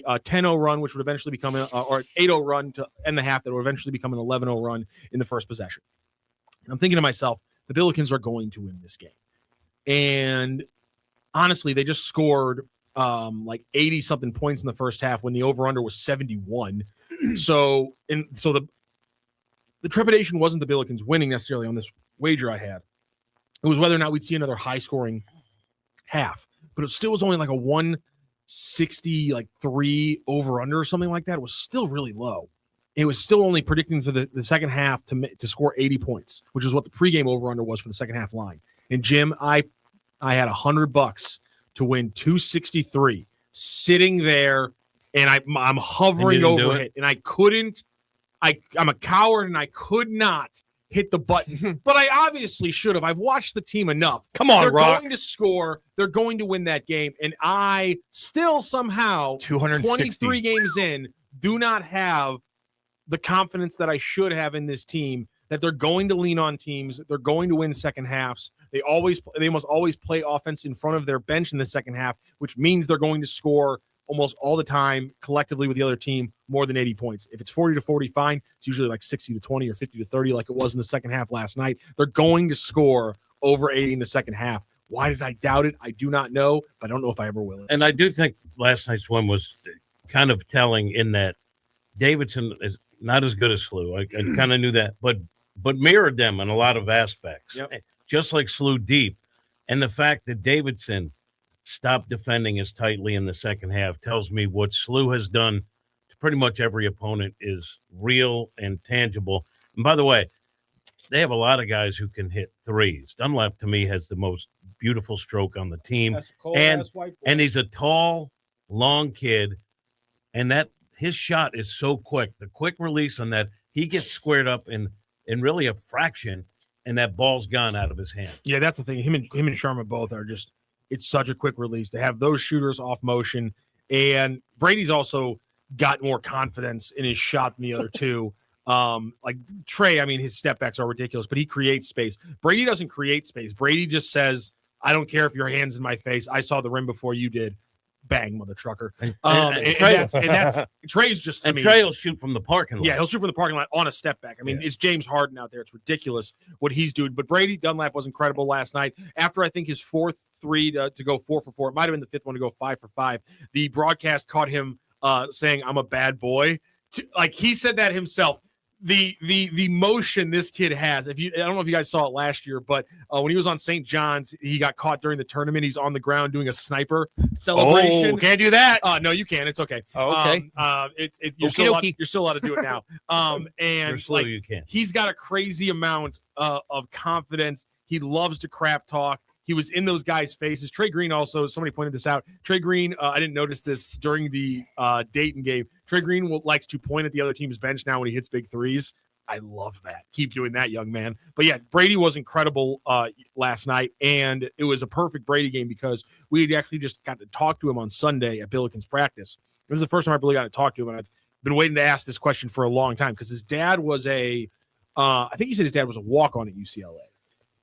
10-0 run, which would eventually become or 8-0 run to end the half that would eventually become an 11-0 run in the first possession. And I'm thinking to myself, the Billikens are going to win this game. And honestly, they just scored like 80-something points in the first half when the over-under was 71. So the trepidation wasn't the Billikens winning necessarily on this wager I had. It was whether or not we'd see another high-scoring half. But it still was only like a 160, like 3 over-under or something like that. It was still really low. It was still only predicting for the second half to score 80 points, which is what the pregame over-under was for the second half line. And Jim, I had $100 to win 263 sitting there, and I'm hovering over it, and I couldn't. I'm a coward, and I could not hit the button, but I obviously should have. I've watched the team enough. Come on, they're Rock. going to score. They're going to win that game, and I still somehow 23 games in do not have the confidence that I should have in this team. That they're going to lean on teams. They're going to win second halves. They must always play offense in front of their bench in the second half, which means they're going to score almost all the time collectively with the other team more than 80 points. If it's 40-40, fine. It's usually like 60-20 or 50-30 like it was in the second half last night. They're going to score over 80 in the second half. Why did I doubt it? I do not know, but I don't know if I ever will. And I do think last night's one was kind of telling in that Davidson is not as good as SLU. I kind of knew that, but mirrored them in a lot of aspects. Yep. Just like SLU deep. And the fact that Davidson stopped defending as tightly in the second half tells me what SLU has done to pretty much every opponent is real and tangible. And by the way, they have a lot of guys who can hit threes. Dunlap, to me, has the most beautiful stroke on the team. And he's a tall, long kid. And that his shot is so quick. The quick release on that, he gets squared up in really a fraction, and that ball's gone out of his hand. Yeah, that's the thing. Him and Sharma both are just – it's such a quick release to have those shooters off motion. And Brady's also got more confidence in his shot than the other two. Like Trey, I mean, his step backs are ridiculous, but he creates space. Brady doesn't create space. Brady just says, I don't care if your hand's in my face. I saw the rim before you did. Bang, mother trucker. And Trey's just, Trey will shoot from the parking lot. Yeah, he'll shoot from the parking lot on a step back. I mean, It's James Harden out there. It's ridiculous what he's doing. But Brady Dunlap was incredible last night. After, I think, his fourth three to go 4 for 4, it might have been the fifth one to go 5 for 5. The broadcast caught him saying, I'm a bad boy. Like, he said that himself. The motion this kid has. I don't know if you guys saw it last year, but when he was on St. John's, he got caught during the tournament. He's on the ground doing a sniper celebration. Oh, can't do that. No, you can. It's okay. Oh, okay. You're still allowed to do it now. And slow, you can. He's got a crazy amount of confidence. He loves to crap talk. He was in those guys' faces. Trey Green also, somebody pointed this out. Trey Green, I didn't notice this during the Dayton game. Trey Green likes to point at the other team's bench now when he hits big threes. I love that. Keep doing that, young man. But yeah, Brady was incredible last night, and it was a perfect Brady game because we had actually just got to talk to him on Sunday at Billikens practice. This is the first time I've really got to talk to him, and I've been waiting to ask this question for a long time because his dad was I think he said his dad was a walk-on at UCLA.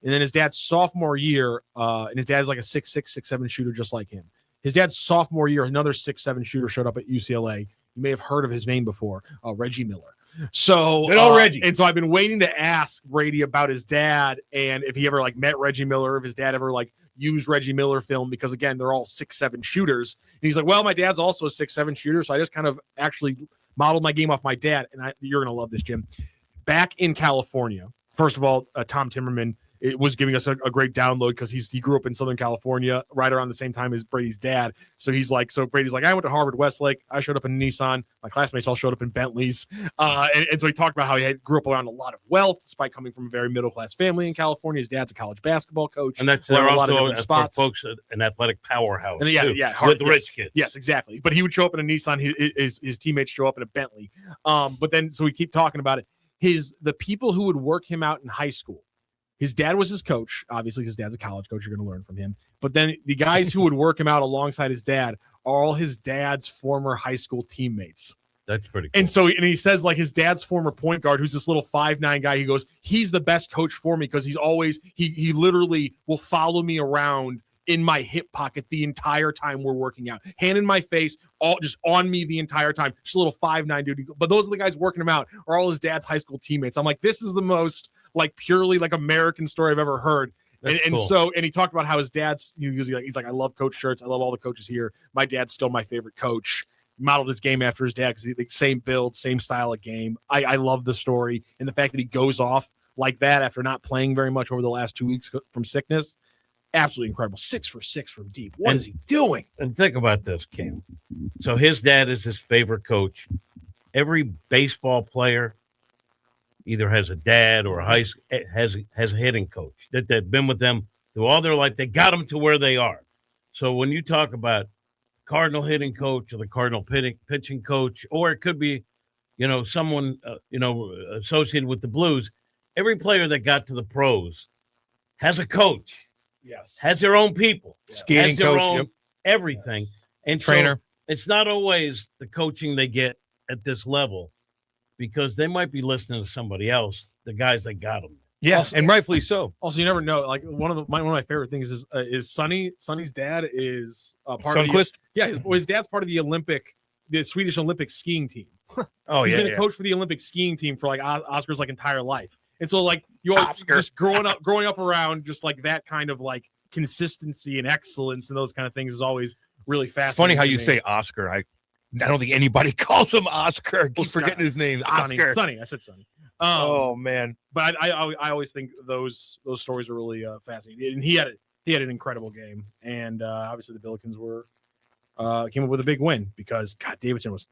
And then his dad's sophomore year, and his dad's like a 6'6", 6'7" shooter just like him. His dad's sophomore year, another 6'7" shooter showed up at UCLA. You may have heard of his name before, Reggie Miller. So, Reggie. And so I've been waiting to ask Brady about his dad and if he ever like met Reggie Miller, if his dad ever like used Reggie Miller film, because again, they're all 6'7" shooters. And he's like, well, my dad's also a 6'7" shooter. So I just kind of actually modeled my game off my dad. And you're going to love this, Jim. Back in California, first of all, Tom Timmerman, it was giving us a great download because he grew up in Southern California right around the same time as Brady's dad. So Brady's like, I went to Harvard Westlake. I showed up in Nissan. My classmates all showed up in Bentleys. And so he talked about how he grew up around a lot of wealth despite coming from a very middle-class family in California. His dad's a college basketball coach. And that's a lot of spots. For folks, an athletic powerhouse. And with rich kids. Yes, exactly. But he would show up in a Nissan. His teammates show up in a Bentley. But then, so we keep talking about it. The people who would work him out in high school, His dad was his coach. Obviously, his dad's a college coach. You're going to learn from him. But then the guys who would work him out alongside his dad are all his dad's former high school teammates. That's pretty cool. And so, and he says, like, his dad's former point guard, who's this little 5'9" guy, he goes, he's the best coach for me because he's always, he literally will follow me around in my hip pocket the entire time we're working out, hand in my face, all just on me the entire time. Just a little 5'9" dude. But those are the guys working him out, are all his dad's high school teammates. I'm like, this is the most like purely like American story I've ever heard. And cool. So he talked about how his dad's usually like, he's like, I love coach shirts. I love all the coaches here. My dad's still my favorite coach. Modeled his game after his dad because the same build, same style of game. I love the story and the fact that he goes off like that after not playing very much over the last 2 weeks from sickness. Absolutely incredible. 6 for 6 from deep. What is he doing? And think about this, Cam. So his dad is his favorite coach. Every baseball player either has a dad or has a hitting coach that's been with them through all their life. They got them to where they are. So when you talk about Cardinal hitting coach or the Cardinal pitching coach, or it could be, someone, associated with the Blues, every player that got to the pros has a coach. Yes. Has their own people. Skating has their coach, own yep. everything. Yes. And trainer. So it's not always the coaching they get at this level because they might be listening to somebody else, the guys that got them. Yeah, and rightfully so. Also, you never know. Like one of my favorite things is Sonny. Sonny's dad is part of Sundqvist? his dad's part of the Swedish Olympic skiing team. He's been a coach for the Olympic skiing team for like Oscar's like entire life. And so like you always just growing up around just like that kind of like consistency and excellence and those kind of things is always really fascinating. It's funny how you say Oscar. I don't think anybody calls him Oscar. I keep forgetting his name. Oscar. Sonny. I said Sonny. Oh man. But I always think those stories are really fascinating. And he had an incredible game. And obviously the Billikens came up with a big win because God, Davidson was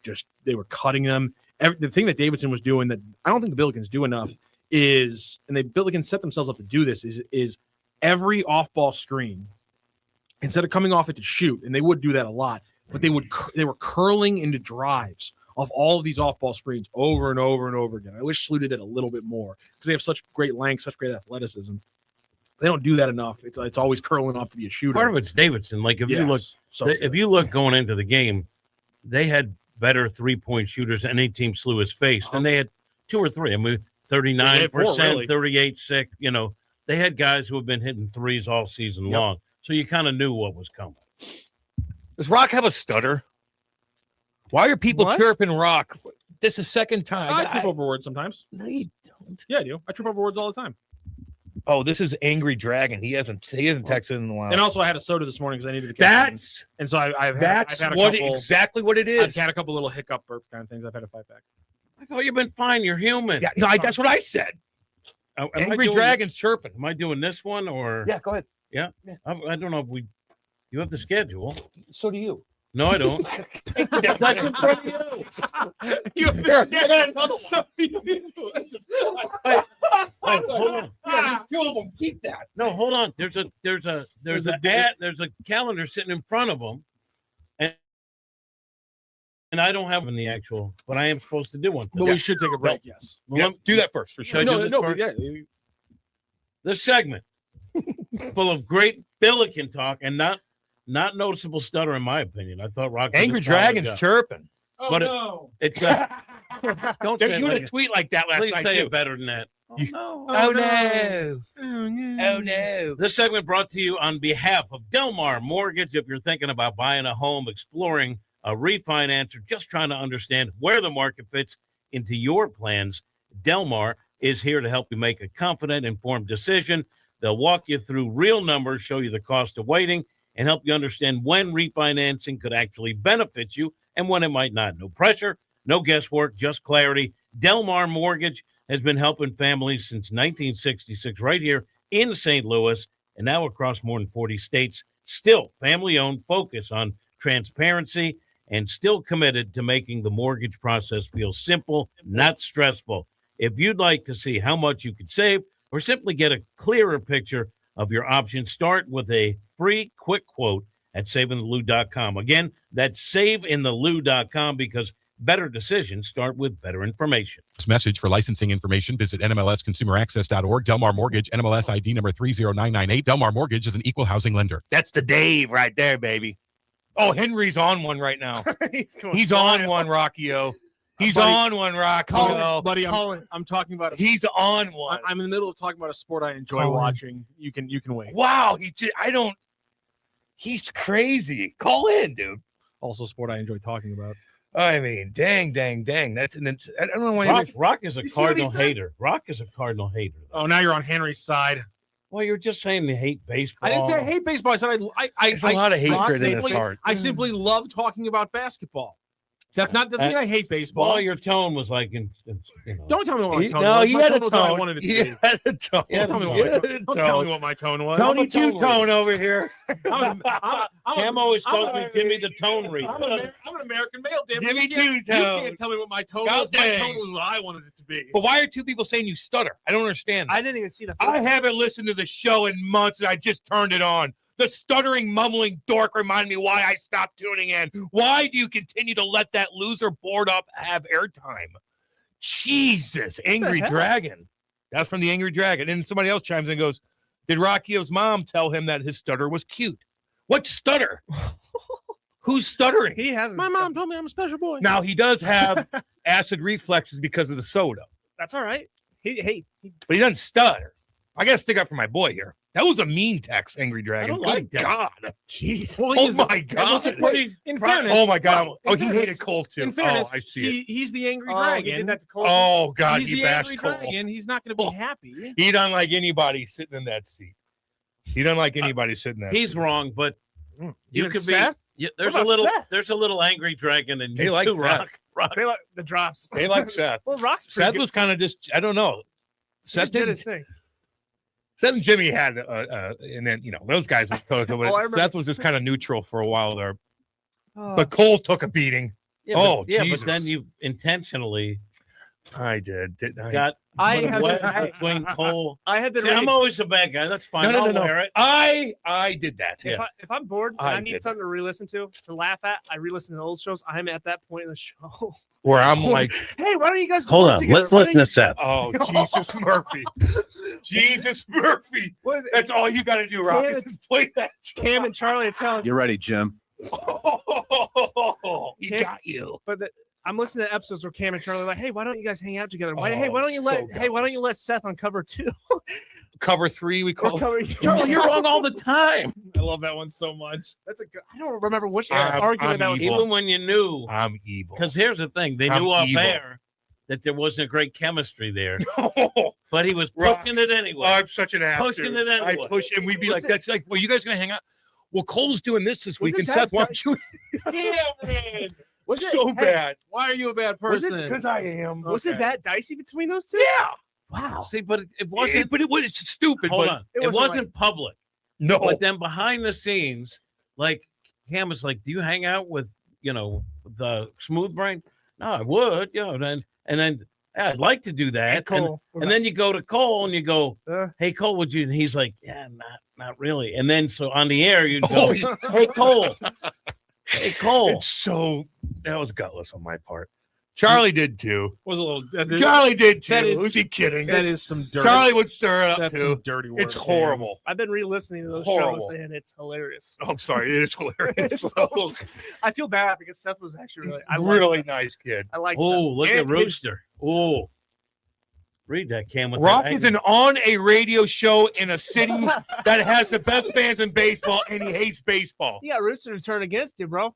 they were cutting them. The thing that Davidson was doing that I don't think the Billikens do enough is, and the Billikens set themselves up to do this, is every off-ball screen, instead of coming off it to shoot, and they would do that a lot, but they were curling into drives of all of these off-ball screens over and over and over again. I wish SLU did that a little bit more because they have such great length, such great athleticism. They don't do that enough. It's always curling off to be a shooter. Part of it's Davidson. Like if you look going into the game, they had better 3-point shooters than any team SLU has faced, and they had 2 or 3. I mean, 39%, 38-6. They had guys who have been hitting threes all season long, so you kind of knew what was coming. Does Rock have a stutter? Why are people chirping Rock? This is second time. I trip over words sometimes. No, you don't. Yeah, I do. I trip over words all the time. Oh, this is Angry Dragon. He hasn't texted in a while. And also, I had a soda this morning because I needed to. And so I've had exactly what it is. I've had a couple little hiccup burp kind of things. I've had a 5-pack. I thought you've been fine. You're human. Yeah, no, that's what I said. Angry Dragon's chirping. Am I doing this one or? Yeah, go ahead. Yeah. I don't know if you have the schedule. So do you. No, I don't. That's in front of you. I got another one. Hold on. Yeah, 2 of them. Keep that. No, hold on. There's a calendar sitting in front of them, and I don't have in the actual, but I am supposed to do one. But we should take a break. Yes. Well, do that first for sure. This segment full of great Billiken talk and not noticeable stutter in my opinion. I thought Rock Angry Dragon's chirping. Oh, but no. It's don't you say had a tweet like that last please night say too. it better than that. Oh no. Oh no. This segment brought to you on behalf of Delmar Mortgage. If you're thinking about buying a home, exploring a refinance, or just trying to understand where the market fits into your plans, Delmar is here to help you make a confident, informed decision. They'll walk you through real numbers, show you the cost of waiting, and help you understand when refinancing could actually benefit you and when it might not. No pressure, no guesswork, just clarity. Delmar Mortgage has been helping families since 1966 right here in St. Louis and now across more than 40 states. Still family-owned, focus on transparency, and still committed to making the mortgage process feel simple, not stressful. If you'd like to see how much you could save or simply get a clearer picture of your options, start with a free quick quote at saveinthelu.com. Again, that's saveinthelu.com because Better decisions start with better information. This message for licensing information, visit NMLSconsumeraccess.org. Delmar Mortgage, NMLS ID number 30998. Delmar Mortgage is an equal housing lender. That's the Dave right there, baby. Oh, Henry's on one right now. He's on one, Rocky-O. He's on one, Rocky-O. Buddy, I'm talking about He's on one. I'm in the middle of talking about a sport I enjoy watching. You can wait. Wow, he's crazy. Call in, dude. Also a sport I enjoy talking about. I mean, dang. I don't know why Rock is a Cardinal hater. Rock is a Cardinal hater. Oh, now you're on Henry's side. Well, you're just saying you hate baseball. I didn't say I hate baseball. I said There's a lot of hatred in his heart. I simply love talking about basketball. Doesn't mean I hate baseball. Well, your tone was like, Don't tell me what my tone was. He had a tone was tone. what I wanted it to be. He had a tone. Don't tell me what my tone was. Tony Two-Tone over here. Cam always told me, Jimmy the tone reader. I'm an American male, damn it. Jimmy You Two-Tone. can't tell me what my tone was. My dang. tone was what I wanted it to be. But why are two people saying you stutter? I don't understand that. I didn't even see the. I haven't listened to the show in months, and I just turned it on. The stuttering, mumbling dork reminded me why I stopped tuning in. Why do you continue to let that loser board up have airtime? Jesus, Angry Dragon. That's from the Angry Dragon. And somebody else chimes in and goes, did Rocky-O's mom tell him that his stutter was cute? What stutter? Who's stuttering? He hasn't. My mom told me I'm a special boy. Now, he does have acid reflexes because of the soda. That's all right. But But he doesn't stutter. I got to stick up for my boy here. That was a mean text, Angry Dragon. I don't like Good that. God. Jeez. Well, Oh, my God. In fairness. Oh, my God. In He hated Cole, too. In fairness, I see it. he's the Angry He Dragon. did that to Cole. Oh, God. He's He the bashed Angry Cole. Dragon. He's not going to be happy. He doesn't like anybody sitting in that seat. He doesn't like anybody sitting in that He's seat. wrong, but you could be. Seth? Yeah, What about Seth? there's a little Angry Dragon in He you likes too, that. Rock. They like the drops. They like Seth. Well, Rock's pretty Seth good. was kind of just, I don't know. He Seth just did his thing. Seth and Jimmy had, and then, those guys were total, but I remember. Seth was just kind of neutral for a while there. Oh. But Cole took a beating. But Jesus. then you intentionally I did. got I put a have wedge been- between Cole. I have been. See, reading- I'm always a bad guy. That's fine. No. I'll wear it. I did that. If I'm bored and I I need did. something to re-listen to laugh at, I re-listen to old shows. I'm at that point in the show. Where I'm like, Hey, why don't you guys Hold work on. together? Let's Why listen don't to Seth. oh, Jesus Murphy. Jesus Murphy. What is it? That's all you got to do, Rocky. Cam- is play that. Cam and Charlie are telling. You're ready, Jim. He Cam- got you. But I'm listening to episodes where Cam and Charlie are like, hey, why don't you guys hang out together? Why Oh, don't you so let Seth on cover 2? Cover 3, we call it. cover Charlie, you're wrong all the time. I love that one so much. That's a good. I don't remember which I'm argument that was. evil. Even when you knew. I'm evil. Because here's the thing. They I'm knew off evil. air that there wasn't a great chemistry there. Oh, But he was Rock. pushing it anyway. I'm such an actor. Pushing it anyway. I push, and we'd be What's like, "That's like, well, you guys gonna hang out? Well, Cole's doing this week, and that Seth, why guy- don't you?" Yeah, man. Was it so hey, bad. Why are you a bad Was it person? Because I am. Was it that dicey between those two? Yeah. Wow. See, but it wasn't. But it was stupid. Hold but on. it It wasn't wasn't public. No. But then behind the scenes, like Cam was like, "Do you hang out with the Smooth Brain?" No, I would. And then yeah, I'd like to do that. And Cole. And then you go to Cole and you go, Uh. "Hey Cole, would you?" And he's like, "Yeah, not really." And then so on the air you go, Oh, yeah. "Hey Cole, hey Cole." It's so that was gutless on my part. Charlie did too. Was a little. Charlie did too. That is- Who's he kidding? That is some dirty. Charlie would stir it up That's too. some dirty work. It's horrible. I've been re-listening to those Horrible. shows and it's hilarious. Oh, I'm sorry. It is hilarious. So, I feel bad because Seth was actually really, really nice kid. I like. Oh, Seth. look at And his- Rooster. Oh, read that, Cam. With Rock that is angle. an on a radio show in a city that has the best fans in baseball, and he hates baseball. You got Rooster to turn against you, bro.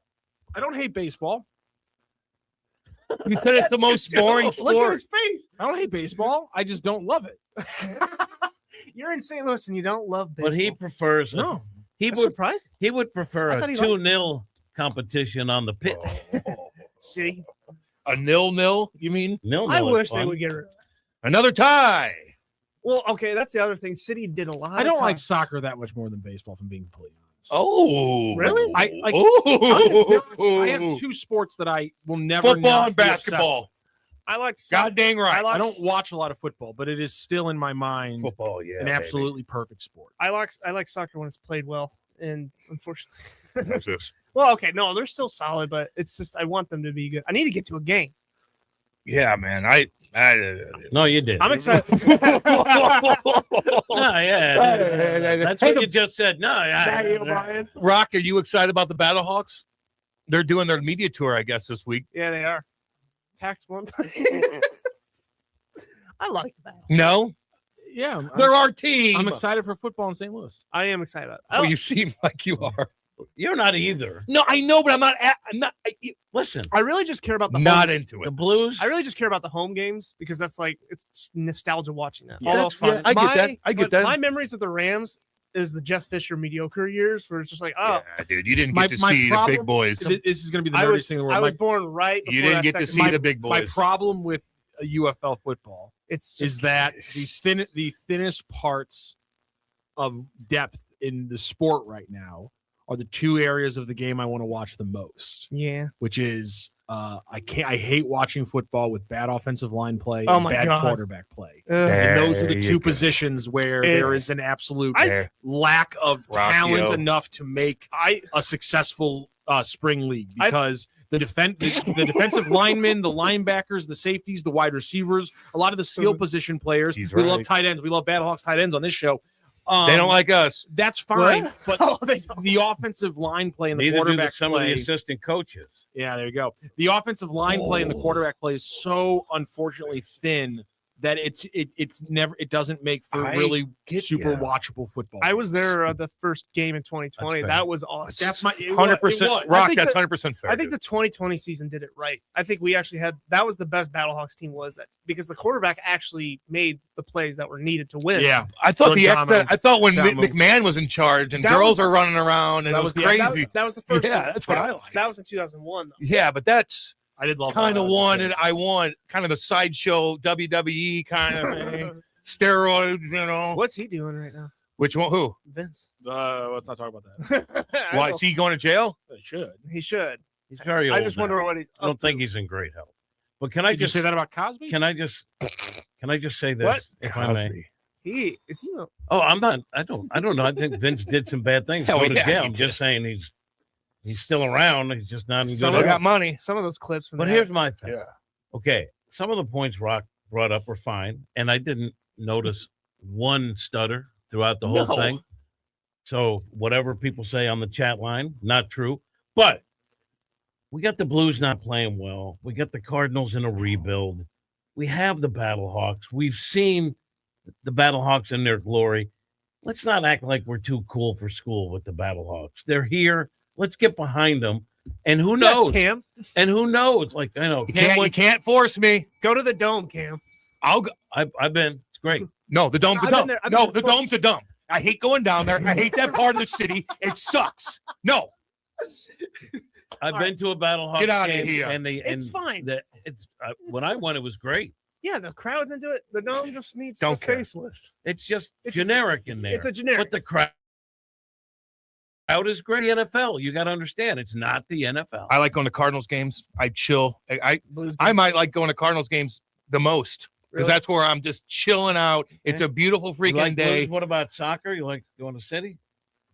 I don't hate baseball. You said it's the most boring Look at sport. his face. I don't hate baseball. I just don't love it. You're in St. Louis and you don't love baseball. But he prefers. No. He I'm would. surprised. He would prefer I a thought he 2-0 competition on the pit. See, A 0-0, you mean? No, I wish they would get rid of it. Another tie. Well, okay, that's the other thing. City did a lot. I don't of like times. soccer that much more than baseball, if I'm being completely honest. Oh, Really? I have two sports that I will never Football not and be obsessed basketball. I like. God dang right. I don't watch a lot of football, but it is still in my mind Football, yeah. an baby. absolutely perfect sport. I like soccer when it's played well, and unfortunately, What's this? Well, okay, no, they're still solid, but it's just I want them to be good. I need to get to a game. Yeah, man. No, you did. I'm excited. No, yeah. That's what you just said. No, yeah. Rock, are you excited about the Battlehawks? They're doing their media tour, I guess, this week. Yeah, they are. Packed one. I like that. No? Yeah. They're our team. I'm excited for football in St. Louis. I am excited. Oh, you seem like you are. You're not either. No, I know, but I'm not. Listen, I really just care about the not home, into it. The Blues. I really just care about the home games because that's like it's nostalgia watching that. Yeah, that's fine. Yeah, I get that. I get that. My memories of the Rams is the Jeff Fisher mediocre years, where it's just like, oh, yeah, dude, you didn't get to see the big boys. This is going to be the nerdiest thing in the world. I was born right. You before didn't that get to second- see the big boys. My problem with a UFL football It's is just that the thinnest parts of depth in the sport right now are the two areas of the game I want to watch the most. Yeah. Which is I hate watching football with bad offensive line play Oh and my bad God. quarterback play. There And those are the you two go. positions where It- there is an absolute I- lack of talent Rockio. enough to make a successful spring league because the defensive linemen, the linebackers, the safeties, the wide receivers, a lot of the skill position players. He's we love right. tight ends. We love Battlehawks tight ends on this show. They don't like us. That's fine, but Oh, they don't. the offensive line play and the Neither do quarterback some play. of the assistant coaches. Yeah, there you go. The offensive line play and the quarterback play is so unfortunately thin that it doesn't make for I really get super ya. watchable football. I was there the first game in 2020. That's fair. That was awesome. That's my 100%. I Rock, think that's that- 100% fair. I think the 2020 season did it right. I think we actually had that was the best Battlehawks team was that because the quarterback actually made the plays that were needed to win. Yeah, I thought Jordan I thought when Dominant. McMahon was in charge and That girls was- are running around and that it was was the- crazy. That was the first. Yeah, one. that's what I like. That was in 2001. Though. Yeah, but that's I did love kind that. of wanted. I want kind of the sideshow WWE kind of thing. Steroids, you know. What's he doing right now? Which one? Who? Vince. Let's not talk about that. Why is he going to jail? They should. He should. He's very old. I just now. wonder what he's. I don't up think to. he's in great health. But can I Did you just say that about Cosby? Can I just say this, What? if I may? He is he. Oh, I'm not. I don't know. I think Vince did some bad things. Hell So did yeah, Gail. he I'm did. just saying he's still around. He's just not in good Some Still of health. got money. Some of those clips from. But that- here's my thing. Yeah. Okay, some of the points Rock brought up were fine, and I didn't notice one stutter throughout the whole No. thing. So whatever people say on the chat line, not true. But we got the Blues not playing well. We got the Cardinals in a rebuild. We have the Battlehawks. We've seen the Battlehawks in their glory. Let's not act like we're too cool for school with the Battlehawks. They're here. Let's get behind them. And who Yes, knows? Cam, And who knows? Like I know, You can't force me. go to the dome, Cam. I'll go. I've been. It's great. No, the dome's a I've been dump. there. I've been No, there the before. dome's a dump. I hate going down there. I hate that part of the city. It sucks. No. I've been to a Battlehawks Get outta game, here. and It's fine. When I went, it was great. Yeah, the crowd's into it. The dome just needs Don't a care. facelift. It's just It's generic in there. It's a generic. But the crowd is great. The NFL. You got to understand, it's not the NFL. I like going to Cardinals games. I chill. Blues I might like going to Cardinals games the most because Really? that's where I'm just chilling out. It's a beautiful You freaking like day. Blues? What about soccer? You like going to City?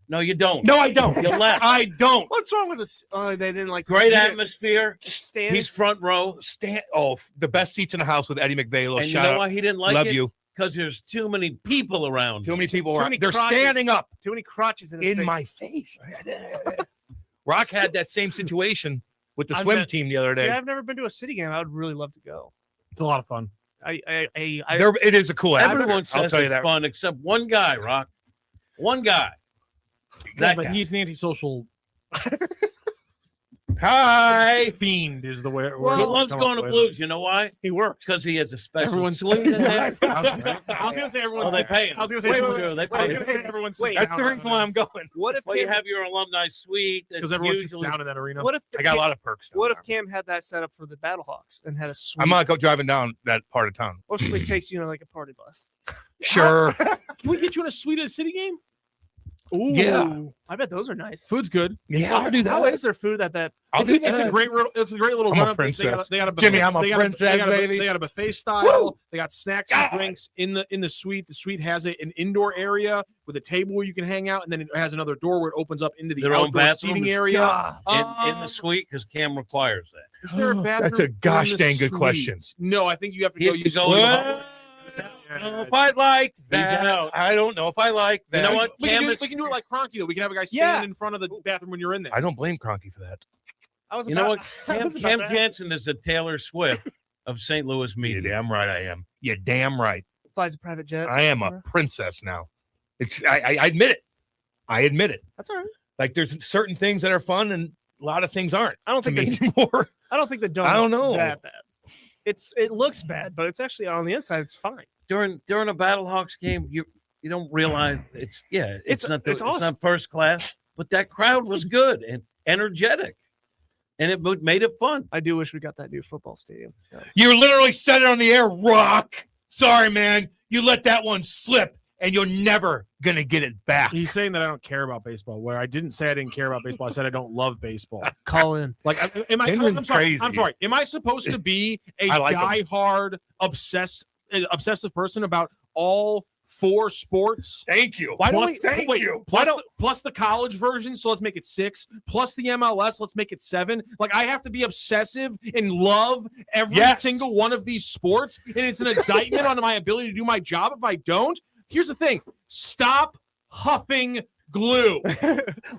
No, you don't. No, I don't. You left. I don't. What's wrong with this? Oh, they didn't like Great stand- atmosphere. Stand. He's front row. The best seats in the house with Eddie McVeigh. And you Shout know out. why he didn't like Love it? you. Because there's too many people around. Too many people Too around. many They're crotches. standing up Too many crotches in, his in face. my face. Rock had that same situation with the I've swim been- team the other See, day. I've never been to a city game. I would really love to go. It's a lot of fun. It is a cool atmosphere. Everyone I'll says tell you it's that. fun except one guy, Rock. One guy. Yeah, That but guy. he's an antisocial Hi. fiend, is the way. He loves going to Blues. You know why? He works. Because he has a special Everyone's- suite in there. I was gonna say everyone. Oh, they pay him. I was gonna say Wait, everyone- wait, wait, they I was pay gonna him. say everyone's. Wait, That's the reason why I'm going. What if Well, you Cam, have your alumni suite. because that's everyone sits usually- down in that arena. what if I got a lot of perks. down What there. if Cam had that set up for the Battlehawks and had a suite? I'm not go driving down that part of town. Or somebody takes you on like a party bus. Sure. Can we get you in a suite at a city game? Ooh, Yeah. I bet those are nice. Food's good. Yeah, I'll do that. How is their food at that? It's a great little I'm a run up. princess. They got a buffet, Jimmy, I'm a princess, baby. They got a buffet style. They got snacks and drinks in the suite. The suite has an indoor area with a table where you can hang out, and then it has another door where it opens up into the Their own outdoor bathroom seating is area. in the suite because Cam requires that. Is there a bathroom? That's a gosh in the dang good suite? question. No, I think you have to He go has to use go the in the hallway. I don't know if I like that. I don't know if I like that. You know what? We can do it like Cronky though. We can have a guy stand in front of the bathroom when you're in there. I don't blame Cronky for that. You know what? Cam Janssen is the Taylor Swift of St. Louis media. You're damn right I am. You're damn right. Flies a private jet. I am a princess now. I admit it. I admit it. That's all right. Like there's certain things that are fun and a lot of things aren't. I don't think anymore. I don't think the dome. I don't know. Is that bad. It looks bad, but it's actually on the inside. It's fine. During a Battlehawks game, you don't realize it's awesome. not first class, but that crowd was good and energetic, and it made it fun. I do wish we got that new football stadium. You literally said it on the air, Rock. Sorry, man. You let that one slip, and you're never going to get it back. He's saying that I don't care about baseball. Where I didn't say I didn't care about baseball. I said I don't love baseball. Call in. Like, I'm sorry. I'm sorry. Am I supposed to be a diehard, obsessive person about all 4 sports? Thank you. Why don't Thank you. Plus the college version, so let's make it 6. Plus the MLS, let's make it 7. Like I have to be obsessive and love every single one of these sports, and it's an indictment on my ability to do my job if I don't. Here's the thing: stop huffing glue.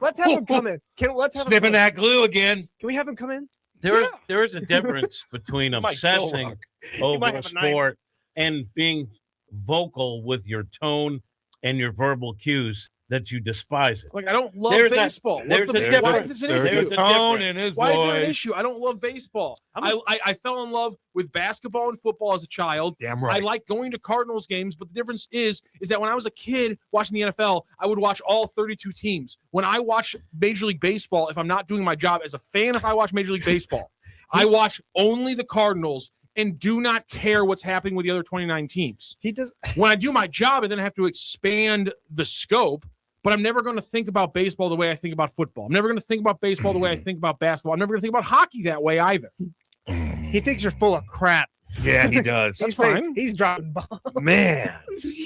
Let's have him come in. Let's have Sniffing that glue again. Can we have him come in? There is a difference between Might obsessing go over might a have a knife. sport and being vocal with your tone and your verbal cues that you despise it. Like I don't love There's baseball. there's Why a is this an difference. issue? There's a Tone difference. in his Why is there an voice. issue? I don't love baseball. I fell in love with basketball and football as a child. Damn right. I like going to Cardinals games, but the difference is that when I was a kid watching the NFL, I would watch all 32 teams. When I watch Major League Baseball, if I'm not doing my job as a fan, if I watch Major League Baseball, I watch only the Cardinals and do not care what's happening with the other 29 teams. He does. When I do my job, and then I have to expand the scope. But I'm never going to think about baseball the way I think about football. I'm never going to think about baseball the way I think about basketball. I'm never going to think about hockey that way either. He thinks you're full of crap. Yeah, he does. That's fine. He's dropping bombs. Man,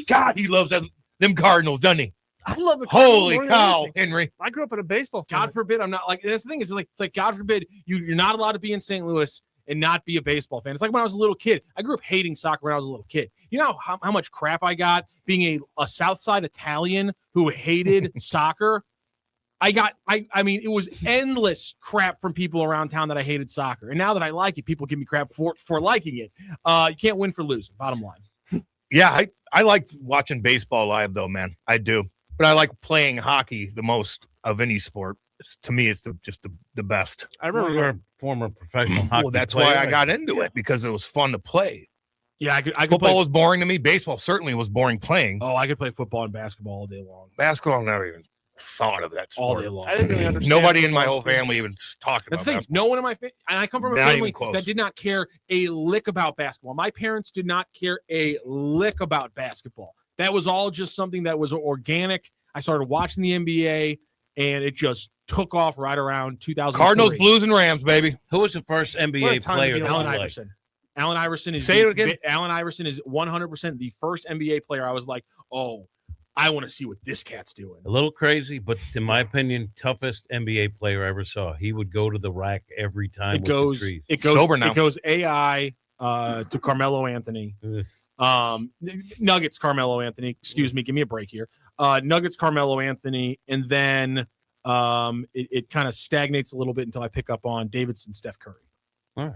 God, he loves them Cardinals, doesn't he? I love the Cardinals Holy more than cow, anything. Henry. I grew up in a baseball family. God forbid I'm not like. And that's the thing. It's like God forbid you're not allowed to be in St. Louis and not be a baseball fan. It's like when I was a little kid. I grew up hating soccer when I was a little kid. You know how much crap I got being a South Side Italian who hated soccer? I mean, it was endless crap from people around town that I hated soccer. And now that I like it, people give me crap for liking it. You can't win for losing, bottom line. Yeah, I like watching baseball live, though, man. I do. But I like playing hockey the most of any sport. To me, it's just the best. I remember You're a former professional hockey Well, that's player. why I got into it, because it was fun to play. Yeah, I could Football play. was boring to me. Baseball certainly was boring playing. Oh, I could play football and basketball all day long. Basketball, I never even thought of that All sport. day long. I didn't really understand. Nobody in my whole family even talked The about thing is, basketball. no one in my family, and I come from a Not family even close. that did not care a lick about basketball. My parents did not care a lick about basketball. That was all just something that was organic. I started watching the NBA, and it just took off right around 2000. Cardinals, Blues, and Rams, baby. Who was the first What a NBA time to player be that Allen you liked? Iverson. Allen Iverson is Say it again. Allen Iverson is 100% the first NBA player I was like, oh, I want to see what this cat's doing. A little crazy, but in my opinion, toughest NBA player I ever saw. He would go to the rack every time. It with goes, the trees. it goes, Sober now. it goes AI to Carmelo Anthony. Nuggets Carmelo Anthony. Excuse me, give me a break here. Nuggets Carmelo Anthony, and then it kind of stagnates a little bit until I pick up on Davidson Steph Curry. All right.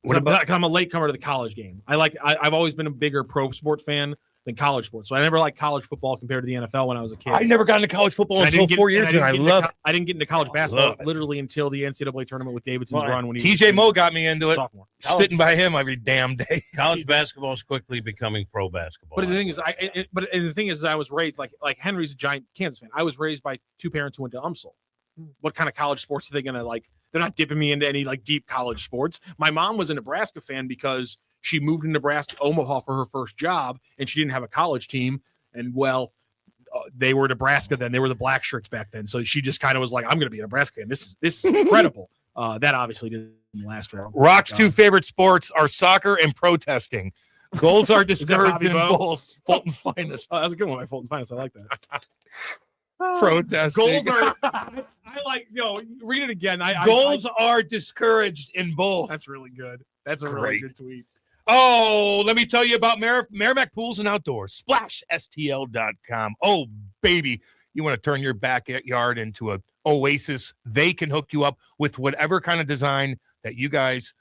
What about? I'm a late comer to the college game. I've always been a bigger pro sport fan than college sports. So I never liked college football compared to the NFL when I was a kid. I never got into college football And I until didn't 4 years ago. I love it. I didn't get into college basketball love it. literally until the NCAA tournament with Davidson's Well, run when he was TJ a Moe got me into it. sophomore. Sitting by him every damn day. College basketball is quickly becoming pro basketball. But the thing is, I was raised like Henry's a giant Kansas fan. I was raised by two parents who went to UMSL. What kind of college sports are they going to like? They're not dipping me into any like deep college sports. My mom was a Nebraska fan because she moved to Nebraska, Omaha for her first job, and she didn't have a college team. And well, they were Nebraska then. They were the black shirts back then. So she just kind of was like, I'm going to be a Nebraska fan. This is incredible. That obviously didn't last very long. Rock's two favorite sports are soccer and protesting. Goals are discouraged in both. Fulton's finest. Oh, that's a good one. My Fulton's finest. I like that. Protesting. Goals are. I like. Read it again. Goals are discouraged in both. That's really good. That's a really good tweet. Oh, let me tell you about Merrimack Pools and Outdoors. SplashSTL.com. Oh, baby. You want to turn your backyard into an oasis? They can hook you up with whatever kind of design that you guys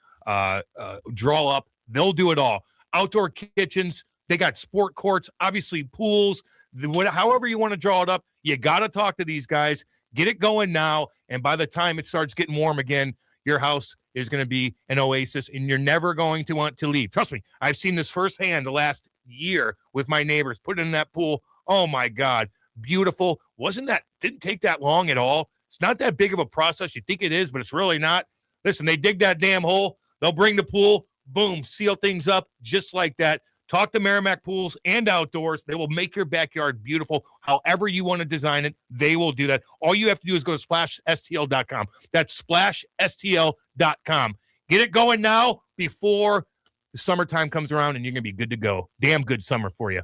draw up. They'll do it all. Outdoor kitchens. They got sport courts, obviously pools. However you want to draw it up, you got to talk to these guys. Get it going now. And by the time it starts getting warm again, your house is going to be an oasis, and you're never going to want to leave. Trust me, I've seen this firsthand the last year with my neighbors. Put it in that pool. Oh, my God. Beautiful. Didn't take that long at all. It's not that big of a process. You think it is, but it's really not. Listen, they dig that damn hole. They'll bring the pool. Boom. Seal things up just like that. Talk to Merrimack Pools and Outdoors. They will make your backyard beautiful. However you want to design it, they will do that. All you have to do is go to SplashSTL.com. That's SplashSTL.com. Get it going now before the summertime comes around, and you're going to be good to go. Damn good summer for you.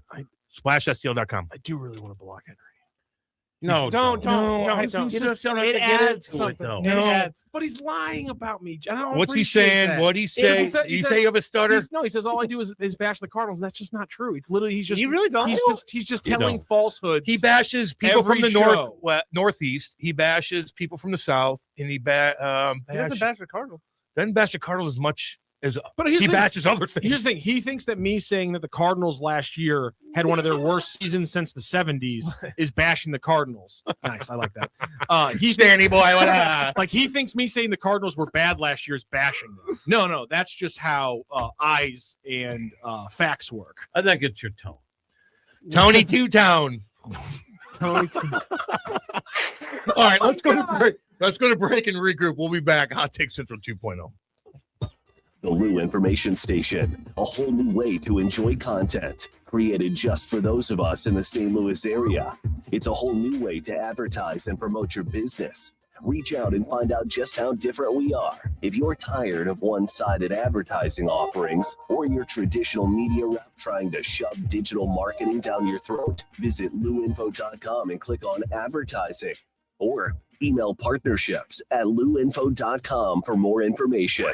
SplashSTL.com. I do really want to block Henry. No, don't. It adds something. though. It adds. But he's lying about me. I don't What's he appreciate saying? that. What'd he say? He say of a stutter? He says all I do is bash the Cardinals. That's just not true. It's literally he's really don't. He's just telling falsehoods. He bashes people from the Every northeast. He bashes people from the south, and he doesn't bash the Cardinals. doesn't bash the Cardinals as much as But he bashes other things. Here's the thing. He thinks that me saying that the Cardinals last year had one of their worst seasons since the 70s is bashing the Cardinals. Nice. I like that. Stanny boy. Like he thinks me saying the Cardinals were bad last year is bashing them. No. That's just how eyes and facts work. I think it's your tone. Tony Two-Town. All right, let's go to break. Let's go to break and regroup. We'll be back. Hot Take Central 2.0. The Lou Information Station, a whole new way to enjoy content created just for those of us in the St. Louis area. It's a whole new way to advertise and promote your business. Reach out and find out just how different we are. If you're tired of one-sided advertising offerings or your traditional media rep trying to shove digital marketing down your throat, visit louinfo.com and click on advertising, or email partnerships@louinfo.com for more information.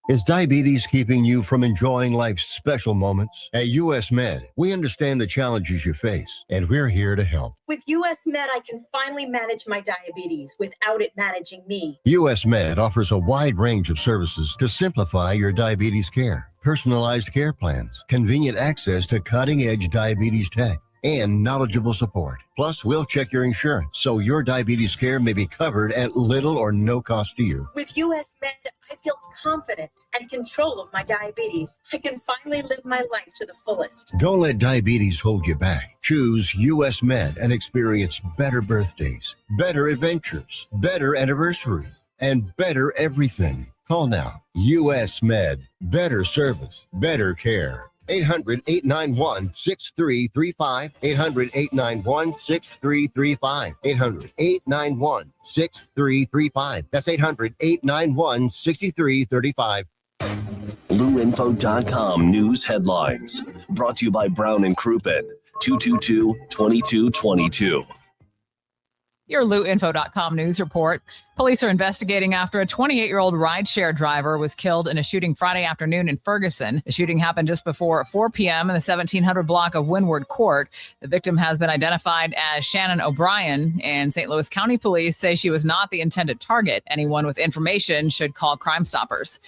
Is diabetes keeping you from enjoying life's special moments? At US Med, we understand the challenges you face, and we're here to help. With US Med, I can finally manage my diabetes without it managing me. US Med offers a wide range of services to simplify your diabetes care. Personalized care plans, convenient access to cutting-edge diabetes tech, and knowledgeable support. Plus, we'll check your insurance so your diabetes care may be covered at little or no cost to you. With US Med, I feel confident and control of my diabetes. I can finally live my life to the fullest. Don't let diabetes hold you back. Choose US Med and experience better birthdays, better adventures, better anniversaries, and better everything. Call now. US Med. Better service, better care. 800-891-6335. 800-891-6335. 800-891-6335. That's 800-891-6335. LouInfo.com news headlines. Brought to you by Brown and Crouppen. 222-2222. Your LouInfo.com news report. Police are investigating after a 28-year-old rideshare driver was killed in a shooting Friday afternoon in Ferguson. The shooting happened just before 4 p.m. in the 1700 block of Windward Court. The victim has been identified as Shannon O'Brien, and St. Louis County Police say she was not the intended target. Anyone with information should call Crime Stoppers.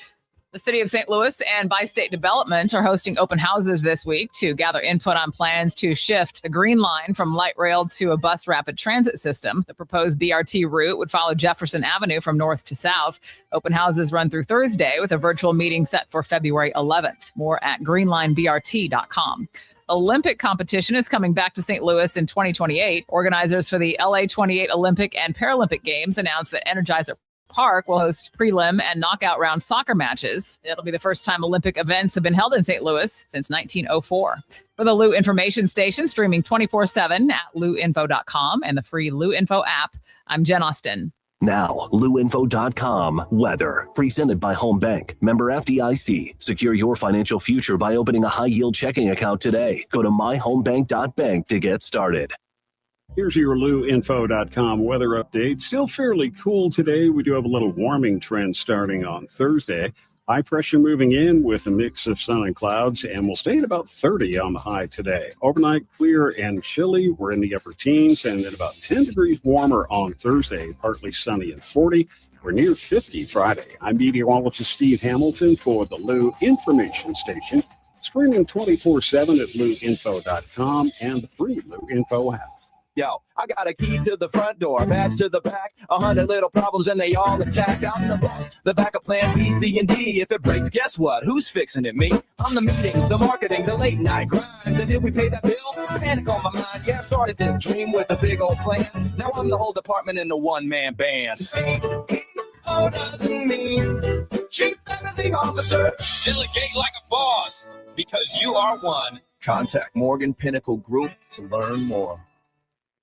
The City of St. Louis and Bi-State Development are hosting open houses this week to gather input on plans to shift the Green Line from light rail to a bus rapid transit system. The proposed BRT route would follow Jefferson Avenue from north to south. Open houses run through Thursday with a virtual meeting set for February 11th. More at greenlinebrt.com. Olympic competition is coming back to St. Louis in 2028. Organizers for the LA 28 Olympic and Paralympic Games announced that Energizer Park will host prelim and knockout round soccer matches. It'll be the first time Olympic events have been held in St. Louis since 1904. For the Lou Information Station, streaming 24/7 at louinfo.com and the free Lou Info app, I'm Jen Austin. Now, louinfo.com weather. Presented by Home Bank. Member FDIC. Secure your financial future by opening a high-yield checking account today. Go to myhomebank.bank to get started. Here's your louinfo.com weather update. Still fairly cool today. We do have a little warming trend starting on Thursday. High pressure moving in with a mix of sun and clouds, and we'll stay at about 30 on the high today. Overnight, clear and chilly. We're in the upper teens, and then about 10 degrees warmer on Thursday, partly sunny and 40. We're near 50 Friday. I'm meteorologist Steve Hamilton for the Lou Information Station, streaming 24/7 at louinfo.com and the free Lou Info app. Yo, I got a key to the front door, badge to the back, 100 little problems and they all attack. I'm the boss, the backup plan B, C, and D. If it breaks, guess what? Who's fixing it? Me? I'm the meeting, the marketing, the late night grind. The day we pay that bill, panic on my mind. Yeah, I started this dream with a big old plan. Now I'm the whole department in the one-man band. CEO doesn't mean chief everything officer. Delegate like a boss, because you are one. Contact Morgan Pinnacle Group to learn more.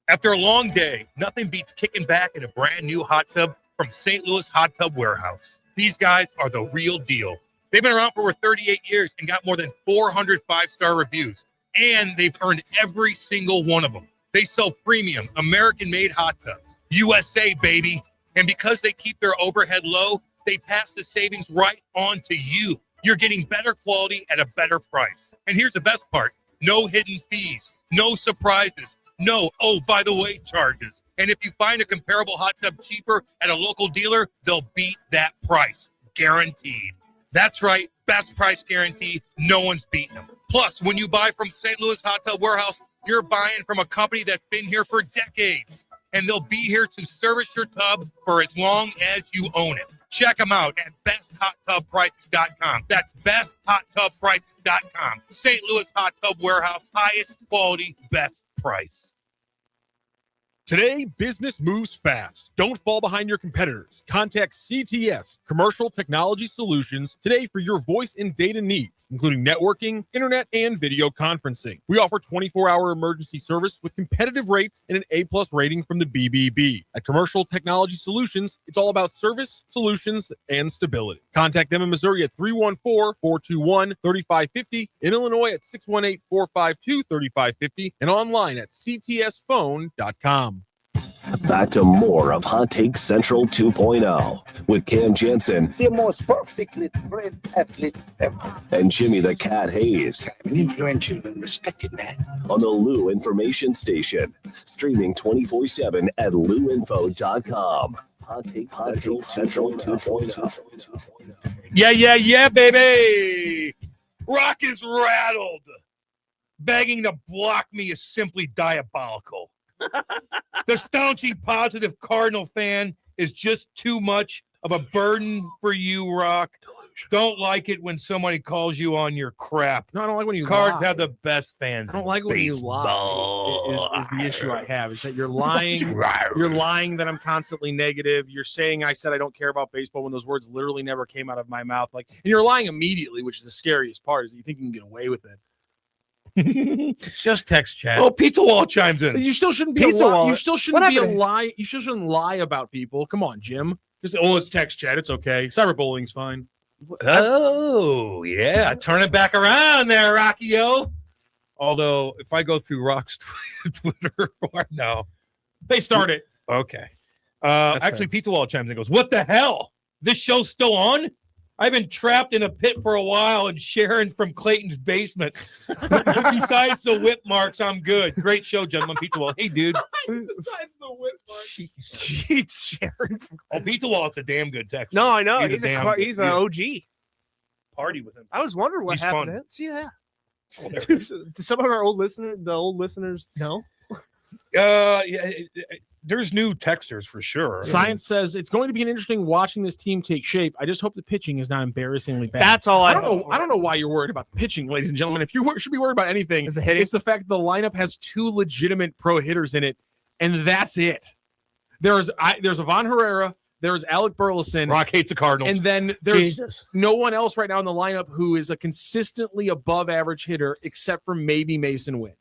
After a long day, nothing beats kicking back in a brand new hot tub from St. Louis Hot Tub Warehouse. These guys are the real deal. They've been around for over 38 years and got more than 400 five-star reviews, and they've earned every single one of them. They sell premium, American-made hot tubs. USA, baby. And because they keep their overhead low, they pass the savings right on to you. You're getting better quality at a better price. And here's the best part. No hidden fees, no surprises. No, oh, by the way, charges. And if you find a comparable hot tub cheaper at a local dealer, they'll beat that price. Guaranteed. That's right. Best price guarantee. No one's beating them. Plus, when you buy from St. Louis Hot Tub Warehouse, you're buying from a company that's been here for decades. And they'll be here to service your tub for as long as you own it. Check them out at besthotTubPrices.com. That's besthotTubPrices.com. St. Louis Hot Tub Warehouse, highest quality, best price. Today, business moves fast. Don't fall behind your competitors. Contact CTS, Commercial Technology Solutions, today for your voice and data needs, including networking, internet, and video conferencing. We offer 24-hour emergency service with competitive rates and an A+ rating from the BBB. At Commercial Technology Solutions, it's all about service, solutions, and stability. Contact them in Missouri at 314-421-3550, in Illinois at 618-452-3550, and online at ctsphone.com. Back to more of Hot Take Central 2.0 with Cam Janssen, the most perfectly bred athlete ever, and Jimmy the Cat Hayes. An influential and respected man. On the Lou Information Station, streaming 24/7 at louinfo.com. Hot Take Central 2.0. Yeah, baby. Rock is rattled. Begging to block me is simply diabolical. The staunchy positive Cardinal fan is just too much of a burden for you, Rock. Don't like it when somebody calls you on your crap. No, I don't like when you Cards lie. have the best fans. I don't like when you lie. Is the issue I have is that you're lying. You're lying that I'm constantly negative. You're saying I said I don't care about baseball when those words literally never came out of my mouth. And you're lying immediately, which is the scariest part. Is that you think you can get away with it. Just text chat. Oh, Pizza Wall chimes in. You still shouldn't be Pizza a lie. Wall. You still shouldn't be a lie. You still shouldn't lie about people. Come on, Jim. Just it's text chat. It's okay. Cyberbullying's fine. Oh, yeah. Turn it back around there, Rocky-O. Although, if I go through Rock's Twitter, no. They started. Okay. Actually, Pizza Wall chimes in and goes, what the hell? This show's still on? I've been trapped in a pit for a while and sharing from Clayton's basement. Besides the whip marks, I'm good. Great show, gentlemen. Pizza Wall. Hey, dude. Besides the whip marks. She's sharing from Pizza Wall, it's a damn good text. No, I know. He's an OG. Party with him. I was wondering what He's happened fun. to him. See that? Do some of our old listeners know? Yeah, there's new texters for sure. Science says it's going to be an interesting watching this team take shape. I just hope the pitching is not embarrassingly bad. That's all I don't know. I don't know why you're worried about the pitching, ladies and gentlemen. If you should be worried about anything, Is it hitting? it's the fact that the lineup has two legitimate pro hitters in it, and that's it. There's Ivan Herrera, There's Alec Burleson. Rock hates the Cardinals. And then there's Jesus. no one else right now in the lineup who is a consistently above average hitter except for maybe Mason Wynn.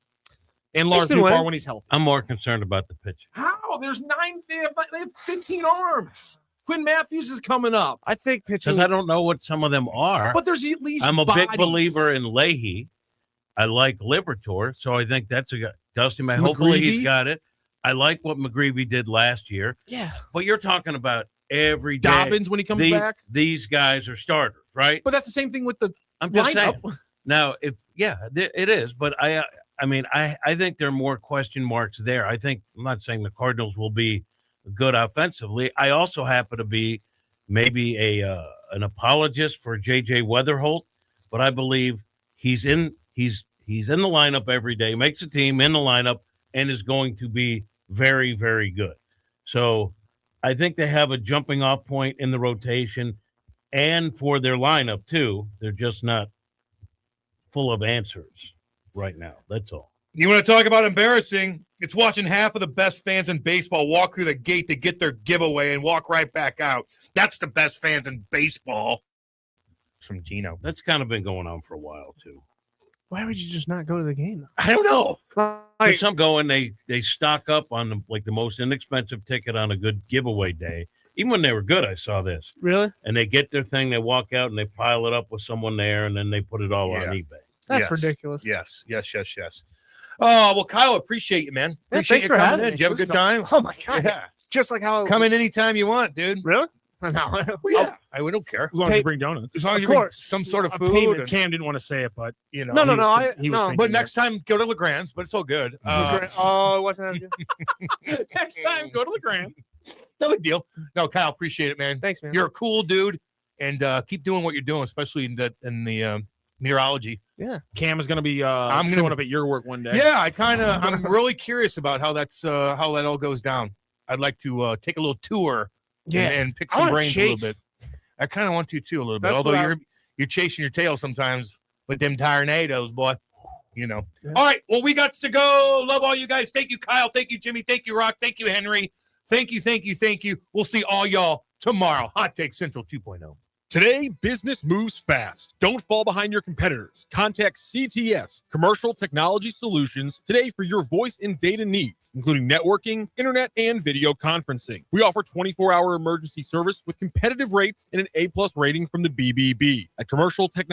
And Lars Mason Nootbaar Wynn? when he's healthy. I'm more concerned about the pitch. How? There's 9. They have 15 arms. Quinn Matthews is coming up. I think pitching. Because I don't know what some of them are. But there's at least I'm a bodies. big believer in Leahy. I like Liberatore, so I think that's a guy. Dusty May. Hopefully he's McGreevy? got it. I like what McGreevy did last year. Yeah. But you're talking about every day. Dobbins when he comes back. These guys are starters, right? But that's the same thing with the I'm just lineup. saying. Now, it is. But I think there are more question marks there. I'm not saying the Cardinals will be good offensively. I also happen to be maybe an apologist for J.J. Weatherholt, but I believe he's in the lineup every day, makes a team in the lineup, and is going to be very, very good. So I think they have a jumping off point in the rotation and for their lineup too. They're just not full of answers right now. That's all. You want to talk about embarrassing? It's watching half of the best fans in baseball walk through the gate to get their giveaway and walk right back out. That's the best fans in baseball. From Gino. That's kind of been going on for a while too. Why would you just not go to the game? I don't know. Like, some go and they stock up on the most inexpensive ticket on a good giveaway day. Even when they were good, I saw this. Really? And they get their thing, they walk out and they pile it up with someone there, and then they put it all on eBay. That's ridiculous. Yes. Oh, well, Kyle, appreciate you, man. Yeah, Appreciate thanks you for coming having in. me. Did you have a This good is time? Oh my god! Yeah. Just like how Come in anytime you want, dude. Really? No. Well, yeah. I don't care. As long as you bring donuts. As long as Of you bring course. some sort of A food. payment. and- Cam didn't want to say it, but you know. No. he was thinking But that. next time, go to LeGrand's, but it's all good. Oh, it wasn't as good. Next time, go to LeGrand. No big deal. No, Kyle, appreciate it, man. Thanks, man. You're a cool dude, and keep doing what you're doing, especially in the meteorology. Yeah. Cam is going to be I'm showing gonna- up at your work one day. Yeah, I'm really curious about how that all goes down. I'd like to take a little tour and pick I some wanna brains a little chase. bit. I kind of want to too a little bit. That's Although what you're chasing your tail sometimes with them tornadoes, boy. You know. Yeah. All right. Well, we got to go. Love all you guys. Thank you, Kyle. Thank you, Jimmy. Thank you, Rock. Thank you, Henry. Thank you. We'll see all y'all tomorrow. Hot Take Central 2.0. Today, business moves fast. Don't fall behind your competitors. Contact CTS, Commercial Technology Solutions, today for your voice and data needs, including networking, internet, and video conferencing. We offer 24-hour emergency service with competitive rates and an A+ rating from the BBB. At Commercial Technology